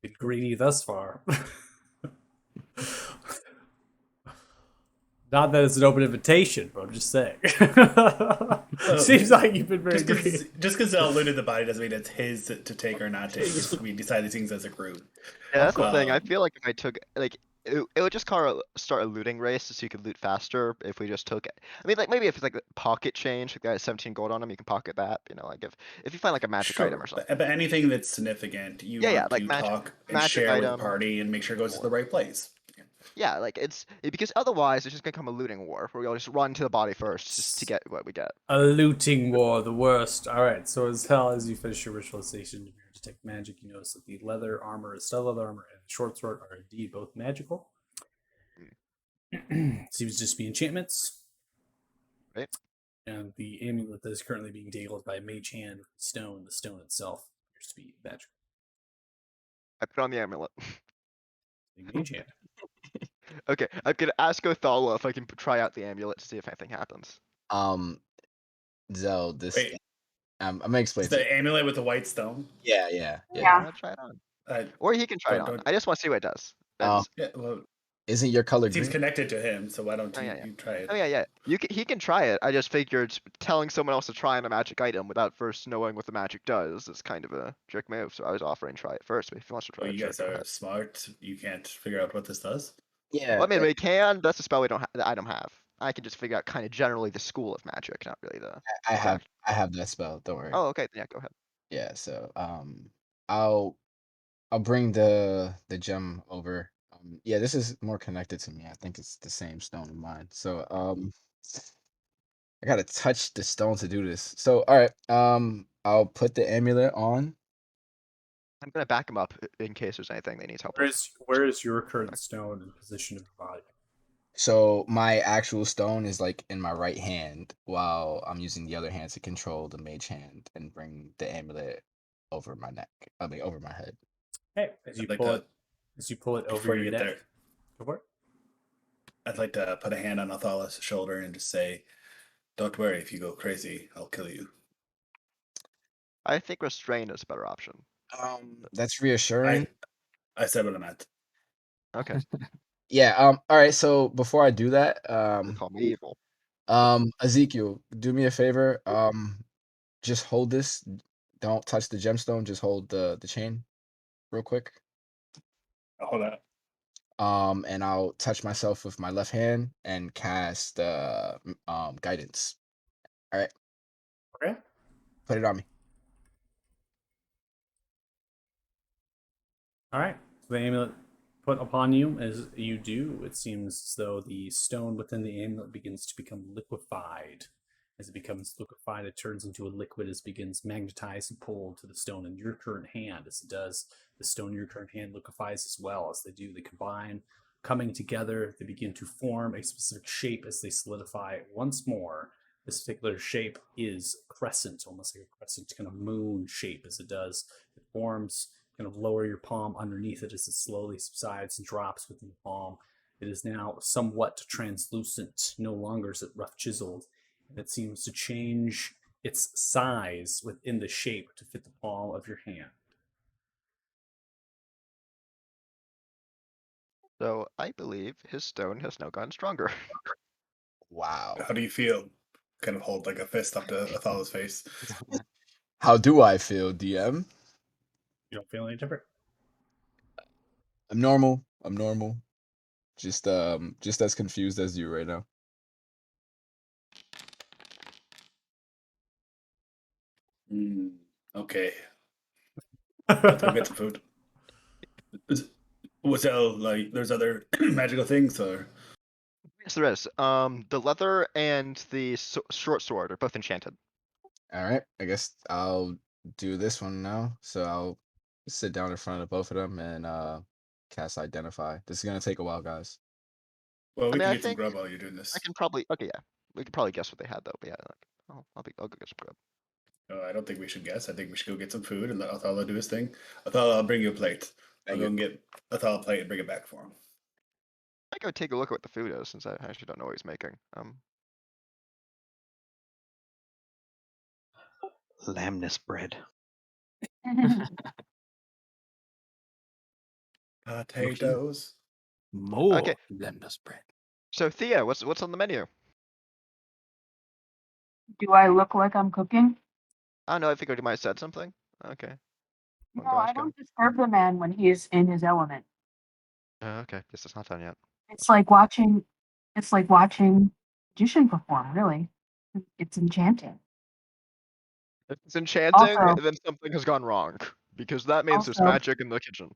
S1: Been greedy thus far. Not that it's an open invitation, but I'm just saying. Seems like you've been very greedy.
S7: Just because Zell looted the body doesn't mean it's his to take or not take. We decided things as a group.
S4: Yeah, that's the thing. I
S7: Um,
S4: feel like if I took, like, it would just start a looting race so you could loot faster if we just took it. I mean, like, maybe if it's like a pocket change, the guy has 17 gold on him, you can pocket that. Like if you find like a magic item or something.
S7: But anything that's significant, you
S4: Yeah,
S7: want
S4: like
S7: to
S4: magic-
S7: talk and
S4: magic
S7: share with the
S4: item.
S7: party and make sure it goes to the right place.
S4: Yeah, like because otherwise it's just gonna become a looting war where we'll just run to the body first just to get what we get.
S1: A looting war, the worst. Alright, so as hell as you finish your ritualization of your detect magic, you notice that the leather armor, stealth leather armor, and the short sword are indeed both magical. Seems to just be enchantments.
S4: Right.
S1: And the amulet that is currently being dangled by Mage Hand stone, the stone itself appears to be magical.
S4: I put on the amulet.
S1: Mage Hand.
S4: Okay, I'm gonna ask Othala if I can try out the amulet to see if anything happens.
S3: Zell, this
S7: Wait,
S3: I'm gonna explain
S7: is
S3: to you.
S7: the amulet with the white stone?
S3: Yeah.
S5: Yeah.
S4: I'm gonna try it on.
S7: Uh,
S4: Or he can try it
S7: Don't-
S4: on. I just want to see what it does.
S3: Um,
S7: yeah, well,
S3: Isn't your color
S7: it seems
S3: green?
S7: connected to him, so why don't
S4: Oh,
S7: you,
S4: yeah.
S7: you try it?
S4: Oh yeah. He can try it. I just figured telling someone else to try on a magic item without first knowing what the magic does is kind of a trick move. So I was offering to try it first. But if he wants to try
S7: Oh,
S4: it,
S7: you
S4: sure,
S7: guys
S4: go
S7: are
S4: ahead.
S7: smart. You can't figure out what this does.
S3: Yeah.
S4: Well, I mean, we can. That's a spell we don't. That I don't have. I can just figure out kind of generally the school of magic, not really the
S3: I have
S4: exact.
S3: I have that spell. Don't worry.
S4: Oh, okay. Yeah, go ahead.
S3: Yeah. So I'll I'll bring the gem over. Yeah, this is more connected to me. I think it's the same stone of mine. So I gotta touch the stone to do this. So all right. I'll put the amulet on.
S4: I'm gonna back him up in case there's anything they need help
S1: Where
S4: with.
S1: is your current stone in position to provide?
S3: So my actual stone is like in my right hand, while I'm using the other hand to control the mage hand and bring the amulet over my neck. I mean, over my head.
S1: Hey, as you
S7: I'd like
S1: pull
S7: to,
S1: it, as you pull it over
S7: before
S1: your
S7: you get
S1: neck.
S7: there,
S1: Go for it.
S7: I'd like to put a hand on Athala's shoulder and just say, "Don't worry. If you go crazy, I'll kill you."
S4: I think restrain is a better option.
S3: That's reassuring.
S7: I said what I meant.
S4: Okay.
S3: Yeah. All right. So before I do that,
S4: Call me evil.
S3: Ezekiel, do me a favor. Just hold this. Don't touch the gemstone. Just hold the chain, real quick.
S7: Hold on.
S3: And I'll touch myself with my left hand and cast guidance. All right,
S1: Okay.
S3: put it on me.
S1: All right. So the amulet put upon you, as you do, it seems as though the stone within the amulet begins to become liquefied. As it becomes liquefied, it turns into a liquid as it begins magnetized and pulled to the stone in your current hand. As it does, the stone in your current hand liquefies as well. As they do, they combine, coming together. They begin to form a specific shape as they solidify once more. This particular shape is crescent, almost like a crescent kind of moon shape. As it does, it forms. Kind of lower your palm underneath it as it slowly subsides and drops within the palm. It is now somewhat translucent, no longer is it rough chiseled, and it seems to change its size within the shape to fit the palm of your hand.
S4: So I believe his stone has now gotten stronger.
S3: Wow.
S7: How do you feel? Kind of hold like a fist up to Athala's face.
S3: How do I feel, DM?
S1: You don't feel any different?
S3: I'm normal. I'm normal. Just as confused as you right now.
S7: Okay, let's go get some food. Was that like there's other magical things or?
S4: Yes, there is. The leather and the short sword are both enchanted.
S3: All right. I guess I'll do this one now. So I'll sit down in front of both of them and cast identify. This is gonna take a while, guys.
S7: Well,
S4: I
S7: we
S4: mean,
S7: can
S4: I
S7: get some
S4: think
S7: grub while you're doing
S4: I
S7: this.
S4: can probably. Okay, yeah, we could probably guess what they had though. But yeah, like, I'll go get some grub.
S7: I don't think we should guess. I think we should go get some food and let Athala do his thing. Athala, I'll bring you a plate. I'll
S3: Thank
S7: go
S3: you.
S7: and get Athala a plate and bring it back for him.
S4: I go take a look at what the food is since I actually don't know what he's making.
S2: Lamnus bread.
S7: Potatoes.
S6: More
S4: Okay.
S6: lemon bread.
S4: So Thea, what's on the menu?
S5: Do I look like I'm cooking?
S4: I don't know. I figured you might have said something. Okay.
S5: No,
S4: Well, go
S5: I
S4: ask him.
S5: don't disturb the man when he's in his element.
S4: Okay. Guess it's not done yet.
S5: It's like watching magician perform, really. It's enchanting.
S4: If it's enchanting,
S5: Also,
S4: then something has gone wrong because that means there's
S5: also,
S4: magic in the kitchen.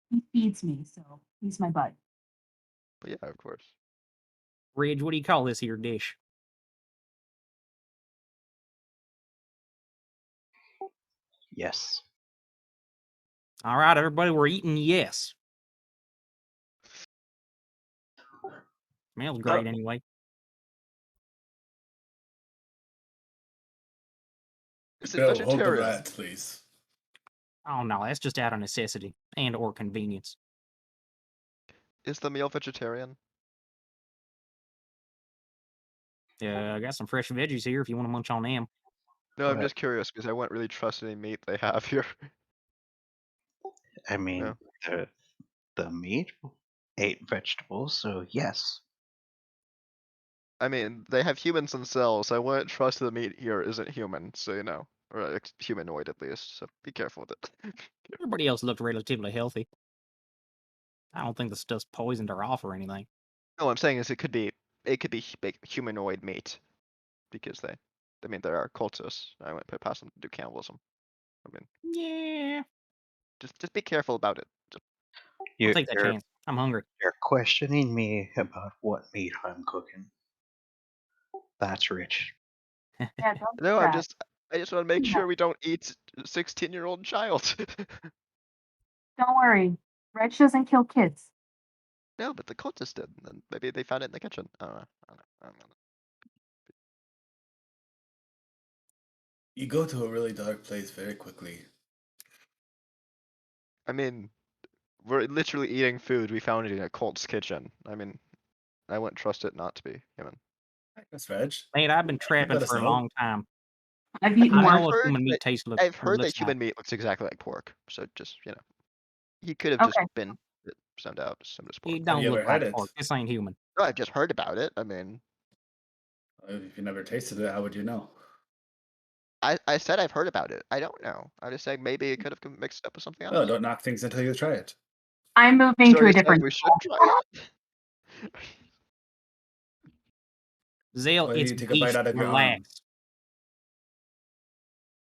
S5: he feeds me, so he's my bud.
S4: But yeah, of course.
S6: Ridge, what do you call this here dish?
S2: Yes.
S6: All right, everybody, we're eating yes. Smells great anyway.
S4: Is it
S7: Bill, hold the
S4: vegetarian?
S7: rat, please.
S6: Oh no, that's just out of necessity and or convenience.
S4: Is the meal vegetarian?
S6: I got some fresh veggies here if you want to munch on them.
S4: No, I'm
S2: But,
S4: just curious because I wouldn't really trust any meat they have here.
S2: I mean,
S4: Yeah.
S2: the meat ate vegetables, so yes.
S4: I mean, they have humans in cells. I wouldn't trust the meat here isn't human, so or humanoid at least. So be careful with it.
S6: Everybody else looked relatively healthy. I don't think the stuff's poisoned or off or anything.
S4: No, I'm saying is it could be it could be like humanoid meat because I mean, there are cultists. I wouldn't put it past them to do cannibalism. I mean,
S6: Yeah.
S4: just be careful about it. Just,
S6: I'll
S2: You're,
S6: take that
S2: you're,
S6: chance. I'm hungry.
S2: you're questioning me about what meat I'm cooking. That's rich.
S5: Yeah, don't do
S4: no,
S5: that.
S4: I just want to make
S5: Yeah.
S4: sure we don't eat 16-year-old child.
S5: Don't worry. Reg doesn't kill kids.
S4: No, but the cultists did. And maybe they found it in the kitchen. I don't know. I don't know.
S7: You go to a really dark place very quickly.
S4: I mean, we're literally eating food we found in a cult's kitchen. I mean, I wouldn't trust it not to be human.
S7: That's Reg.
S6: Mate, I've been trapping
S7: let us
S6: for a
S7: know.
S6: long time.
S5: I've eaten
S6: I
S5: worse.
S6: know what human meat tastes look.
S4: I've
S6: or
S4: heard that
S6: looks
S4: human
S6: like.
S4: meat looks exactly like pork. So just, he could have just
S5: Okay.
S4: been sent out some of this pork.
S6: It don't
S7: you
S6: look
S7: ever
S6: like
S7: had it?
S6: pork. This ain't human.
S4: No, I've just heard about it. I mean,
S7: If you never tasted it, how would you know?
S4: I said I've heard about it. I don't know. I'm just saying maybe it could have mixed up with something else.
S7: No, don't knock things until you try it.
S5: I'm moving
S4: So
S5: to
S4: you're
S5: a
S4: saying
S5: different.
S4: we shouldn't try it?
S6: Zale,
S7: Why don't
S6: it's
S7: you take a bite
S6: beef.
S7: out of your arm?
S6: Relax.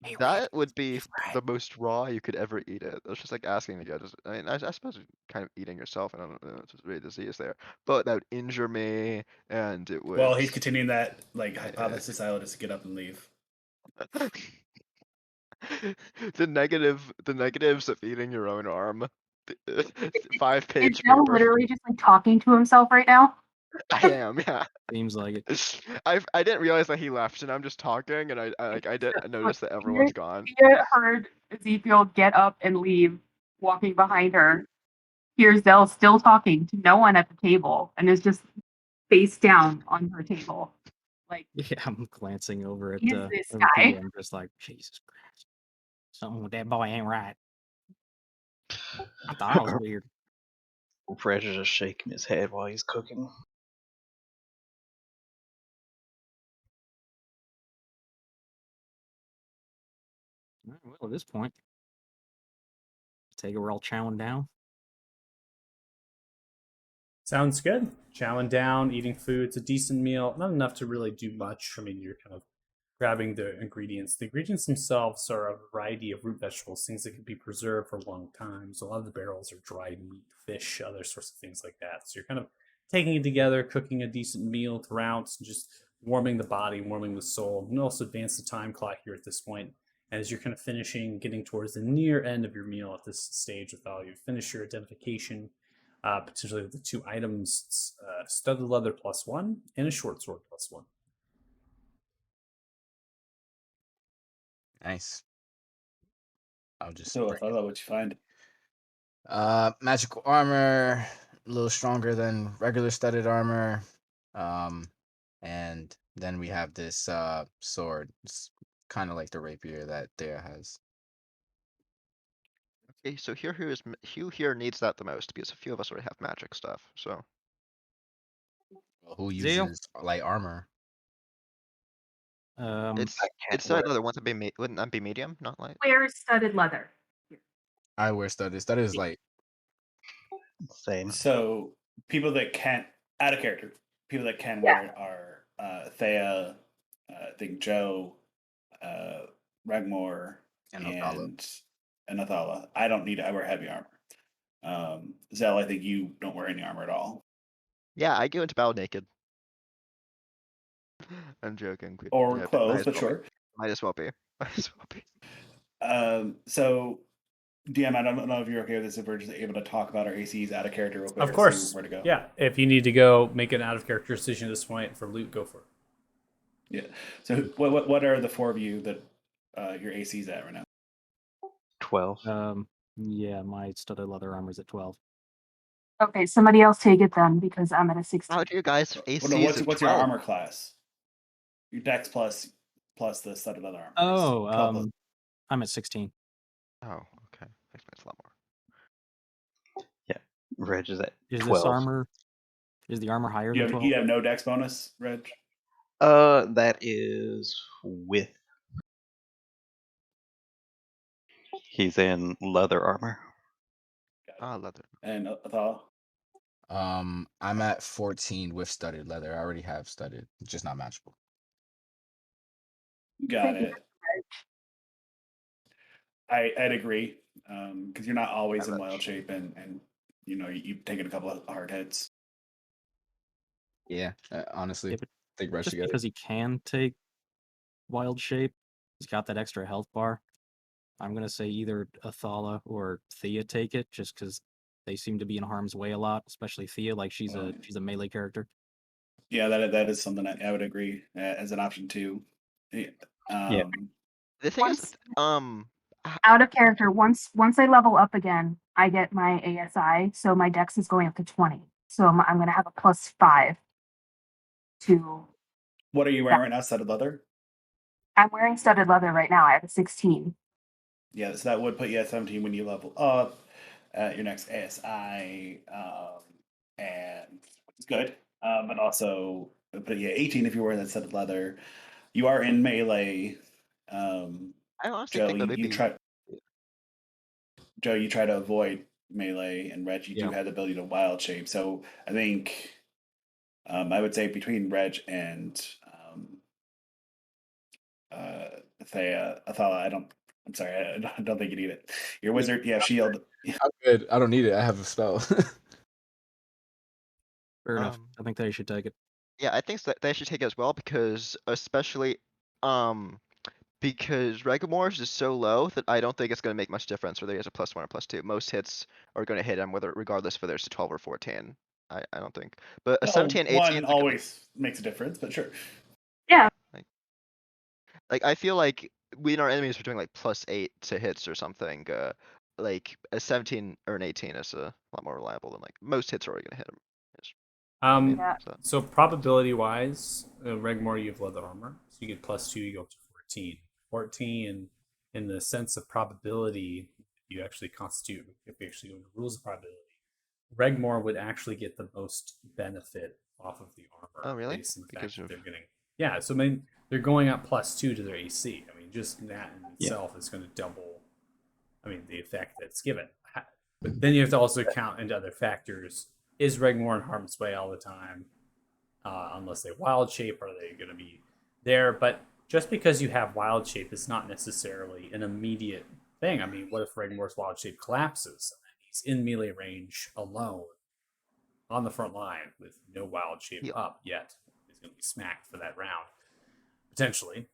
S6: Hey, Reg,
S4: That would be
S6: you've read.
S4: the most raw you could ever eat it. That's just like asking to get. I mean, I suppose you're kind of eating yourself. I don't know if there's really disease there, but that would injure me, and it would.
S7: Well, he's continuing that like
S4: Uh,
S7: hypothesis. I will just get up and leave.
S4: the negatives of eating your own arm.
S5: Is
S4: 5-page
S5: Zell
S4: paper.
S5: literally just like talking to himself right now?
S4: I am, yeah.
S6: Seems like it.
S4: I didn't realize that he left, and I'm just talking, and I didn't notice that everyone's gone.
S5: Tia heard Ezekiel get up and leave, walking behind her. Here's Zell still talking to no one at the table, and is just face down on her table. Like,
S6: Yeah, I'm glancing over at
S5: Who is this
S6: over
S5: guy?
S6: Tia. I'm just like, Jesus Christ. Something with that boy ain't right. I thought I was weird.
S2: Reg is just shaking his head while he's cooking.
S6: All right, well, at this point, take it we're all chowing down.
S1: Sounds good. Chowing down, eating food. It's a decent meal. Not enough to really do much. I mean, you're kind of grabbing the ingredients. The ingredients themselves are a variety of root vegetables, things that can be preserved for a long time. So a lot of the barrels are dried meat, fish, other sorts of things like that. So you're kind of taking it together, cooking a decent meal throughout, and just warming the body, warming the soul. And also advance the time clock here at this point. As you're kind of finishing, getting towards the near end of your meal at this stage with all you finish your identification, potentially the 2 items, studded leather +1 and a short sword +1.
S3: Nice. I'll just
S7: So,
S3: bring it.
S7: Othello, what'd you find?
S3: Magical armor, a little stronger than regular studded armor. And then we have this sword. It's kind of like the rapier that Thea has.
S4: Okay, so Hugh here needs that the most because a few of us already have magic stuff. So
S3: Who
S6: Zale?
S3: uses light armor?
S4: it's
S2: I can't
S4: it's
S2: wear
S4: another one to be wouldn't that be medium, not light?
S5: Where is studded leather?
S3: I wear studded. Studded is light.
S2: Same.
S7: So, people that can't, out of character, people that can wear it are Thea, I think Joe, Ragmore,
S3: And Othala.
S7: and Athala. I don't need it. I wear heavy armor. Zell, I think you don't wear any armor at all.
S4: Yeah, I go into battle naked. I'm joking.
S7: Or
S4: Yeah,
S7: clothes, but sure.
S4: Might as well be. Might as well be.
S7: So, DM, I don't know if you're okay with this, if we're just able to talk about our ACs out of character real quick.
S1: Of
S7: or
S1: course.
S7: see where to go.
S1: Yeah. If you need to go make an out of character decision at this point for loot, go for it.
S7: Yeah. So, what are the 4 of you that your ACs at right now?
S2: 12.
S6: Yeah, my studded leather armor's at 12.
S5: Okay, somebody else take it then, because I'm at a 16.
S4: How do you guys
S7: Well,
S4: ACs
S7: no,
S4: at
S7: what's your
S4: 12?
S7: armor class? Your Dex plus the studded leather armor.
S6: Oh,
S7: 12 plus-
S6: I'm at 16.
S4: Oh, okay. Explains a lot more.
S2: Reg is at
S6: Is
S2: 12.
S6: this armor? Is the armor higher than 12?
S7: you have no Dex bonus, Reg?
S2: That is with. He's in leather armor.
S4: Ah, leather.
S7: And Athal?
S3: I'm at 14 with studded leather. I already have studded, it's just not matchable.
S7: Got
S5: Thank you.
S7: it. I'd agree, because you're not always in
S4: Reg.
S7: wild shape, and you've taken a couple of hard hits.
S3: Yeah, honestly,
S6: Yeah, but
S3: I think Reg should
S6: just
S3: get it.
S6: because he can take wild shape, he's got that extra health bar. I'm gonna say either Athala or Thea take it, just because they seem to be in harm's way a lot, especially Thea. Like she's a melee character.
S7: Yeah, that is something I would agree as an option too. Yeah.
S3: Yeah.
S4: The thing is,
S5: Once
S4: h-
S5: out of character, once I level up again, I get my ASI, so my dex is going up to 20. So I'm gonna have a +5 to
S7: What are you wearing right now? Studded leather.
S5: I'm wearing studded leather right now. I have a 16.
S7: Yeah, so that would put you at 17 when you level up at your next ASI, and it's good. But also put you at 18 if you're wearing that studded leather. You are in melee.
S4: I honestly
S7: Joe,
S4: think that
S7: you try. Joe, you try to avoid melee, and Reg, you do
S6: Yeah.
S7: have the ability to wild shape. So I think I would say between Reg and Thea, Athala, I'm sorry, I don't think you need it. Your wizard, you have shield.
S3: I'm good. I don't need it. I have a spell.
S6: Fair enough.
S4: Um,
S6: I think they should take it.
S4: yeah, I think they should take it as well because especially because Regamor's is so low that I don't think it's going to make much difference whether he has a +1 or +2. Most hits are going to hit him regardless whether it's a 12 or 14. I don't think, but a
S7: No,
S4: 17, 18
S7: one
S4: is
S7: always makes a difference, but sure.
S5: Yeah.
S4: like I feel like when our enemies are doing like +8 to hits or something, like a 17 or an 18 is a lot more reliable than like most hits are already going to hit him.
S5: Yeah.
S1: So probability wise, Regmore, you have leather armor, so you get +2. You go up to 14. 14 in the sense of probability, you actually constitute. If we actually go into rules of probability, Regmore would actually get the most benefit off of the armor.
S4: Oh, really?
S1: Based on the
S4: Because
S1: fact that
S4: of
S1: they're getting. Yeah, so I mean, they're going up +2 to their AC. I mean, just that in itself is going to double. I mean, the effect that's given. But then you have to also count into other factors. Is Regmore in harm's way all the time? Unless they wild shape, are they going to be there? But just because you have wild shape is not necessarily an immediate thing. I mean, what if Regmore's wild shape collapses and he's in melee range alone on the front line with no wild shape
S4: Yeah.
S1: up yet? He's going to be smacked for that round potentially.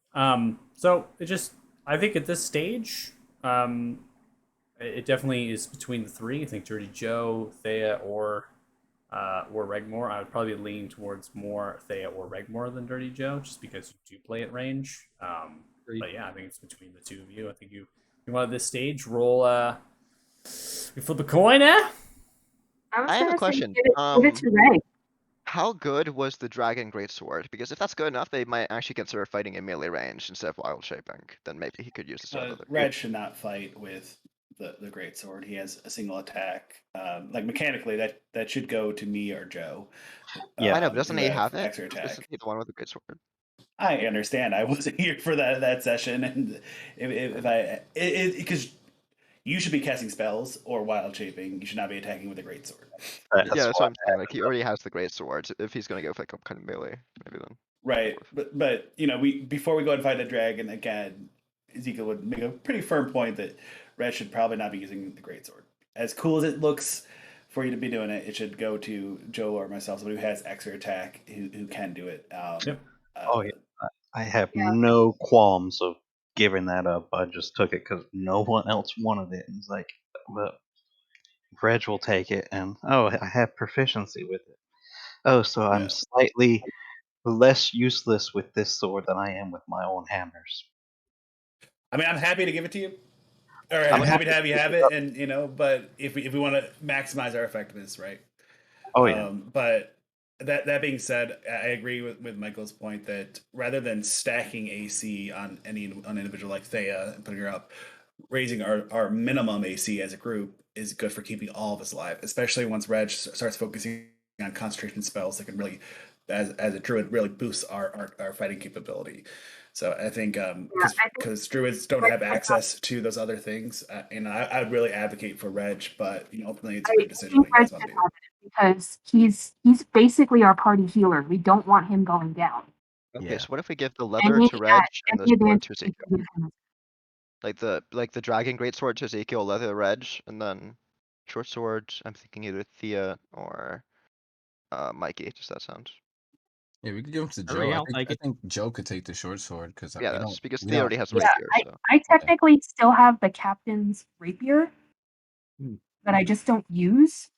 S1: So it just, I think at this stage, it definitely is between the three. I think Dirty Joe, Thea, or Regmore. I would probably lean towards more Thea or Regmore than Dirty Joe, just because you do play at range. But yeah, I think it's between the two of you. I think you want at this stage roll. You flip a coin, eh?
S4: I have a
S5: Gonna say
S4: question.
S5: Give it to Ray.
S4: How good was the Dragon Greatsword? Because if that's good enough, they might actually consider fighting in melee range instead of wild shaping. Then maybe he could use the stuff.
S7: Reg should not fight with the great sword. He has a single attack. Like mechanically, that should go to me or Joe.
S2: Yeah.
S4: I know, but doesn't
S7: who
S4: he have it?
S7: extra attack.
S4: Isn't he the one with the Greatsword?
S7: I understand. I wasn't here for that session, and if I because you should be casting spells or wild shaping. You should not be attacking with a great sword.
S4: Yeah, that's what I'm saying. Like he already has the Greatsword. If he's gonna go for like a kind of melee, maybe then.
S7: Right, but we before we go and fight a dragon again, Ezekiel would make a pretty firm point that Red should probably not be using the greatsword. As cool as it looks for you to be doing it, it should go to Joe or myself, somebody who has extra attack who can do it.
S1: Yep.
S2: Oh yeah, I have no qualms of giving that up. I just took it because no one else wanted it. And it's like, but Reg will take it, and I have proficiency with it. Oh, so I'm
S7: Yeah.
S2: slightly less useless with this sword than I am with my own hammers.
S7: I mean, I'm happy to give it to you. Or I'm happy to have you have it, and but if we want to maximize our effectiveness, right?
S2: Oh yeah.
S7: But that being said, I agree with Michael's point that rather than stacking AC on an individual like Thea and putting her up, raising our minimum AC as a group is good for keeping all of us alive, especially once Reg starts focusing on concentration spells that can really, as a druid, really boosts our fighting capability. So I think
S5: I think
S7: because druids don't have access to those other things, and I'd really advocate for Reg, but ultimately it's
S5: I
S7: your decision
S5: think
S7: what you
S5: Red
S7: guys want
S5: should
S7: to do.
S5: have it because he's basically our party healer. We don't want him going down.
S4: Okay,
S2: Yeah.
S4: so what if we give the leather
S5: Any
S4: to Reg and the
S5: any
S4: sword
S5: advantage
S4: to
S5: we
S4: Ezekiel?
S5: can give him.
S4: Like the dragon greatsword to Ezekiel, leather Reg, and then short sword. I'm thinking either Thea or Mikey. Does that sound?
S3: Yeah, we could give him to
S6: Oh,
S3: Joe.
S6: yeah,
S3: I
S6: I'll
S3: think
S6: take
S3: I
S6: it.
S3: think Joe could take the short sword because
S4: Yeah, that's because
S3: we
S4: Thea
S3: don't.
S4: already has a
S3: Yeah,
S4: rapier.
S5: I,
S4: So
S5: I technically still have the captain's rapier
S6: Hmm.
S5: that I just don't use.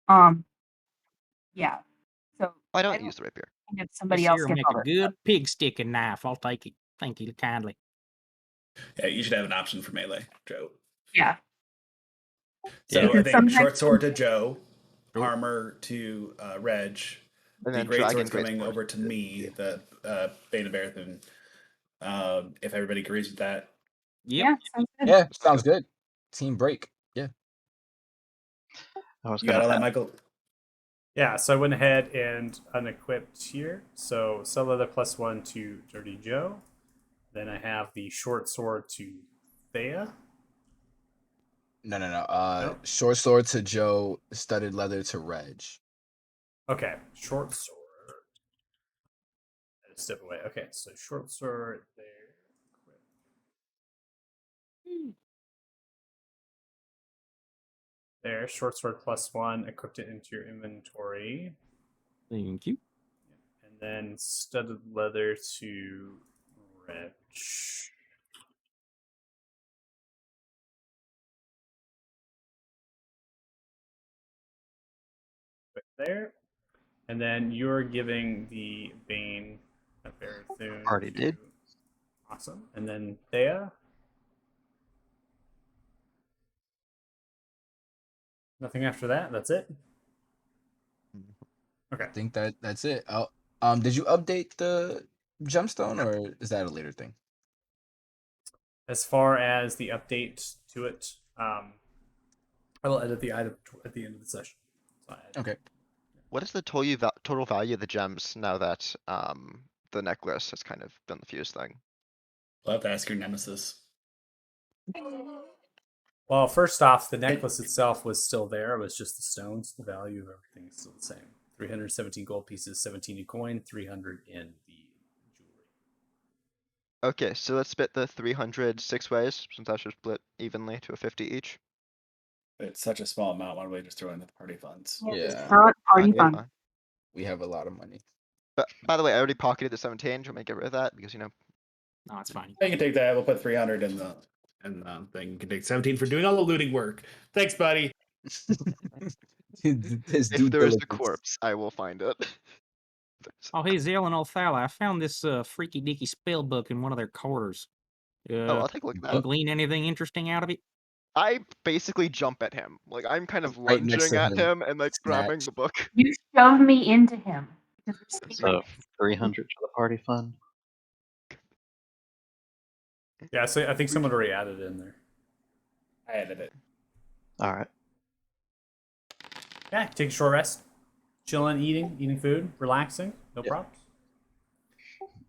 S5: Yeah. So
S4: I
S5: I
S4: don't
S5: don't
S4: use the rapier.
S5: think if somebody
S6: This
S5: else
S6: here will
S5: gets
S6: make
S5: all
S6: a
S5: that
S6: good
S5: stuff.
S6: pig sticking knife. I'll take it. Thank you kindly.
S7: Yeah, you should have an option for melee, Joe.
S5: Yeah.
S7: So
S6: Yeah.
S7: I
S5: Because
S7: think
S5: sometimes
S7: short sword to Joe,
S6: Sure.
S7: armor to Reg,
S4: And
S7: the
S4: then
S7: great
S4: dragon
S7: sword's coming
S4: greatsword.
S7: over to me, the Bane of Earthen. If everybody agrees with that,
S6: Yep.
S5: yeah, sounds good.
S3: yeah, sounds good. Team break. Yeah.
S2: I was
S7: you got
S2: gonna
S7: all that,
S2: ask,
S7: Michael?
S1: Yeah, so I went ahead and unequipped here. So Cell Leather +1 to Dirty Joe. Then I have the short sword to Thea.
S3: No.
S1: No?
S3: Short sword to Joe, studded leather to Reg.
S1: Okay, short sword. I just step away. Okay, so short sword there. There, short sword +1. Equipped it into your inventory.
S6: Thank you.
S1: And then studded leather to Reg. Right there. And then you're giving the Bane of Barathun
S2: Already
S1: to...
S2: did.
S1: Awesome. And then Thea. Nothing after that. That's it. Okay.
S3: I think that's it. Did you update the gemstone or is that a later thing?
S1: As far as the update to it, I will edit the item at the end of the session. So
S3: Okay.
S4: What is the total value of the gems now that the necklace has kind of done the fuse thing?
S7: I'll have to ask your nemesis.
S1: Well, first off, the necklace itself was still there. It was just the stones. The value of everything is still the same. 317 gold pieces, 17 in coin, 300 in the jewelry.
S4: Okay, so let's split the 300 6 ways, since that should split evenly to a 50 each.
S7: It's such a small amount. Why don't we just throw in the party funds?
S5: It's
S3: Yeah.
S5: not party
S4: Okay,
S5: fun.
S4: fine.
S3: We have a lot of money.
S4: But by the way, I already pocketed the 17. Do you want me to get rid of that? Because,
S6: No, it's fine.
S7: You can take that. We'll put 300 in the thing. You can take 17 for doing all the looting work. Thanks, buddy.
S3: His due
S4: if there is a
S3: diligence.
S4: corpse, I will find it.
S6: Oh, hey, Zale and Othala, I found this freaky deaky spell book in one of their quarters.
S4: Oh, I'll take a look at
S6: Can you
S4: that.
S6: glean anything interesting out of it?
S4: I basically jump at him. Like, I'm kind of
S3: Right next
S4: lunging
S3: to
S4: at
S3: him.
S4: him and, like, grabbing
S3: Snatch.
S4: the book.
S5: You shoved me into him. Because we're
S2: So
S5: secret.
S2: 300 to the party fund.
S1: Yeah, so I think someone already added it in there.
S7: I added it.
S2: All right.
S1: Yeah, take a short rest. Chilling, eating food, relaxing. No
S3: Yeah.
S1: problems.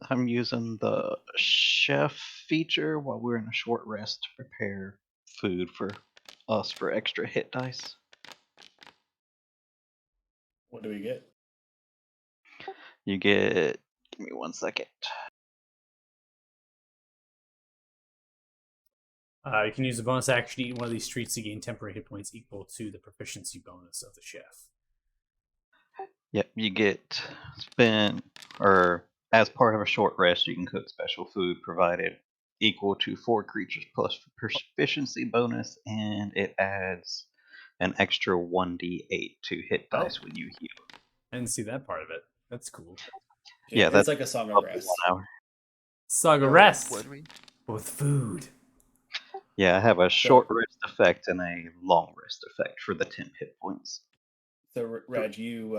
S2: I'm using the chef feature while we're in a short rest to prepare food for us for extra hit dice.
S7: What do we get?
S2: You get. Give me 1 second.
S1: You can use a bonus action to eat one of these treats to gain temporary hit points equal to the proficiency bonus of the chef.
S2: Yep, you get spend or as part of a short rest, you can cook special food provided equal to 4 creatures plus proficiency bonus, and it adds an extra 1d8 to hit dice when you heal.
S1: I didn't see that part of it. That's cool.
S2: Yeah,
S7: It's
S2: that's
S7: like a song of
S2: up to
S7: rest.
S2: 1 hour.
S1: Saga
S4: Oh,
S1: rest
S4: would we?
S1: with food.
S2: Yeah, I have a short rest effect and a long rest effect for the 10 hit points.
S7: So, Reg, you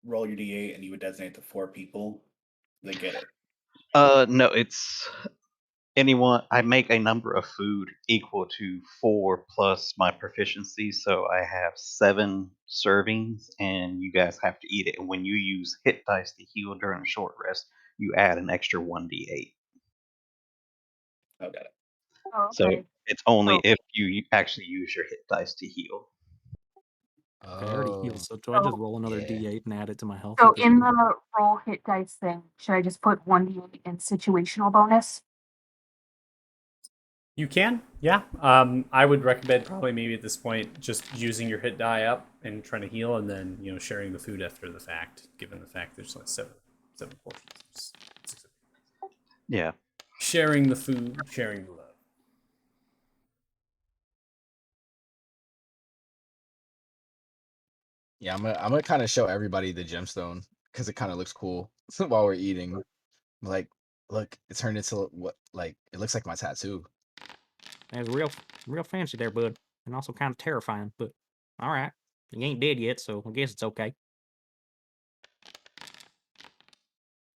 S7: roll your d8 and you would designate the 4 people that get it.
S2: No, it's anyone. I make a number of food equal to 4 plus my proficiency, so I have 7 servings, and you guys have to eat it. And when you use hit dice to heal during a short rest, you add an extra 1d8.
S7: Oh, got it.
S5: Oh,
S2: So
S5: okay.
S2: it's only
S5: Oh.
S2: if you actually use your hit dice to heal.
S6: Okay, I already
S3: Oh,
S6: healed, so do I just
S5: So-
S6: roll another
S3: yeah.
S6: D8 and add it to my health?
S5: So
S6: at this
S5: in
S6: point?
S5: the roll hit dice thing, should I just put 1d8 in situational bonus?
S1: You can, yeah. I would recommend probably maybe at this point just using your hit die up and trying to heal, and then sharing the food after the fact. Given the fact there's like seven portions.
S2: Yeah.
S1: Sharing the food, sharing the love.
S3: Yeah, I'm gonna kind of show everybody the gemstone because it kind of looks cool while we're eating. Like, look, it turned into what? Like, it looks like my tattoo.
S6: It's real fancy there, bud, and also kind of terrifying. But all right, you ain't dead yet, so I guess it's okay.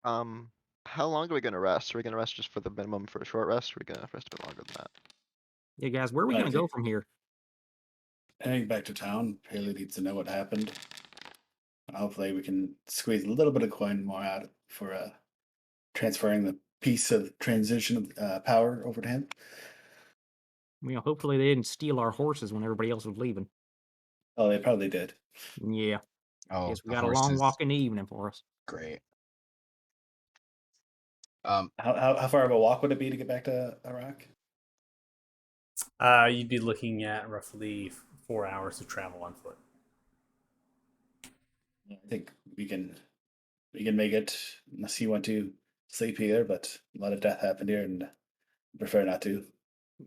S4: How long are we gonna rest? Are we gonna rest just for the minimum for a short rest? Or are we gonna rest a bit longer than that?
S6: Yeah, guys, where are we
S7: I
S6: gonna go
S7: think-
S6: from here?
S7: Heading back to town. Haley needs to know what happened. Hopefully, we can squeeze a little bit of coin more out for transferring the piece of transition of power over to him.
S6: Hopefully they didn't steal our horses when everybody else was leaving.
S7: Oh, they probably did.
S6: Yeah,
S3: Oh,
S6: guess we
S3: the
S6: got a long
S3: horses.
S6: walk in the evening for us.
S3: Great.
S7: How far of a walk would it be to get back to Iraq?
S1: You'd be looking at roughly 4 hours of travel on foot.
S7: I think we can make it unless you want to sleep here, but a lot of death happened here, and I prefer not to.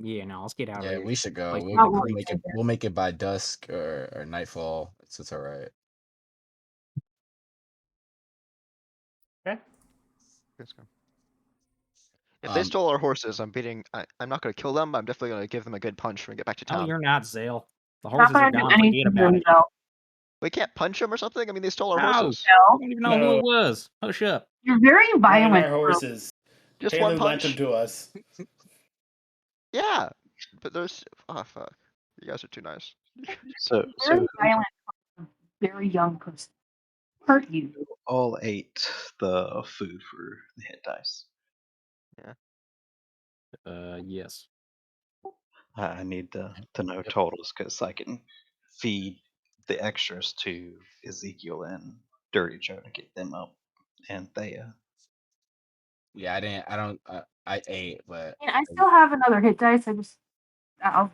S6: Yeah, no, let's get out of
S3: Yeah,
S6: here.
S3: we should go.
S6: Like,
S3: We'll,
S5: not
S3: we'll
S5: really
S3: make it. We'll make it by dusk or nightfall. It's all right.
S1: Okay.
S4: Let's go. If they
S3: Um,
S4: stole our horses, I'm not gonna kill them. I'm definitely gonna give them a good punch when we get back to
S6: no,
S4: town.
S6: you're not, Zale. The
S5: Not
S6: horses are
S5: gonna do
S6: gone. Forget
S5: anything to
S6: about
S5: them,
S6: it.
S5: though.
S4: We can't punch them or something. I mean, they stole our
S6: No,
S4: horses.
S5: No,
S6: we don't even know who
S7: No.
S6: it was. Hush up.
S5: you're very
S7: Not
S5: violent.
S7: our horses.
S4: Just
S7: Haley
S4: one
S7: lent them
S4: punch.
S7: to us.
S4: Yeah, but there's. Oh fuck! You guys are too nice.
S2: So
S5: Very
S2: so
S5: violent for a very young person. Hurt you.
S2: who all ate the food for the hit dice?
S6: Yes.
S2: I need to know totals because I can feed the extras to Ezekiel and Dirty Joe to get them up, and Thea.
S3: yeah, I didn't. I don't. I ate, but
S5: I mean, I still have another hit dice. I'll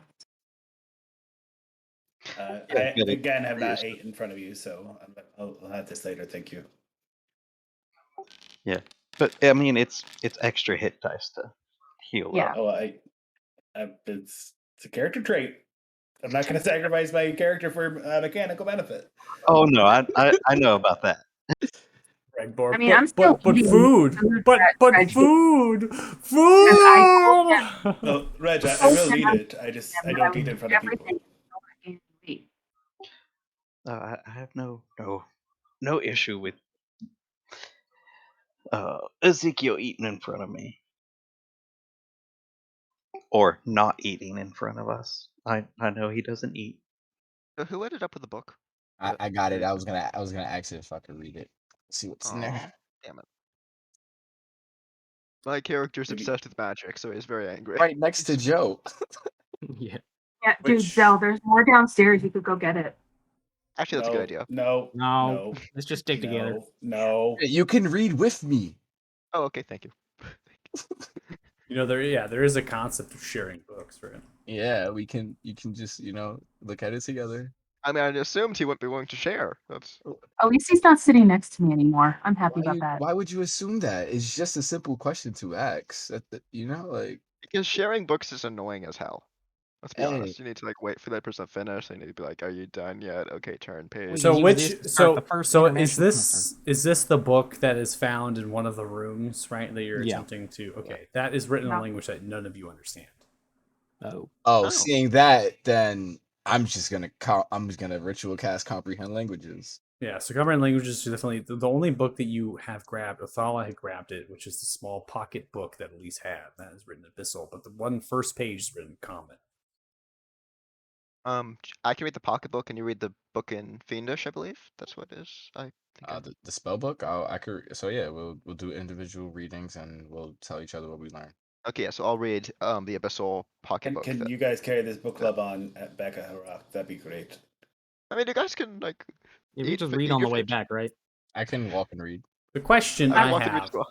S7: I
S2: but it-
S7: again have not
S4: Yes.
S7: 8 in front of you, so I'll have this later. Thank you.
S2: But I mean, it's extra hit dice to heal
S5: Yeah.
S2: up.
S7: Oh, it's a character trait. I'm not going to sacrifice my character for mechanical benefit.
S2: Oh no, I know about that.
S1: Regbar,
S5: I mean, I'm still
S1: but
S5: eating
S1: food,
S5: food
S1: but
S5: that
S1: but
S5: Reg
S1: food,
S5: I told
S1: food.
S7: No, Reg, I
S5: told
S7: will
S5: him
S7: eat
S5: I-
S7: it. I don't eat it in front of people.
S5: everything. You eat.
S2: I have no issue with Ezekiel eating in front of me or not eating in front of us. I know he doesn't eat.
S4: So who ended up with the book?
S3: I got it. I was gonna ask if I could read it. See what's in
S4: Aw,
S3: there.
S4: damn it. My character's
S7: Maybe-
S4: obsessed with magic, so he's very angry.
S3: Right next to Joe.
S6: Yeah.
S5: Yeah, dude,
S1: Which-
S5: Zell, there's more downstairs. You could go get it.
S4: Actually, that's a good idea.
S7: No,
S6: No, let's just stick together.
S7: No.
S3: You can read with me.
S4: Oh, okay, thank you.
S1: There is a concept of sharing books, right?
S3: Yeah, we can. You can just look at it together.
S4: I mean, I assumed he wouldn't be willing to share. That's
S5: At least he's not sitting next to me anymore. I'm happy about that.
S3: Why would you assume that? It's just a simple question to ask. Like
S4: because sharing books is annoying as hell. Let's be
S3: Hey.
S4: honest. You need to wait for that person to finish. They need to be like, "Are you done yet? Okay, turn page."
S6: Well,
S1: So
S6: use
S1: which
S6: this to start the first
S1: so is
S6: international
S1: this the book that is found in one of the rooms, right? That you're
S6: Yeah.
S1: attempting to. Okay, that is written in a
S5: Yeah.
S1: language that none of you understand.
S6: Oh,
S4: Oh.
S3: seeing that, then I'm just gonna ritual cast comprehend languages.
S1: Yeah, so comprehend languages is definitely the only book that you have grabbed. Athala had grabbed it, which is the small pocket book that Elise had. That is written Abyssal, but the one first page is written Common.
S4: I can read the pocketbook, and you read the book in Fiendish, I believe. That's what it is.
S3: The spell book. I could. So yeah, we'll do individual readings and we'll tell each other what we learn.
S4: Okay, yeah, so I'll read the Abyssal pocketbook.
S7: Can you guys carry this book club on back at Harak? That'd be great.
S4: I mean, you guys can like.
S6: Yeah, we
S4: eat
S6: just
S4: fi-
S6: read
S4: eat
S6: on the
S4: your
S6: way
S4: food.
S6: back, right?
S3: I can walk and read.
S1: The question
S4: I
S1: I
S4: walk and read
S1: have
S4: as well.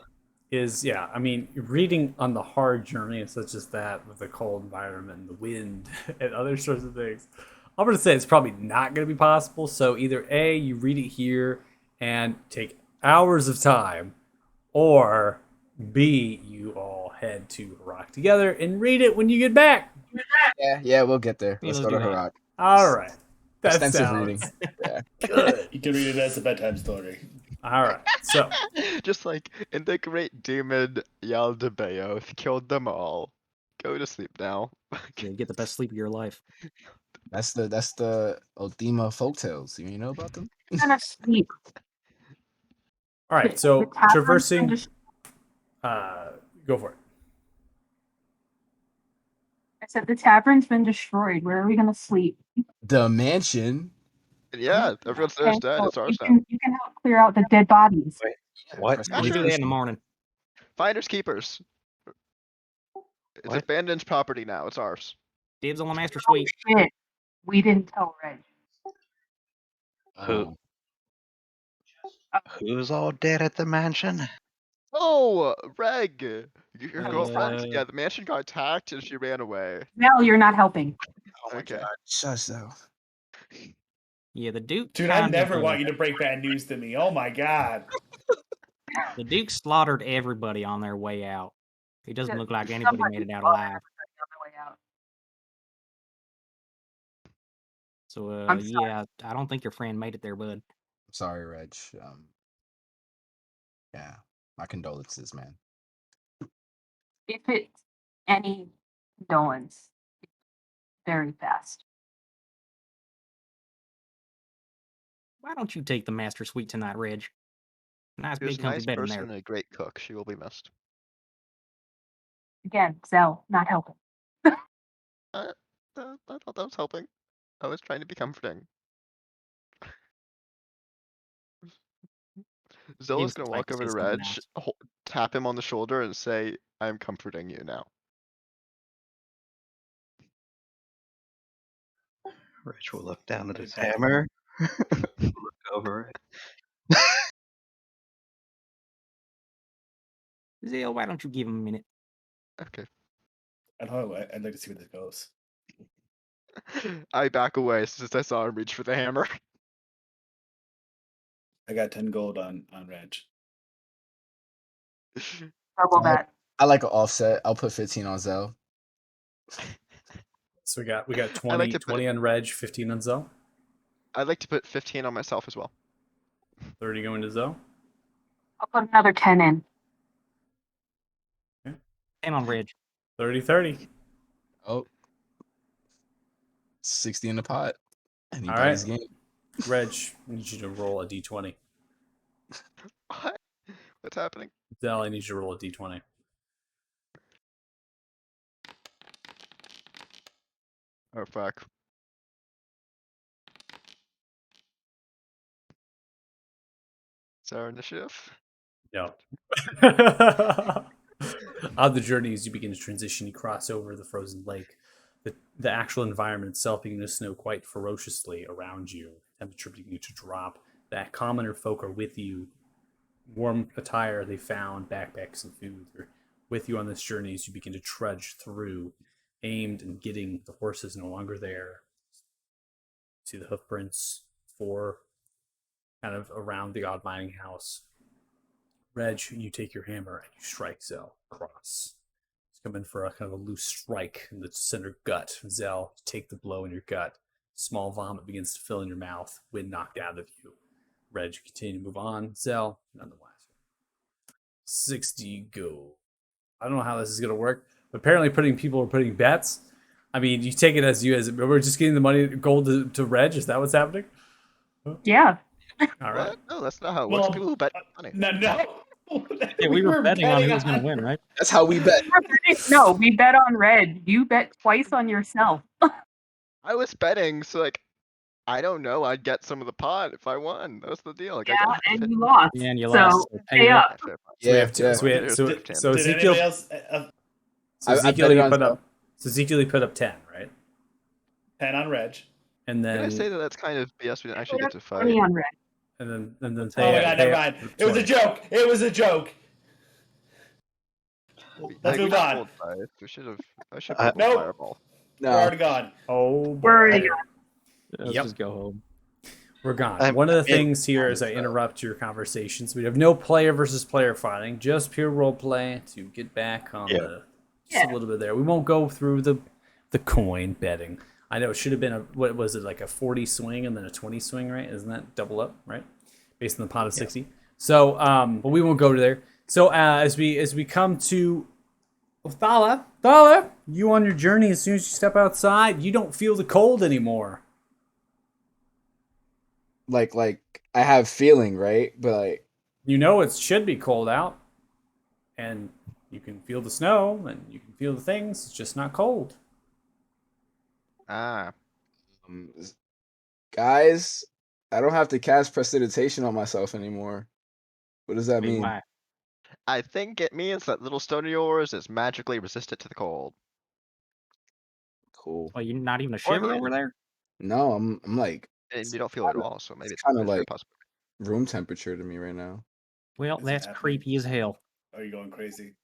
S1: is, yeah, I mean, reading on the hard journey such as that with the cold environment and the wind and other sorts of things, I'm going to say it's probably not going to be possible. So either A, you read it here and take hours of time, or B, you all head to Harak together and read it when you get back.
S3: Yeah, we'll get there.
S6: Yeah,
S3: Let's
S6: let's
S3: go to
S6: do that.
S3: Harak.
S1: All right. That
S3: Extensive
S1: sounds
S3: reading. Yeah.
S1: good.
S7: You can read it as a bedtime story.
S1: All right. So,
S4: Just like in the great demon Yaldabaoth killed them all. Go to sleep now.
S6: Yeah, get the best sleep of your life.
S3: That's the Othema folktales. You know about them?
S5: Kind of sleep.
S1: all right.
S5: The
S1: So,
S5: tavern's been
S1: traversing,
S5: dis-
S1: go for it.
S5: I said the tavern's been destroyed. Where are we gonna sleep?
S3: The mansion.
S4: Yeah, everyone's there's dead.
S5: well,
S4: It's ours now.
S5: you can help clear out the dead bodies.
S2: Wait, what?
S3: Press
S6: We'll
S4: Sure.
S6: do that in the morning.
S4: Finders keepers. It's
S2: What?
S4: abandoned property now. It's ours.
S6: Dibs on the master
S5: Oh
S6: suite.
S5: shit! We didn't tell Reg.
S2: Who? Who's all dead at the mansion?
S4: Oh, Reg, your
S5: Oh,
S4: girlfriend.
S6: uh,
S4: Yeah, the mansion got attacked and she ran away.
S5: Mel, you're not helping.
S2: Oh my
S4: Okay.
S2: god.
S3: Shush though.
S6: Yeah, the Duke.
S7: Dude, I
S6: kind
S7: never
S6: of,
S7: want you to break bad news to me. Oh my god.
S6: The Duke slaughtered everybody on their way out. It doesn't look like anybody
S5: Somebody
S6: made it out
S5: slaughtered
S6: alive.
S5: everybody on the way out.
S6: So,
S5: I'm sorry.
S6: yeah, I don't think your friend made it there, bud.
S3: I'm sorry, Reg. Yeah, my condolences, man.
S5: If it's any condolence, it's very fast.
S6: Why don't you take the master suite tonight, Reg? Nice
S4: She was
S6: big
S4: a
S6: comfy
S4: nice
S6: bed in
S4: person
S6: there.
S4: and a great cook. She will be missed.
S5: Again, Zell, not helping.
S4: I thought that was helping. I was trying to be comforting. Zilla's
S6: Dibs
S4: gonna
S6: tried
S4: walk
S6: to
S4: over
S6: say
S4: to
S6: something
S4: Reg,
S6: else.
S4: tap him on the shoulder, and say, "I'm comforting you now."
S2: Rich will look down at his hammer. Look over it.
S6: Zale, why don't you give him a minute?
S4: Okay.
S7: I don't know. I'd like to see where this goes.
S4: I back away since I saw him reach for the hammer.
S7: I got 10 gold on Reg.
S5: Double that.
S3: I like an offset. I'll put 15 on Zell.
S1: So we got 20,
S4: I like to put
S1: 20 on Reg, 15 on Zell,
S4: I'd like to put 15 on myself as well.
S1: 30 going to Zell.
S5: I'll put another 10 in.
S6: Hang on, Reg.
S1: 30.
S3: Oh. 60 in the pot.
S1: All
S3: Anybody's
S1: right.
S3: game.
S1: Reg, I need you to roll a d20.
S4: What? What's happening?
S1: Zell, I need you to roll a d20.
S4: Oh fuck. Is that our initiative?
S1: No. On the journey, as you begin to transition, you cross over the frozen lake. The actual environment itself beginning to snow quite ferociously around you. Temperature beginning to drop. That commoner folk are with you. Warm attire they found, backpacks and food. They're with you on this journey as you begin to trudge through, aimed and getting the horses no longer there. See the hoof prints for kind of around the odd mining house. Reg, you take your hammer and you strike Zell across. It's coming for a kind of a loose strike in the center gut. Zell, you take the blow in your gut. Small vomit begins to fill in your mouth. Wind knocked out of you. Reg, you continue to move on. Zell, nonetheless. 60 gold. I don't know how this is going to work, but apparently people are putting bets. I mean, you take it as we're just getting the money, gold to Reg. Is that what's happening?
S5: Yeah.
S1: All right.
S4: What? No, that's not how it works.
S7: Well,
S4: People who bet money.
S7: No.
S6: Yeah, we were betting on who was going to win, right?
S3: That's how we bet.
S5: No, we bet on Reg. You bet twice on yourself.
S4: I was betting, so like, I don't know. I'd get some of the pot if I won. That's the deal. Like, I
S5: Yeah,
S4: got
S5: and you lost.
S6: And you
S5: so
S6: lost.
S5: stay
S6: Pay
S5: up.
S4: Yeah, fair point.
S1: So we
S3: Yeah,
S1: have two.
S3: yeah.
S1: So, we had,
S4: There's
S1: so,
S4: 15.
S1: so
S7: Did
S1: Ezekiel.
S7: anybody else?
S1: So
S3: I
S1: Ezekiel,
S3: bet it
S1: you
S3: on
S1: put
S3: stuff.
S1: up. So Ezekiel, you put up 10, right?
S7: 10 on Reg.
S1: And
S4: Can I
S1: then
S4: say that that's kind of BS? We didn't actually get to fight.
S5: 20 on red.
S1: and then
S7: Oh
S1: they
S7: my god, never mind. It was a joke. It was a joke. Let's
S4: Like, we
S7: move
S4: just
S7: on.
S4: rolled dice. We should have. I should
S2: Uh,
S4: have
S7: Nope.
S4: fireball.
S7: We're
S3: No.
S7: already gone.
S1: Oh, boy.
S5: We're already gone.
S6: Let's
S1: Yep.
S6: just go home.
S1: We're gone.
S2: I'm-
S1: One of the
S2: it-
S1: things here is I interrupt your conversations. We have no player versus player fighting, just pure role play to get back on the just a little bit there. We won't go through the coin betting. I know it should have been what was it, like a 40 swing and then a 20 swing, right? Isn't that double up, right? Based on the pot of 60. So but we won't go to there. So as we come to Thala, you on your journey, as soon as you step outside, you don't feel the cold anymore.
S3: Like I have feeling, right? But like,
S1: You know it should be cold out, and you can feel the snow, and you can feel the things. It's just not cold.
S4: Ah,
S3: um, guys, I don't have to cast prestidigitation on myself anymore. What does that
S6: Wait,
S3: mean?
S6: why?
S4: I think it means that little stone of yours is magically resistant to the cold.
S3: Cool.
S6: Well, you're not even a shiver over there?
S3: No, I'm like
S4: And you don't feel it at all, so maybe
S3: it's kinda
S4: there's a
S3: like-
S4: possibility.
S3: room temperature to me right now.
S6: Well,
S7: Is it
S6: that's
S7: happening?
S6: creepy as hell.
S7: Are you going crazy?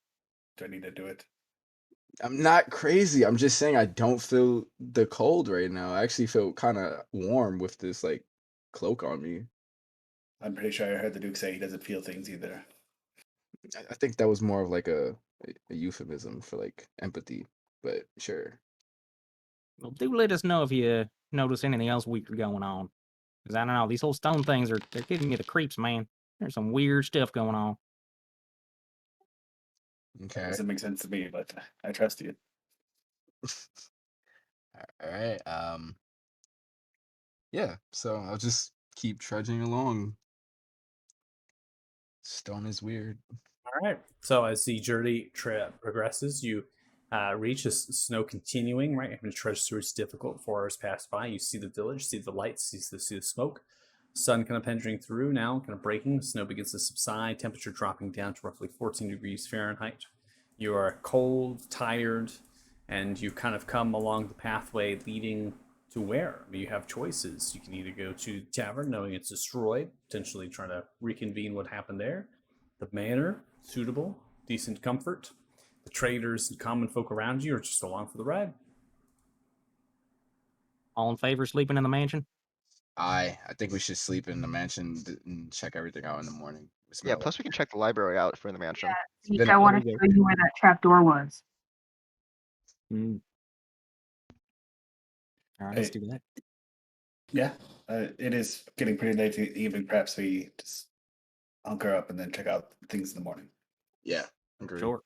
S7: Do I need to do it?
S3: I'm not crazy. I'm just saying I don't feel the cold right now. I actually feel kind of warm with this like cloak on me.
S7: I'm pretty sure I heard the Duke say he doesn't feel things either.
S3: I think that was more of like a euphemism for like empathy, but sure.
S6: Well, do let us know if you notice anything else weird going on. Because I don't know, these whole stone things they're giving me the creeps, man. There's some weird stuff going on.
S3: Okay.
S7: Doesn't make sense to me, but I trust you.
S3: All right. Yeah. So I'll just keep trudging along. Stone is weird.
S1: All right. So as the journey progresses, you reach the snow continuing, right? Having to trudge through it's difficult. 4 hours pass by. You see the village, see the lights, see the smoke. Sun kind of penetrating through now, kind of breaking. The snow begins to subside. Temperature dropping down to roughly 14 degrees Fahrenheit. You are cold, tired, and you kind of come along the pathway leading to where? I mean, you have choices. You can either go to the tavern, knowing it's destroyed, potentially trying to reconvene what happened there. The manor, suitable, decent comfort. The traders and common folk around you are just along for the ride.
S6: All in favor of sleeping in the mansion?
S3: I think we should sleep in the mansion and check everything out in the morning.
S4: Yeah, plus we can check the library out if we're in the mansion.
S5: Zeke,
S3: Then-
S5: I want to
S6: There you
S5: show you where that trap door was.
S6: Mm. All right, let's
S7: Hey.
S6: do that.
S7: Yeah, it is getting pretty late in the evening. Perhaps we just hunker up and then check out things in the morning.
S3: Yeah. Agreed.
S6: Sure.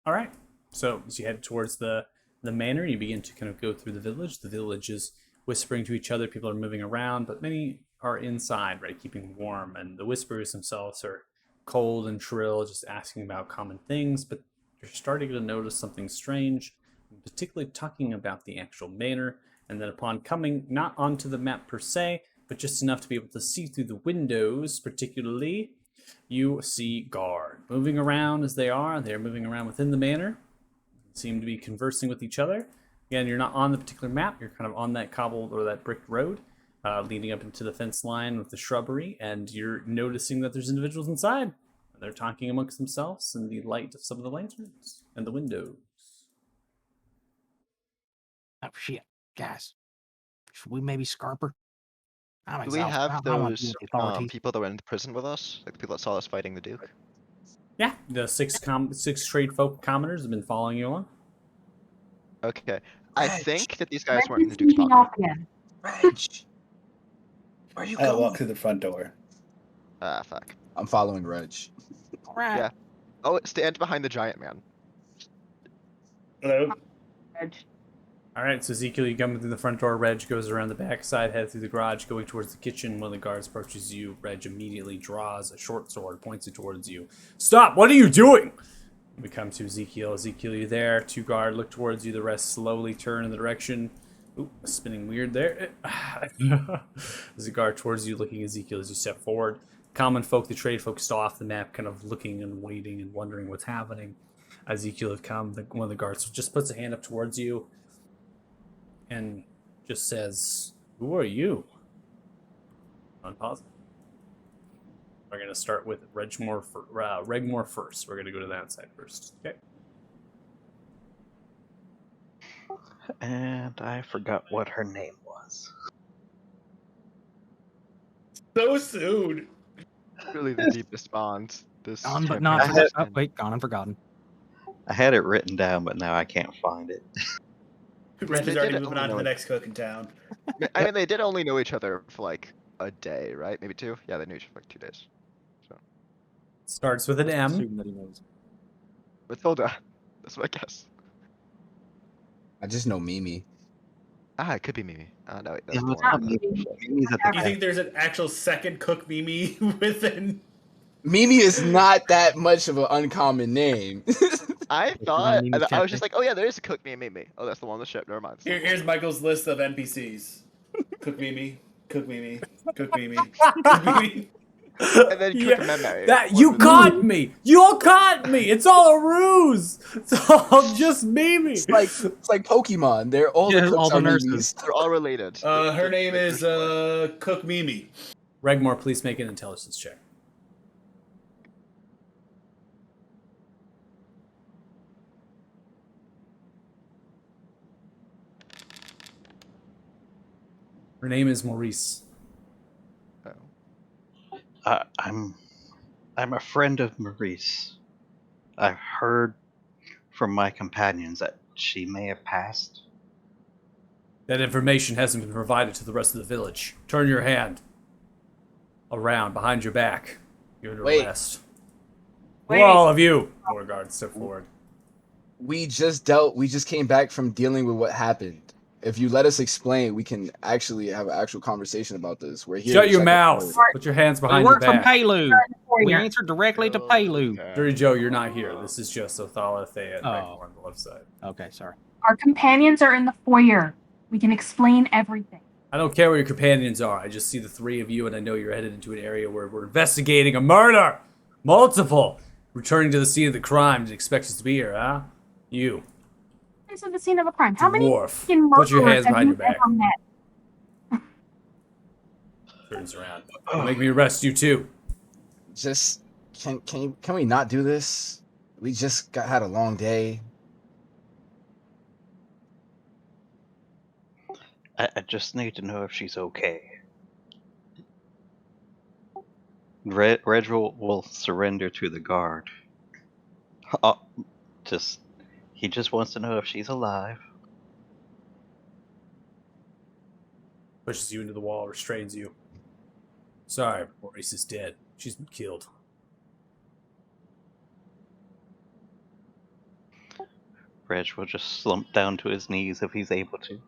S1: All right. So as you head towards the manor, you begin to kind of go through the village. The village is whispering to each other. People are moving around, but many are inside, right, keeping warm. And the whispers themselves are cold and shrill, just asking about common things. But you're starting to notice something strange, particularly talking about the actual manor. And then upon coming not onto the map per se, but just enough to be able to see through the windows, particularly, you see guard moving around as they are. They're moving around within the manor, seem to be conversing with each other. Again, you're not on the particular map. You're kind of on that cobbled or that bricked road leading up into the fence line with the shrubbery, and you're noticing that there's individuals inside. They're talking amongst themselves in the light of some of the lanterns and the windows.
S6: Oh shit, guys. Should we maybe scarper? I'm
S4: Do we
S6: exhausted.
S4: have
S6: I don't wanna deal
S4: those
S6: with the authorities.
S4: people that were in the prison with us? Like the people that saw us fighting the Duke?
S1: Yeah, the six trade folk commoners have been following you along.
S4: Okay. I
S3: Reg.
S4: think that these guys
S5: Reg
S4: weren't in
S5: is
S4: the Duke's
S5: sneaking
S4: pocket.
S5: off again.
S3: Reg, where are you
S7: I'll walk
S3: going?
S7: through the front door.
S4: Ah, fuck.
S3: I'm following Reg.
S6: All right.
S4: Yeah. Oh, stand behind the giant man.
S7: Hello.
S5: Reg.
S1: All right, so Ezekiel, you come through the front door. Reg goes around the back side, head through the garage, going towards the kitchen. One of the guards approaches you. Reg immediately draws a short sword, points it towards you. Stop! What are you doing? We come to Ezekiel. Ezekiel, you there? 2 guard look towards you. The rest slowly turn in the direction Ooh, spinning weird there. There's a guard towards you, looking at Ezekiel as you step forward. Common folk, the trade folk, still off the map, kind of looking and waiting and wondering what's happening. Ezekiel have come. One of the guards just puts a hand up towards you and just says, "Who are you?" Unpause. We're going to start with Regmore first. We're going to go to that side first. Okay.
S2: And I forgot what her name was.
S7: So soon.
S4: Really the deepest bond. This
S6: Gone but
S4: campaign
S6: not
S4: has
S6: forgotten. Oh,
S4: been.
S6: wait, gone and forgotten.
S2: I had it written down, but now I can't find it.
S7: Ref
S4: They
S7: is already
S4: did
S7: moving
S4: only
S7: on to
S4: know
S7: the
S4: it.
S7: next cook in town.
S4: I mean, they did only know each other for like a day, right? Maybe 2? Yeah, they knew each other for like 2 days.
S1: Starts with an M.
S6: Assume that he knows.
S4: Matilda. That's what I guess.
S3: I just know Mimi.
S4: Ah, it could be Mimi. No, wait, that's
S2: Yeah,
S4: the
S2: what's
S4: one.
S2: up, Mimi's at the
S7: Do you think there's an actual second cook Mimi within?
S3: Mimi is not that much of an uncommon name.
S4: I
S6: It's
S4: thought,
S6: around Mimi's
S4: I was just
S6: cafe.
S4: like, oh yeah, there is a cook named Mimi. Oh, that's the one on the ship. Never mind.
S7: Here's Michael's list of NPCs: Cook Mimi, Cook Mimi, Cook Mimi, Cook Mimi.
S4: And then Cook Meme.
S1: That you caught me. You caught me. It's all a ruse. It's all just Mimi.
S3: It's like Pokemon. They're all
S6: Yeah,
S3: the cooks
S6: all the
S3: are
S6: nurses.
S3: Mimis.
S4: They're all related.
S7: Her name is Cook Mimi.
S1: Regmore, please make an intelligence check. Her name is Maurice.
S4: Oh.
S2: I'm a friend of Maurice. I've heard from my companions that she may have passed.
S1: That information hasn't been provided to the rest of the village. Turn your hand around behind your back. You're under
S3: Wait.
S1: arrest.
S5: Wait.
S1: Who are all of you? Beauregard, step forward.
S3: We just came back from dealing with what happened. If you let us explain, we can actually have an actual conversation about this. We're here.
S1: Shut
S3: to
S1: your
S3: check
S1: mouth.
S3: up.
S1: Put your hands
S6: We
S1: behind your
S6: work from
S1: back.
S6: Palu. We
S5: Foyer.
S6: answer directly to Palu.
S1: Dirty Joe, you're not here. This is just Othala, Thea, and
S6: Oh.
S1: Regmore on the left side.
S6: Okay, sorry.
S5: Our companions are in the foyer. We can explain everything.
S1: I don't care where your companions are. I just see the three of you, and I know you're headed into an area where we're investigating a murder. Multiple. Returning to the scene of the crime. Did you expect us to be here, huh? You.
S5: This is the scene of a crime. How many
S1: Dwarf.
S5: fucking
S1: Put your hands
S5: murderers have
S1: behind
S5: you
S1: your back.
S5: ever met?
S1: Turns around. Don't make me arrest you too.
S3: Just can we not do this? We just had a long day.
S2: I just need to know if she's okay. Reg will surrender to the guard. He just wants to know if she's alive.
S1: Pushes you into the wall, restrains you. Sorry, Maurice is dead. She's been killed.
S2: Reg will just slump down to his knees if he's able to.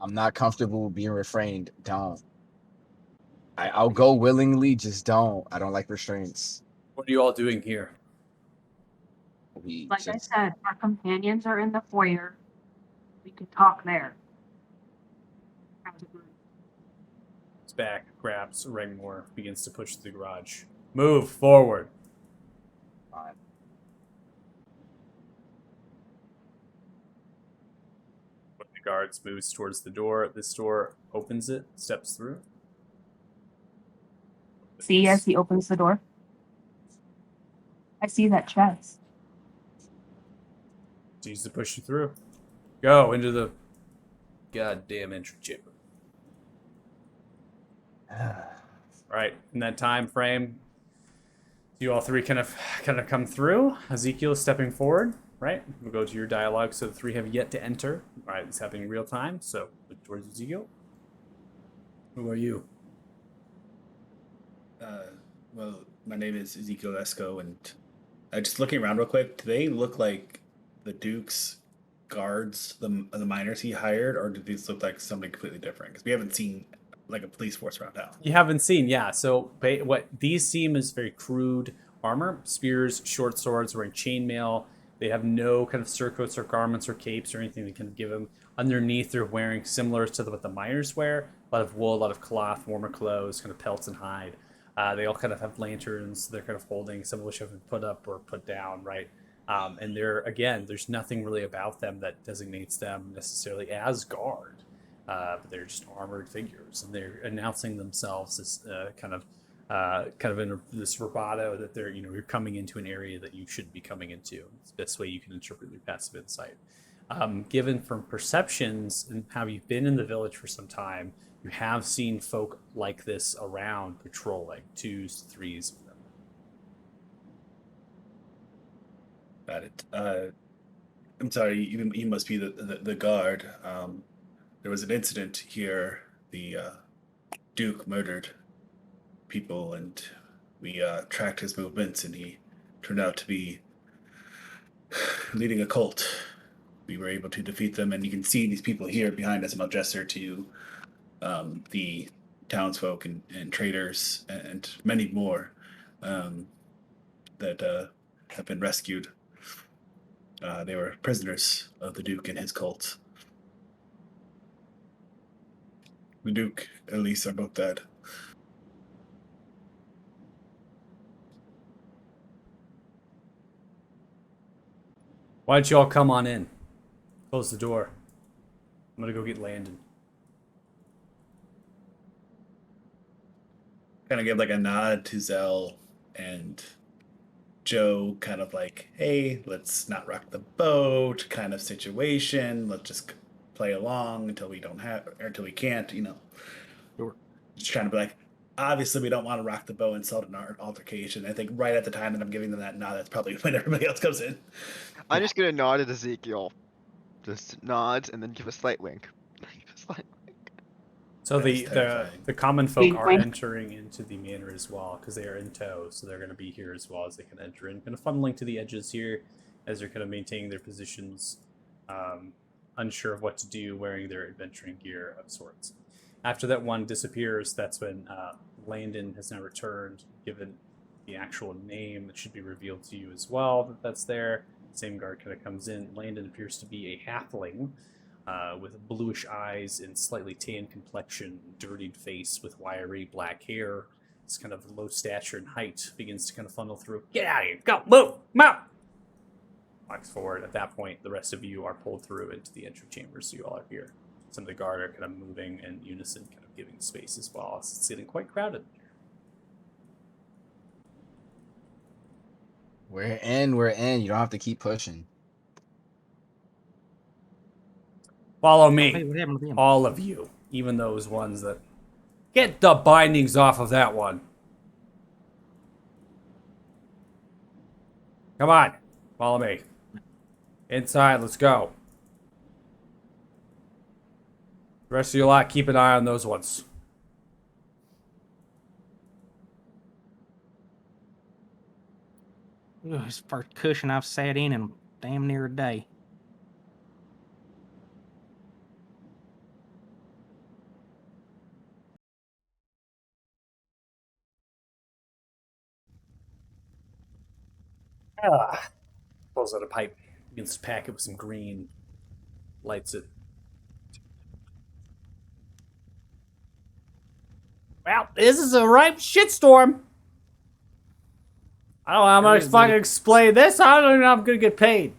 S3: I'm not comfortable being refrained. Don't. I'll go willingly. Just don't. I don't like restraints.
S1: What are you all doing here?
S3: We
S5: Like I
S3: just-
S5: said, our companions are in the foyer. We can talk there. How's it going?
S1: His back, grabs Regmore, begins to push through the garage. Move forward.
S3: Fine.
S1: One of the guards moves towards the door. This door opens it, steps through.
S5: See, as he opens the door. I see that chest.
S1: Continues to push you through. Go into the goddamn entry chamber. Right, in that time frame, you all three kind of come through. Ezekiel is stepping forward, right? We'll go to your dialogue. So the three have yet to enter. All right, it's happening in real time. So look towards Ezekiel. Who are you?
S7: Well, my name is Ezekiel Esco, and just looking around real quick, do they look like the Duke's guards, the miners he hired, or do these look like something completely different? Because we haven't seen like a police force around town.
S1: You haven't seen, yeah. So what these seem is very crude armor, spears, short swords, wearing chainmail. They have no kind of surcoats or garments or capes or anything that can give them. Underneath, they're wearing similar to what the miners wear: a lot of wool, a lot of cloth, warmer clothes, kind of pelts and hide. They all kind of have lanterns they're kind of holding, some of which have been put up or put down, right? And there's nothing really about them that designates them necessarily as guard. But they're just armored figures, and they're announcing themselves as kind of in this bravado that you're coming into an area that you shouldn't be coming into. It's the best way you can interpret your passive insight. Given from perceptions and how you've been in the village for some time, you have seen folk like this around patrolling, 2s, 3s of them.
S7: Got it. I'm sorry, you must be the guard. There was an incident here. The Duke murdered people, and we tracked his movements, and he turned out to be leading a cult. We were able to defeat them, and you can see these people here behind us, and I'll gesture to the townsfolk and traders and many more that have been rescued. They were prisoners of the Duke and his cult. The Duke and Elise are both dead.
S1: Why don't you all come on in? Close the door. I'm gonna go get Landon.
S7: Kind of give like a nod to Zell and Joe, kind of like, hey, let's not rock the boat kind of situation. Let's just play along until we can't,
S6: Sure.
S7: Just trying to be like, obviously we don't want to rock the boat and start an altercation. I think right at the time that I'm giving them that nod, that's probably when everybody else comes in.
S4: I'm just gonna nod at Ezekiel. Just nods and then give a slight wink. Give a slight wink.
S1: So
S7: That's
S1: the
S7: terrifying.
S1: the common folk
S5: Wink,
S1: are
S5: wink.
S1: entering into the manor as well because they are in tow, so they're going to be here as well as they can enter in, kind of funneling to the edges here as they're kind of maintaining their positions, unsure of what to do, wearing their adventuring gear of sorts. After that one disappears, that's when Landon has now returned, given the actual name that should be revealed to you as well. That's there. Same guard kind of comes in. Landon appears to be a halfling. With bluish eyes and slightly tan complexion, dirtied face with wiry black hair. It's kind of low stature and height, begins to kind of funnel through. Get out of here! Go! Move! Move! Walks forward. At that point, the rest of you are pulled through into the entry chambers, so you all are here. Some of the guard are kind of moving in unison, kind of giving space as well. It's getting quite crowded.
S3: We're in. We're in. You don't have to keep pushing.
S1: Follow
S6: Hey,
S1: me,
S6: what happened to them?
S1: all of you, even those ones that... Get the bindings off of that one. Come on, follow me. Inside, let's go. The rest of you lot, keep an eye on those ones.
S6: Ugh, it's the first cushion I've sat in damn near a day.
S1: Pulls out a pipe, begins to pack it with some green, lights it. Well, this is a ripe shitstorm. I don't know how I'm gonna fucking explain this. I don't even know I'm gonna get paid.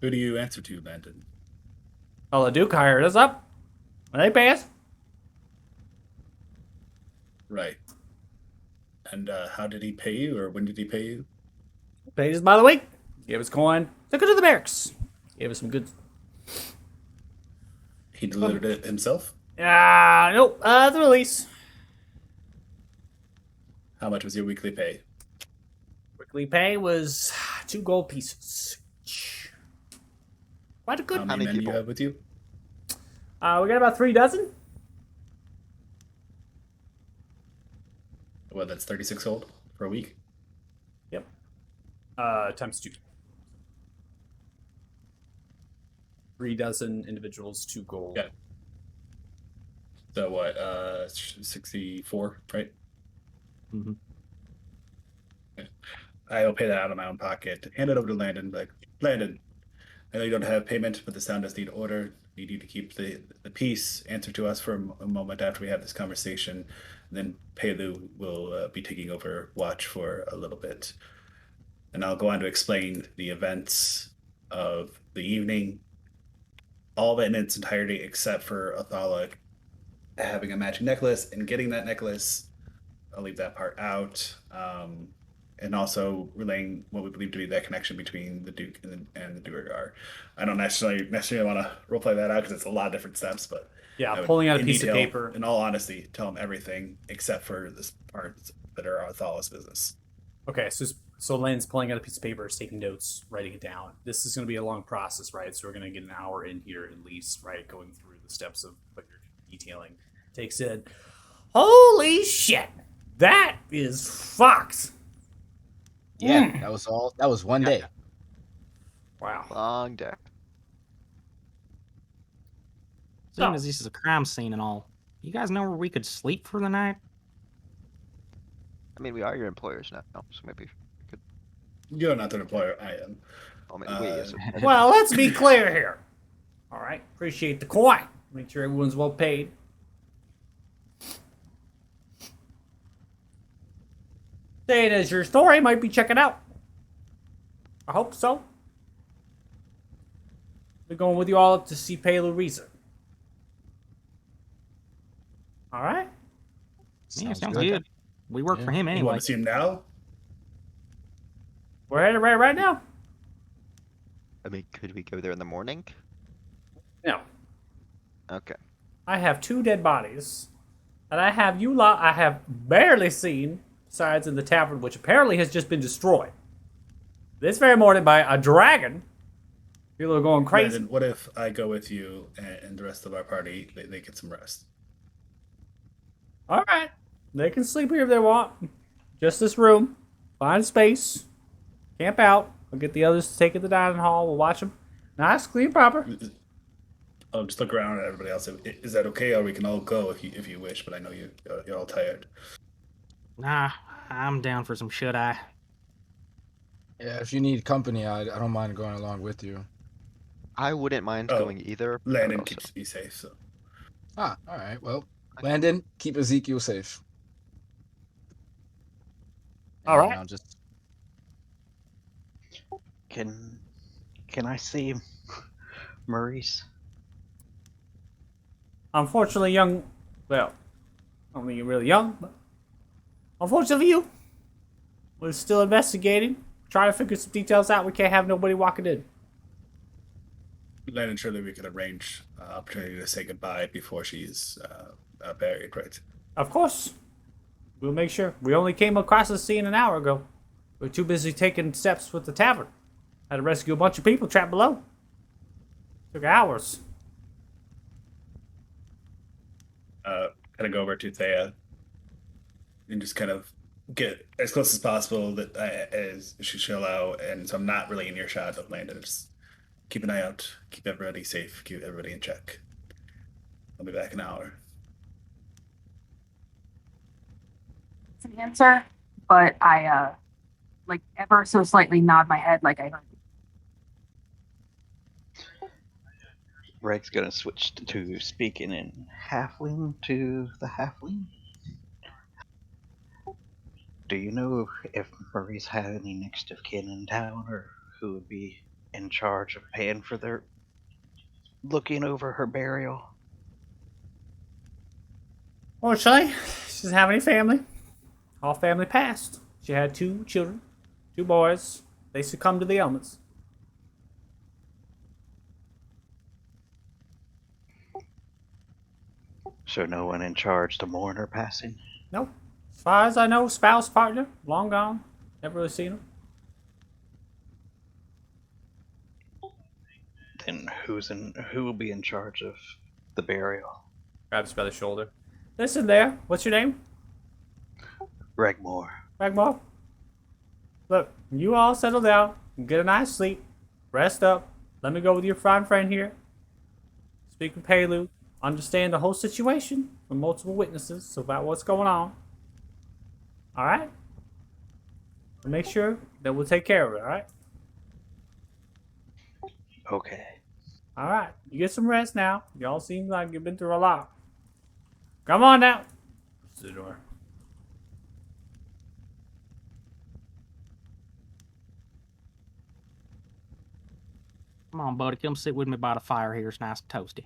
S7: Who do you answer to, Landon?
S1: Oh, the Duke hired us up. They pay us.
S7: Right. And how did he pay you, or when did he pay you?
S1: Paid us by the week. Gave us coin. Took it to the barracks. Gave us some good.
S7: He delivered it himself?
S1: Nope. The release.
S7: How much was your weekly pay?
S1: Weekly pay was 2 gold pieces. Quite a good.
S7: How
S4: many
S7: many men
S4: people?
S7: you have with you?
S1: We got about 3 dozen.
S7: Well, that's 36 gold for a week.
S1: Yep. Times 2. 3 dozen individuals, 2 gold.
S7: Yeah. So what? 64, right?
S6: Mm-hmm.
S7: I'll pay that out of my own pocket. Hand it over to Landon. Like, Landon, I know you don't have payment, but the town does need order. Need you to keep the peace. Answer to us for a moment after we have this conversation. And then Pelu will be taking over watch for a little bit. And I'll go on to explain the events of the evening, all of it in its entirety, except for Athala having a matching necklace and getting that necklace. I'll leave that part out. And also relaying what we believe to be that connection between the Duke and the Duergar. I don't necessarily want to roleplay that out because it's a lot of different steps, but
S1: Yeah,
S7: I would,
S1: pulling out a
S7: in
S1: piece
S7: detail,
S1: of paper.
S7: in all honesty, tell them everything except for this parts that are Athala's business.
S1: Okay, so Lane's pulling out a piece of paper, is taking notes, writing it down. This is going to be a long process, right? So we're going to get an hour in here at least, right? Going through the steps of what you're detailing. Takes in. Holy shit! That is fucked.
S3: Yeah, that was all. That was one day.
S1: Wow.
S4: Long day.
S6: Seeing
S1: So-
S6: as this is a crime scene and all, you guys know where we could sleep for the night?
S4: I mean, we are your employers now, so maybe.
S7: You're not an employer, I am.
S4: Oh, maybe we. Yes,
S1: Well, let's be clear here. All right, appreciate the coin. Make sure everyone's well paid. Say it as your story. Might be checking out. I hope so. We're going with you all up to see Pelu Reza. All right.
S6: Yeah, sounds good. We work for him
S7: You
S6: anyway.
S7: want to see him now?
S1: We're headed right now.
S4: I mean, could we go there in the morning?
S1: No.
S4: Okay.
S1: I have 2 dead bodies. And I have you lot I have barely seen, besides in the tavern, which apparently has just been destroyed. This very morning by a dragon. People are going crazy.
S7: Brandon, what if I go with you and the rest of our party, they get some rest?
S1: Alright. They can sleep here if they want. Just this room. Find space. Camp out. I'll get the others to take it to the dining hall. We'll watch them. Nice, clean, proper.
S7: I'll just look around at everybody else. Is that okay? Or we can all go if you wish, but I know you're all tired.
S6: Nah, I'm down for some shut-eye.
S3: Yeah, if you need company, I don't mind going along with you.
S4: I wouldn't mind
S7: Oh,
S4: going either. but
S7: Landon
S4: also-
S7: keeps me safe, so.
S3: Ah, all right. Well, Landon, keep Ezekiel safe.
S1: All
S3: And
S1: right.
S3: I'll just
S2: Can I see Maurice?
S1: Unfortunately, well, I don't think you're really young, but unfortunately you, we're still investigating, trying to figure some details out. We can't have nobody walking in.
S7: Landon, surely we could arrange opportunity to say goodbye before she's buried, right?
S1: Of course, we'll make sure. We only came across the scene an hour ago. We're too busy taking steps with the tavern. Had to rescue a bunch of people trapped below. Took hours.
S7: Kind of go over to Thea and just kind of get as close as possible as she'll allow, and so I'm not really in earshot of Landon. Just keep an eye out, keep everybody safe, keep everybody in check. I'll be back in an hour.
S5: It's an answer, but I like ever so slightly nod my head like I heard.
S2: Reg's gonna switch to speaking in halfling to the halfling. Do you know if Maurice had any next of kin in town, or who would be in charge of paying for their looking over her burial?
S1: Fortunately, she doesn't have any family. All family passed. She had 2 children, 2 boys. They succumbed to the elements.
S2: So no one in charge to mourn her passing?
S1: Nope. As far as I know, spouse, partner, long gone. Never really seen them.
S2: Then who will be in charge of the burial?
S1: Grabs by the shoulder. Listen there. What's your name?
S2: Regmore.
S1: Ragmore? Look, you all settle down and get a nice sleep. Rest up. Let me go with your fine friend here. Speak with Pelu. Understand the whole situation from multiple witnesses about what's going on. Alright? Make sure then we'll take care of it, all right?
S2: Okay.
S1: All right, you get some rest now. Y'all seem like you've been through a lot. Come on now. To the door.
S6: Come on, buddy. Come sit with me by the fire here. It's nice and toasty.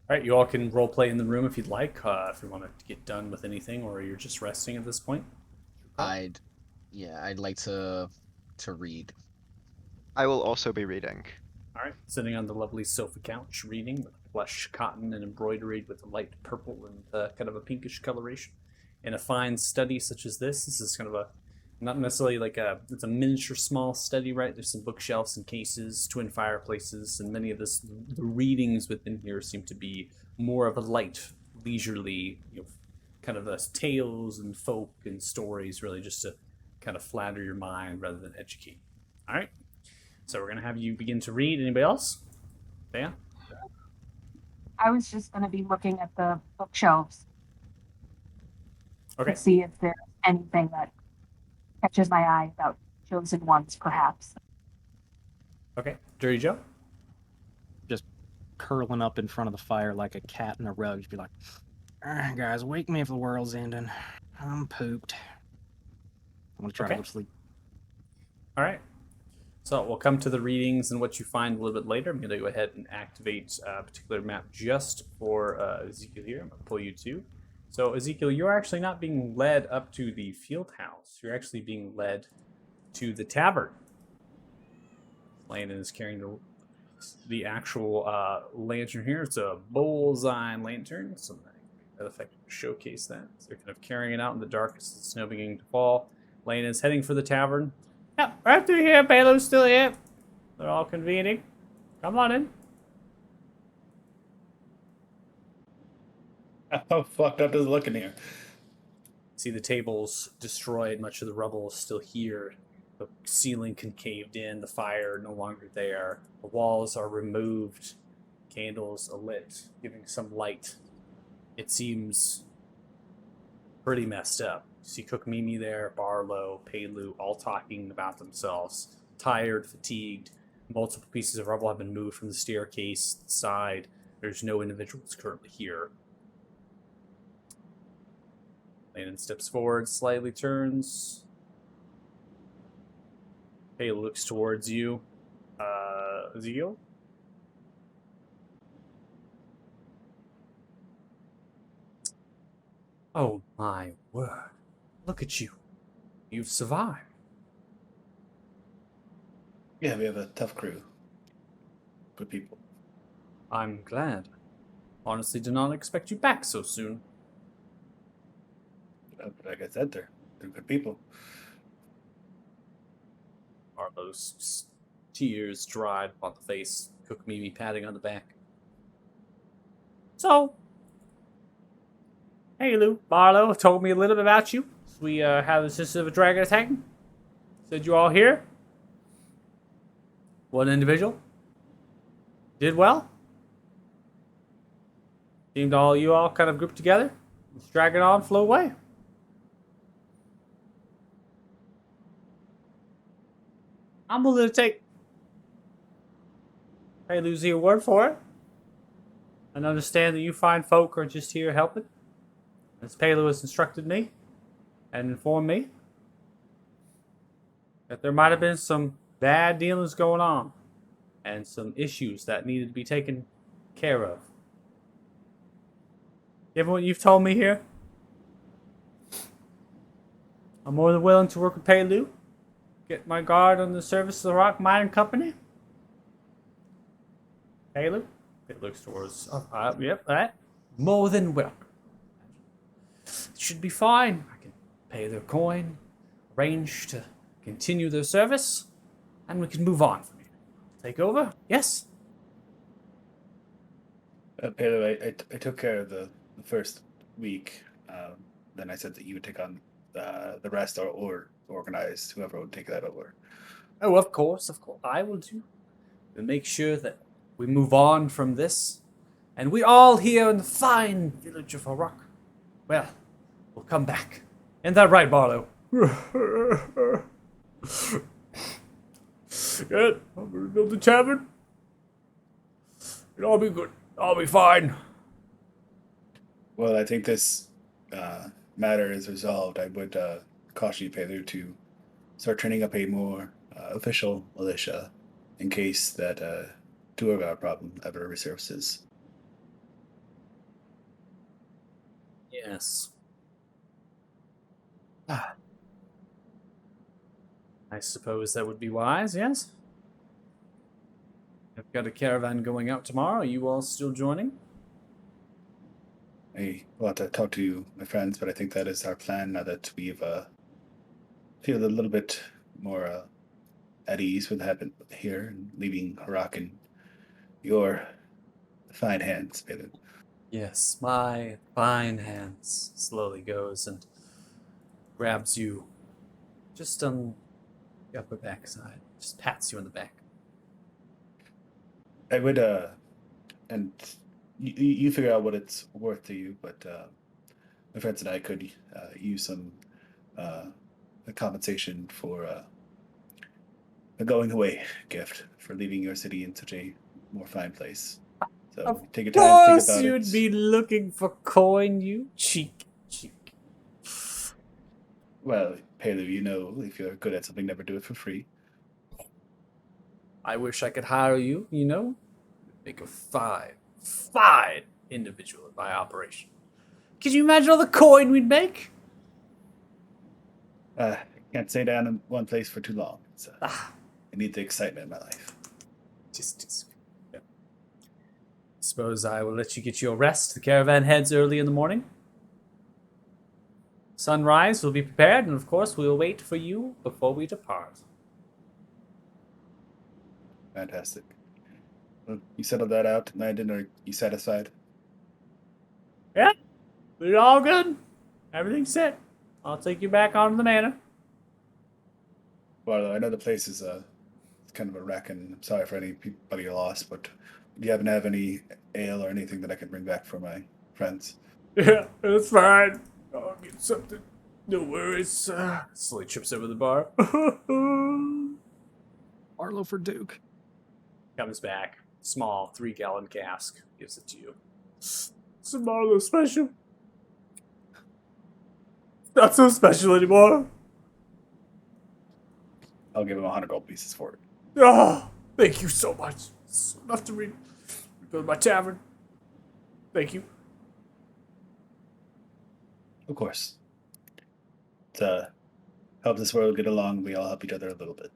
S1: All right, you all can role play in the room if you'd like, if you want to get done with anything, or you're just resting at this point.
S3: I'd like to read.
S4: I will also be reading.
S1: All right, sitting on the lovely sofa couch, reading with plush cotton and embroidered with a light purple and kind of a pinkish coloration. In a fine study such as this is kind of a, not necessarily like it's a miniature small study, right? There's some bookshelves and cases, twin fireplaces, and many of the readings within here seem to be more of a light, leisurely, kind of tales and folk and stories, really just to kind of flatter your mind rather than educate. All right. So we're going to have you begin to read. Anybody else? Yeah?
S5: I was just going to be looking at the bookshelves
S1: Okay.
S5: to see if there's anything that catches my eye about chosen ones, perhaps.
S1: Okay. Dirty Joe?
S6: Curling up in front of the fire like a cat in a rug. Just be like, guys, wake me if the world's ending. I'm pooped. I'm going to try to
S1: Okay.
S6: go to sleep.
S1: All right. So we'll come to the readings and what you find a little bit later. I'm going to go ahead and activate a particular map just for Ezekiel here. I'm going to pull you two. So Ezekiel, you're actually not being led up to the field house. You're actually being led to the tavern. Landon is carrying the actual lantern here. It's a bullseye lantern. So that effect showcase that. So they're kind of carrying it out in the dark as the snow beginning to fall. Landon is heading for the tavern. Yep, right through here. Baylor's still here. They're all convening. Come on in.
S7: How fucked up does it look in here?
S1: See the tables destroyed. Much of the rubble is still here. The ceiling concaved in. The fire no longer there. The walls are removed. Candles alit, giving some light. It seems pretty messed up. See Cook Mimi there, Barlow, Pelu, all talking about themselves. Tired, fatigued. Multiple pieces of rubble have been moved from the staircase, the side. There's no individuals currently here. Landon steps forward, slightly turns. Pelu looks towards you. Ezekiel? Oh my word. Look at you. You've survived.
S7: Yeah, we have a tough crew. Good people.
S1: I'm glad. Honestly, did not expect you back so soon.
S7: Like I said, they're good people.
S1: Barlow's tears dried upon the face. Cook Mimi patting on the back. So, hey Lou, Barlow told me a little bit about you. So we had the Sisters of a Dragon attack. Said you all here. One individual. Did well. Seemed all you all kind of grouped together. This dragon on flew away. I'm willing to take Lou's your word for it. And understand that you fine folk are just here helping. As Pelu has instructed me and informed me that there might have been some bad dealings going on and some issues that needed to be taken care of. Given what you've told me here, I'm more than willing to work with Pelu, get my guard on the service of the Rock Mining Company. Pelu? It looks towards. Yep, that. More than welcome. It should be fine. I can pay their coin, arrange to continue their service, and we can move on from here. Take over? Yes?
S7: Pedro, I took care of the first week. Then I said that you would take on the rest or organize whoever would take that over.
S1: Oh, of course, of course. I will do we'll make sure that we move on from this. And we all here in the fine village of Harak, well, we'll come back. Isn't that right, Barlow? Good. I'm gonna build a tavern. It'll all be good. I'll be fine.
S7: Well, I think this matter is resolved. I would caution you, Pelu, to start training up a more official militia in case that Duergar problem ever resurfaces.
S1: Yes. I suppose that would be wise, yes? I've got a caravan going out tomorrow. Are you all still joining?
S7: I will have to talk to my friends, but I think that is our plan now that we've feel a little bit more at ease with what happened here and leaving Harak in your fine hands, Pelu.
S1: Yes, my fine hands. Slowly goes and grabs you just on the upper backside. Just pats you on the back.
S7: I would, and you figure out what it's worth to you, but my friends and I could use some compensation for a going away gift for leaving your city in such a more fine place. So
S1: Of
S7: take your time, think
S1: course
S7: about
S1: you'd
S7: it.
S1: be looking for coin, you cheek.
S7: Well, Pelu, you know, if you're good at something, never do it for free.
S1: I wish I could hire you, you know? Make a fine individual in my operation. Can you imagine all the coin we'd make?
S7: Can't stay down in one place for too long. So
S1: Ah,
S7: I need the excitement in my life.
S1: just yeah. Suppose I will let you get your rest. The caravan heads early in the morning. Sunrise will be prepared, and of course we will wait for you before we depart.
S7: Fantastic. Well, you settled that out, Landon, or you satisfied?
S1: Yeah, we're all good. Everything's set. I'll take you back onto the manor.
S7: Well, I know the place is it's kind of a wreck, and I'm sorry for anybody you lost, but do you happen to have any ale or anything that I can bring back for my friends?
S1: Yeah, that's fine. I'll get something. No worries. Slowly trips over the bar.
S6: Arlo for Duke.
S1: Comes back. Small 3-gallon cask. Gives it to you. Some Marlowe special. Not so special anymore.
S7: I'll give him 100 gold pieces for it.
S1: Oh, thank you so much. It's enough to rebuild my tavern. Thank you.
S7: Of course. To help this world get along, we all help each other a little bit.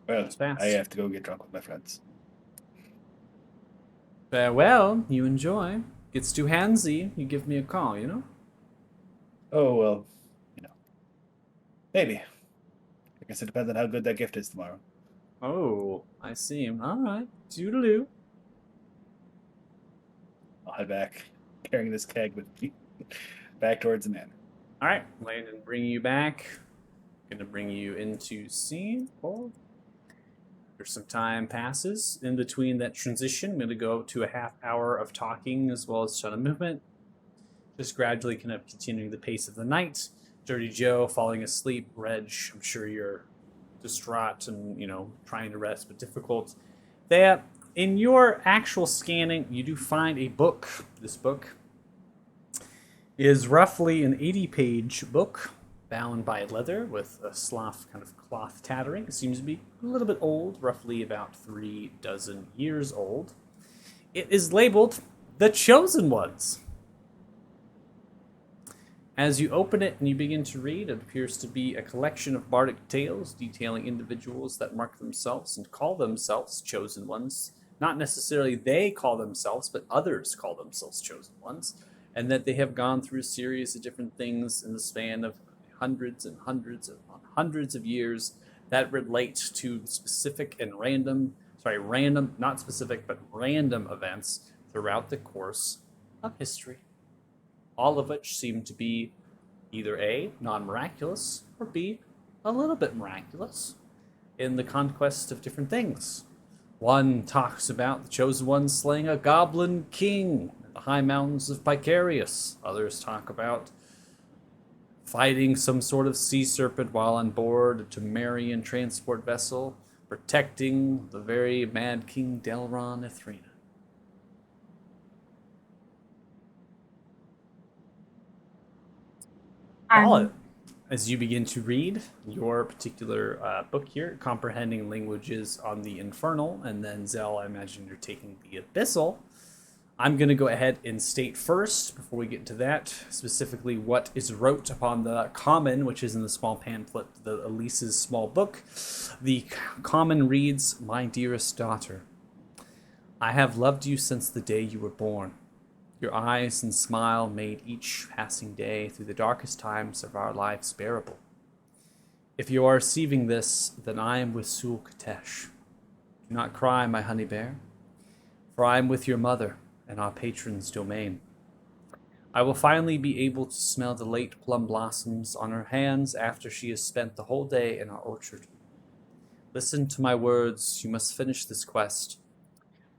S7: Well,
S1: It's fast.
S7: I have to go get drunk with my friends.
S1: Farewell. You enjoy. Gets too handsy. You give me a call, you know?
S7: Oh, well, you know. Maybe. I guess it depends on how good that gift is tomorrow.
S1: Oh, I see him. All right. Toodaloo.
S7: I'll head back, carrying this keg with me, back towards the manor.
S1: All right. Landon, bringing you back. Gonna bring you into scene 4. After some time passes, in between that transition, I'm going to go to a half hour of talking as well as a ton of movement. Just gradually kind of continuing the pace of the night. Dirty Joe falling asleep. Reg, I'm sure you're distraught and, you know, trying to rest, but difficult. That in your actual scanning, you do find a book. This book is roughly an 80-page book, bound by leather with a slough kind of cloth tattering. It seems to be a little bit old, roughly about 3 dozen years old. It is labeled The Chosen Ones. As you open it and you begin to read, it appears to be a collection of bardic tales detailing individuals that mark themselves and call themselves Chosen Ones. Not necessarily they call themselves, but others call themselves Chosen Ones. And that they have gone through a series of different things in the span of hundreds and hundreds of years that relate to specific and random, not specific, but random events throughout the course of history. All of which seem to be either A, non-miraculous, or B, a little bit miraculous in the conquest of different things. One talks about the Chosen One slaying a goblin king in the high mountains of Picarius. Others talk about fighting some sort of sea serpent while on board a Temerian transport vessel, protecting the very mad King Delron Ithrina. Paula, as you begin to read your particular book here, Comprehending Languages on the Infernal, and then Zell, I imagine you're taking the Abyssal. I'm going to go ahead and state first, before we get into that, specifically what is wrote upon the common, which is in the small pamphlet, the Elise's small book. The common reads, "My dearest daughter, I have loved you since the day you were born. Your eyes and smile made each passing day through the darkest times of our lives bearable. If you are receiving this, then I am with Sul Katesh. Do not cry, my honey bear, for I am with your mother in our patron's domain. I will finally be able to smell the late plum blossoms on her hands after she has spent the whole day in our orchard. Listen to my words. You must finish this quest.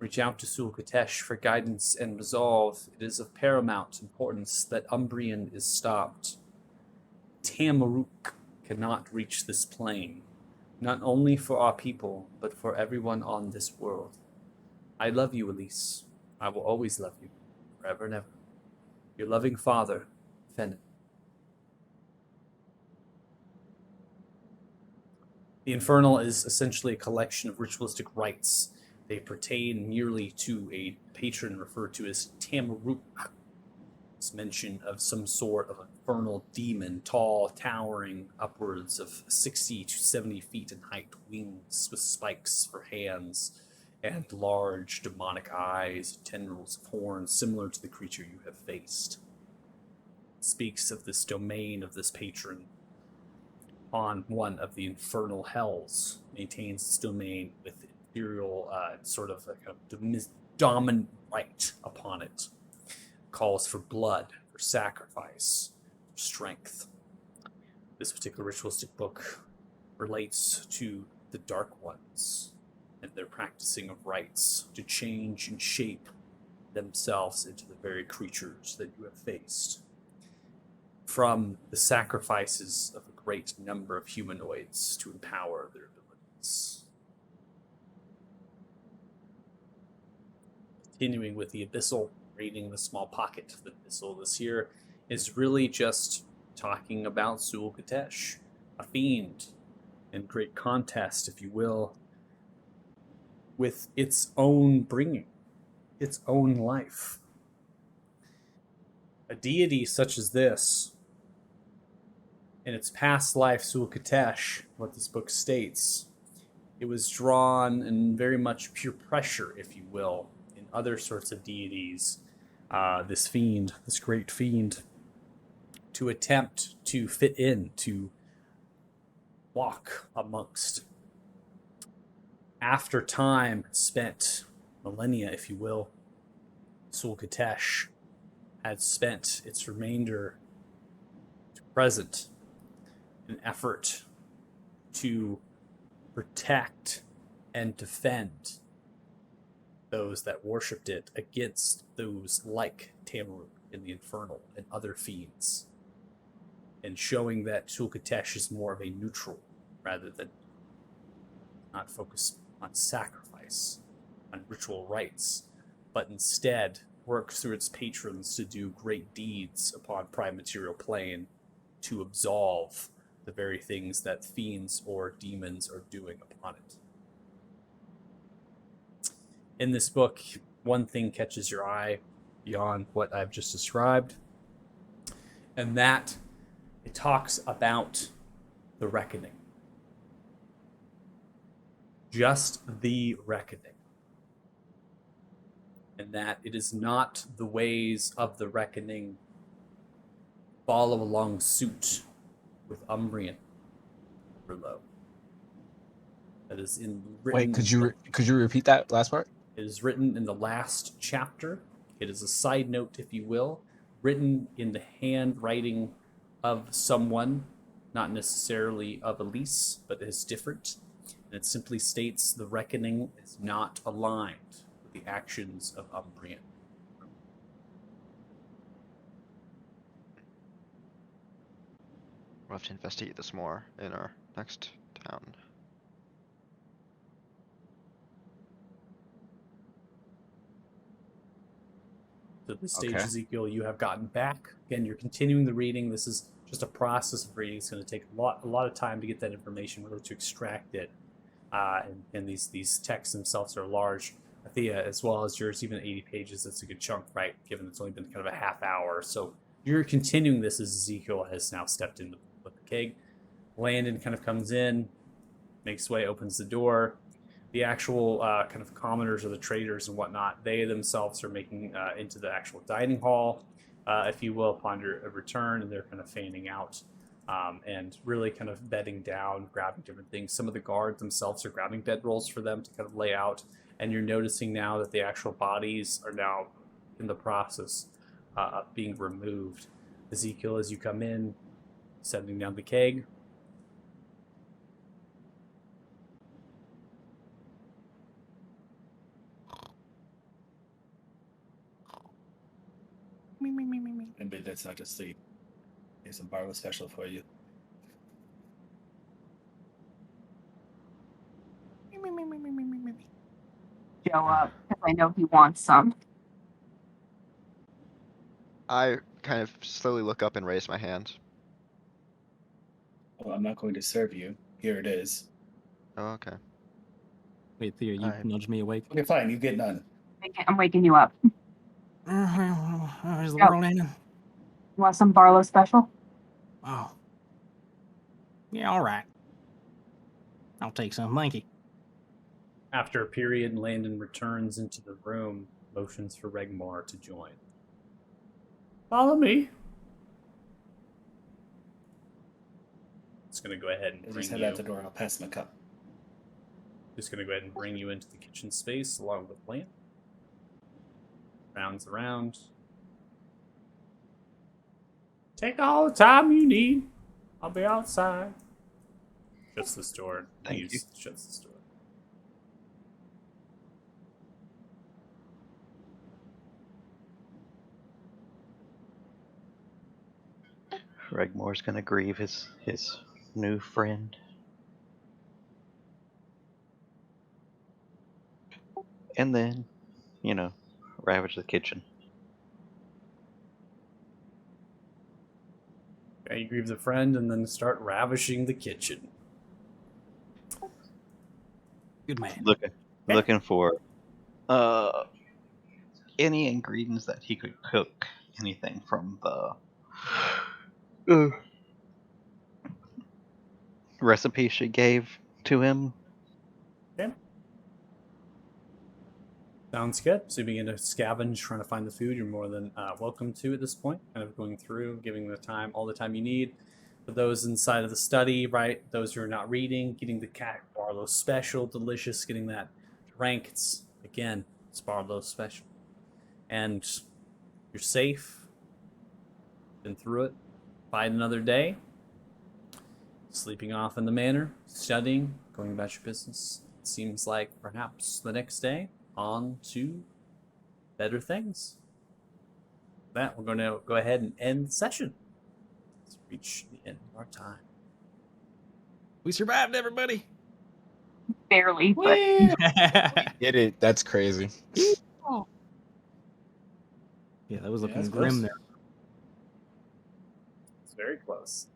S1: Reach out to Sul Katesh for guidance and resolve. It is of paramount importance that Umbrian is stopped. Tamaruk cannot reach this plane, not only for our people, but for everyone on this world. I love you, Elise. I will always love you, forever and ever. Your loving father, Fennin." The Infernal is essentially a collection of ritualistic rites. They pertain merely to a patron referred to as Tamaruk. It's mention of some sort of infernal demon, tall, towering upwards of 60 to 70 feet in height, wings with spikes for hands, and large demonic eyes, tendrils of horns, similar to the creature you have faced. It speaks of this domain of this patron on one of the infernal hells, maintains its domain with imperial sort of like a dominant right upon it. Calls for blood, for sacrifice, for strength. This particular ritualistic book relates to the Dark Ones and their practicing of rites to change and shape themselves into the very creatures that you have faced. From the sacrifices of a great number of humanoids to empower their abilities. Continuing with the Abyssal, reading the small pocket of the Abyssal this year is really just talking about Sul Katesh, a fiend in great contest, if you will, with its own bringing, its own life. A deity such as this, in its past life, Sul Katesh, what this book states, it was drawn in very much pure pressure, if you will, in other sorts of deities, this fiend, this great fiend, to attempt to fit in, to walk amongst. After time spent, millennia, if you will, Sul Katesh had spent its remainder to present in an effort to protect and defend those that worshipped it against those like Tamaruk in the Infernal and other fiends, and showing that Sul Katesh is more of a neutral rather than not focused on sacrifice, on ritual rites, but instead works through its patrons to do great deeds upon prime material plane to absolve the very things that fiends or demons are doing upon it. In this book, one thing catches your eye beyond what I've just described, and that it talks about the reckoning. Just the reckoning. And that it is not the ways of the reckoning follow along suit with Umbrian below. That is in written.
S3: Wait, could you repeat that last part?
S1: It is written in the last chapter. It is a side note, if you will, written in the handwriting of someone not necessarily of Elise, but is different. And it simply states the reckoning is not aligned with the actions of Umbrian.
S4: We'll have to investigate this more in our next town.
S1: So at this stage,
S3: Okay.
S1: Ezekiel, you have gotten back. Again, you're continuing the reading. This is just a process of reading. It's going to take a lot of time to get that information, really to extract it. And these texts themselves are large. Thea, as well as yours, even 80 pages, that's a good chunk, right? Given it's only been kind of a half hour. So you're continuing this as Ezekiel has now stepped in with the keg. Landon kind of comes in, makes way, opens the door. The actual kind of commoners or the traders and whatnot, they themselves are making into the actual dining hall, if you will, upon your return, and they're kind of fanning out and really kind of bedding down, grabbing different things. Some of the guards themselves are grabbing bedrolls for them to kind of lay out, and you're noticing now that the actual bodies are now in the process of being removed. Ezekiel, as you come in, setting down the keg,
S7: Maybe that's not just sleep. Here's some Barlow special for you.
S5: Joe up because I know he wants some.
S4: I kind of slowly look up and raise my hand.
S7: Well, I'm not going to serve you. Here it is.
S4: Oh, okay.
S6: Wait, Thea, you
S4: Alright.
S6: nudged me awake.
S7: Okay, fine. You get none.
S5: I'm waking you up.
S6: Is the
S5: Yep.
S6: world ending?
S5: You want some Barlow special?
S6: Oh. Yeah, all right. I'll take some, thank you.
S1: after a period, Landon returns into the room, motions for Regmar to join. Follow me. It's going to go ahead and
S7: As you
S1: bring
S7: head
S1: you.
S7: out the door, I'll pass him a cup.
S1: Just going to go ahead and bring you into the kitchen space along with Lan. Rounds around. Take all the time you need. I'll be outside. Shuts this door.
S2: Thank you.
S1: Shuts this door.
S2: Regmore's gonna grieve his new friend. And then, ravage the kitchen.
S1: Okay, you grieve the friend and then start ravishing the kitchen.
S6: Good man.
S2: Looking for any ingredients that he could cook. Anything from the recipe she gave to him.
S1: Okay. Sounds good. So you begin to scavenge, trying to find the food. You're more than welcome to at this point. Kind of going through, giving the time, all the time you need. For those inside of the study, right? Those who are not reading, getting the Cat Barlow special, delicious. Getting that rank. It's Barlow special, and you're safe. Been through it. Fight another day. Sleeping off in the manor, studying, going about your business. It seems like perhaps the next day, on to better things. With that, we're going to go ahead and end the session. Let's reach the end of our time.
S6: We survived, everybody.
S5: Barely, but
S3: Did it. That's crazy.
S6: Yeah, that was
S7: Yeah,
S6: looking
S7: that's
S6: grim
S7: close.
S6: there.
S1: It's very close.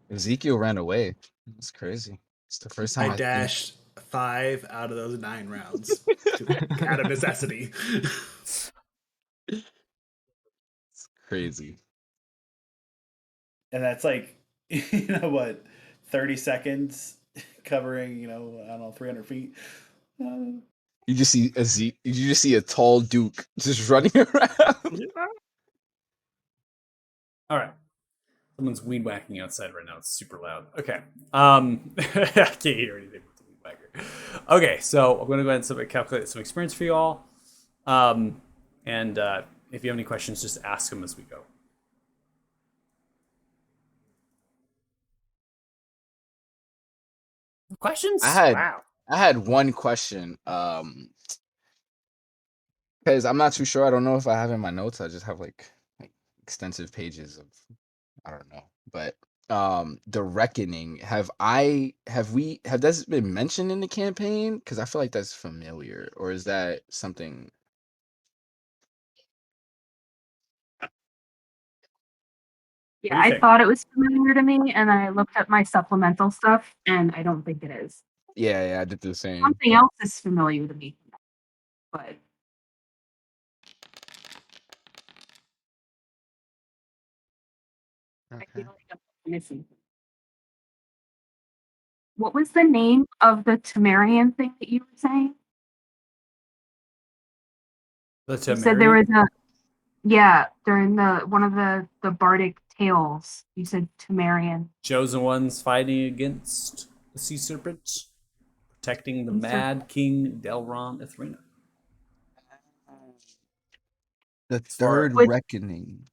S3: Ezekiel ran away. It's crazy. It's the first time
S7: I dashed 5 out of those 9 rounds out of necessity.
S3: It's crazy.
S7: And that's like, 30 seconds covering, I don't know, 300 feet.
S3: You just see a tall Duke just running around.
S1: All right. Someone's weed whacking outside right now. It's super loud. Okay. I can't hear anything with the weed whacker. Okay, so I'm going to go ahead and calculate some experience for you all. And if you have any questions, just ask them as we go. Questions?
S3: I
S1: Wow.
S3: had one question. Because I'm not too sure. I don't know if I have it in my notes. I just have like extensive pages of I don't know. But the reckoning, have this been mentioned in the campaign? Because I feel like that's familiar, or is that something?
S5: Yeah,
S1: What do you
S5: I
S1: think?
S5: thought it was familiar to me, and then I looked at my supplemental stuff, and I don't think it is.
S3: Yeah, I did the same.
S5: Something else is familiar to me, but I
S4: Okay.
S5: feel like I'm missing. What was the name of the Temerian thing that you were saying?
S1: The
S5: You said there
S1: Temerian?
S5: was yeah, during one of the bardic tales. You said Temerian.
S1: Chosen ones fighting against the sea serpent, protecting the
S5: Sea serpent.
S1: mad king Delron Ithrina.
S3: The
S1: As far-
S3: third
S5: Which-
S3: reckoning.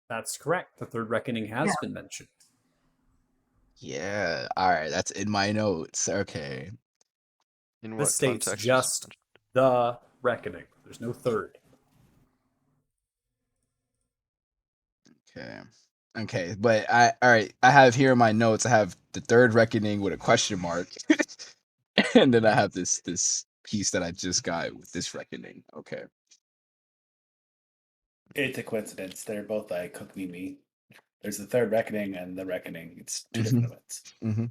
S1: That's correct. The third reckoning has
S5: Yeah.
S1: been mentioned.
S3: Yeah. All right. That's in my notes. Okay.
S4: In
S1: This
S4: what
S1: states
S4: context?
S1: just the reckoning. There's no third.
S3: Okay. Okay. But all right. I have here in my notes. I have the third reckoning with a question mark, and then I have this piece that I just got with this reckoning. Okay.
S7: It's a coincidence. They're both like Cook Me Me. There's the third reckoning and the reckoning. It's 2 different events.
S3: Mm-hmm.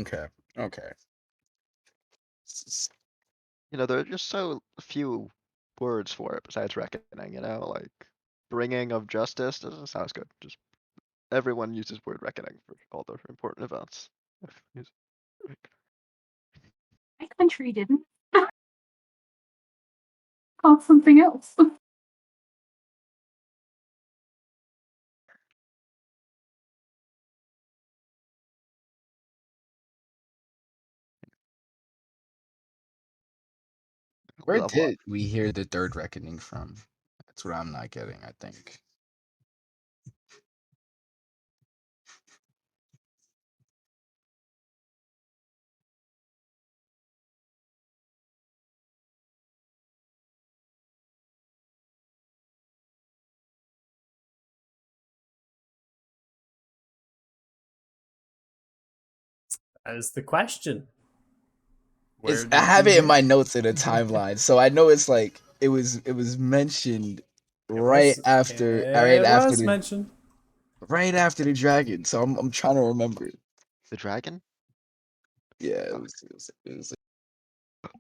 S3: Okay. Okay.
S4: You know, there are just so few words for it besides reckoning, you know, like bringing of justice doesn't sound as good. Just everyone uses word reckoning for all their important events.
S5: My country didn't. Called something else.
S3: Where
S4: Level up.
S3: did we hear the third reckoning from? That's what I'm not getting, I think.
S1: That is the question.
S3: I have it in my notes in a timeline, so I know it's like it was mentioned right after
S1: mentioned.
S3: right after the dragon. So I'm trying to remember.
S4: The dragon?
S3: Yeah, it was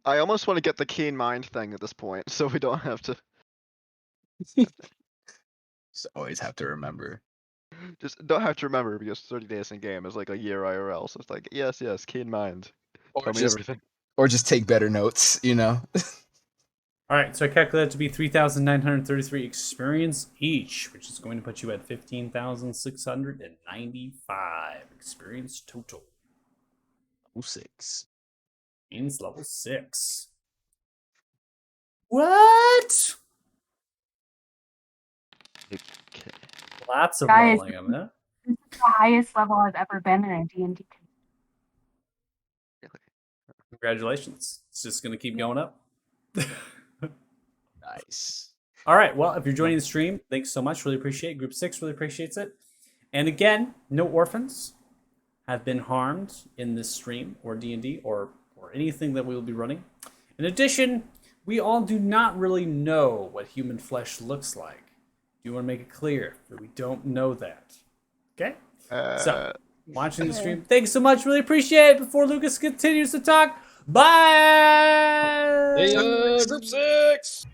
S4: I almost want to get the keen mind thing at this point, so we don't have to
S3: just always have to remember.
S4: just don't have to remember because 30 days in game is like a year IRL. So it's like, yes, keen mind.
S3: Or
S4: Tell me
S3: just
S4: everything.
S3: or just take better notes, you know.
S1: All right, so I calculated to be 3,933 experience each, which is going to put you at 15,695 experience total.
S3: 6.
S1: Means level 6. What?
S4: Okay.
S1: Lots of
S5: Guys,
S1: rolling on that.
S5: This is the highest level I've ever been in a D&D.
S1: Congratulations. It's just going to keep going up.
S3: Nice.
S1: All right. Well, if you're joining the stream, thanks so much. Really appreciate it. Group 6 really appreciates it. And again, no orphans have been harmed in this stream or D&D or anything that we will be running. In addition, we all do not really know what human flesh looks like. Do you want to make it clear that we don't know that? Okay? So, watching the stream, thanks so much. Really appreciate it. Before Lucas continues to talk, bye!
S3: Group 6!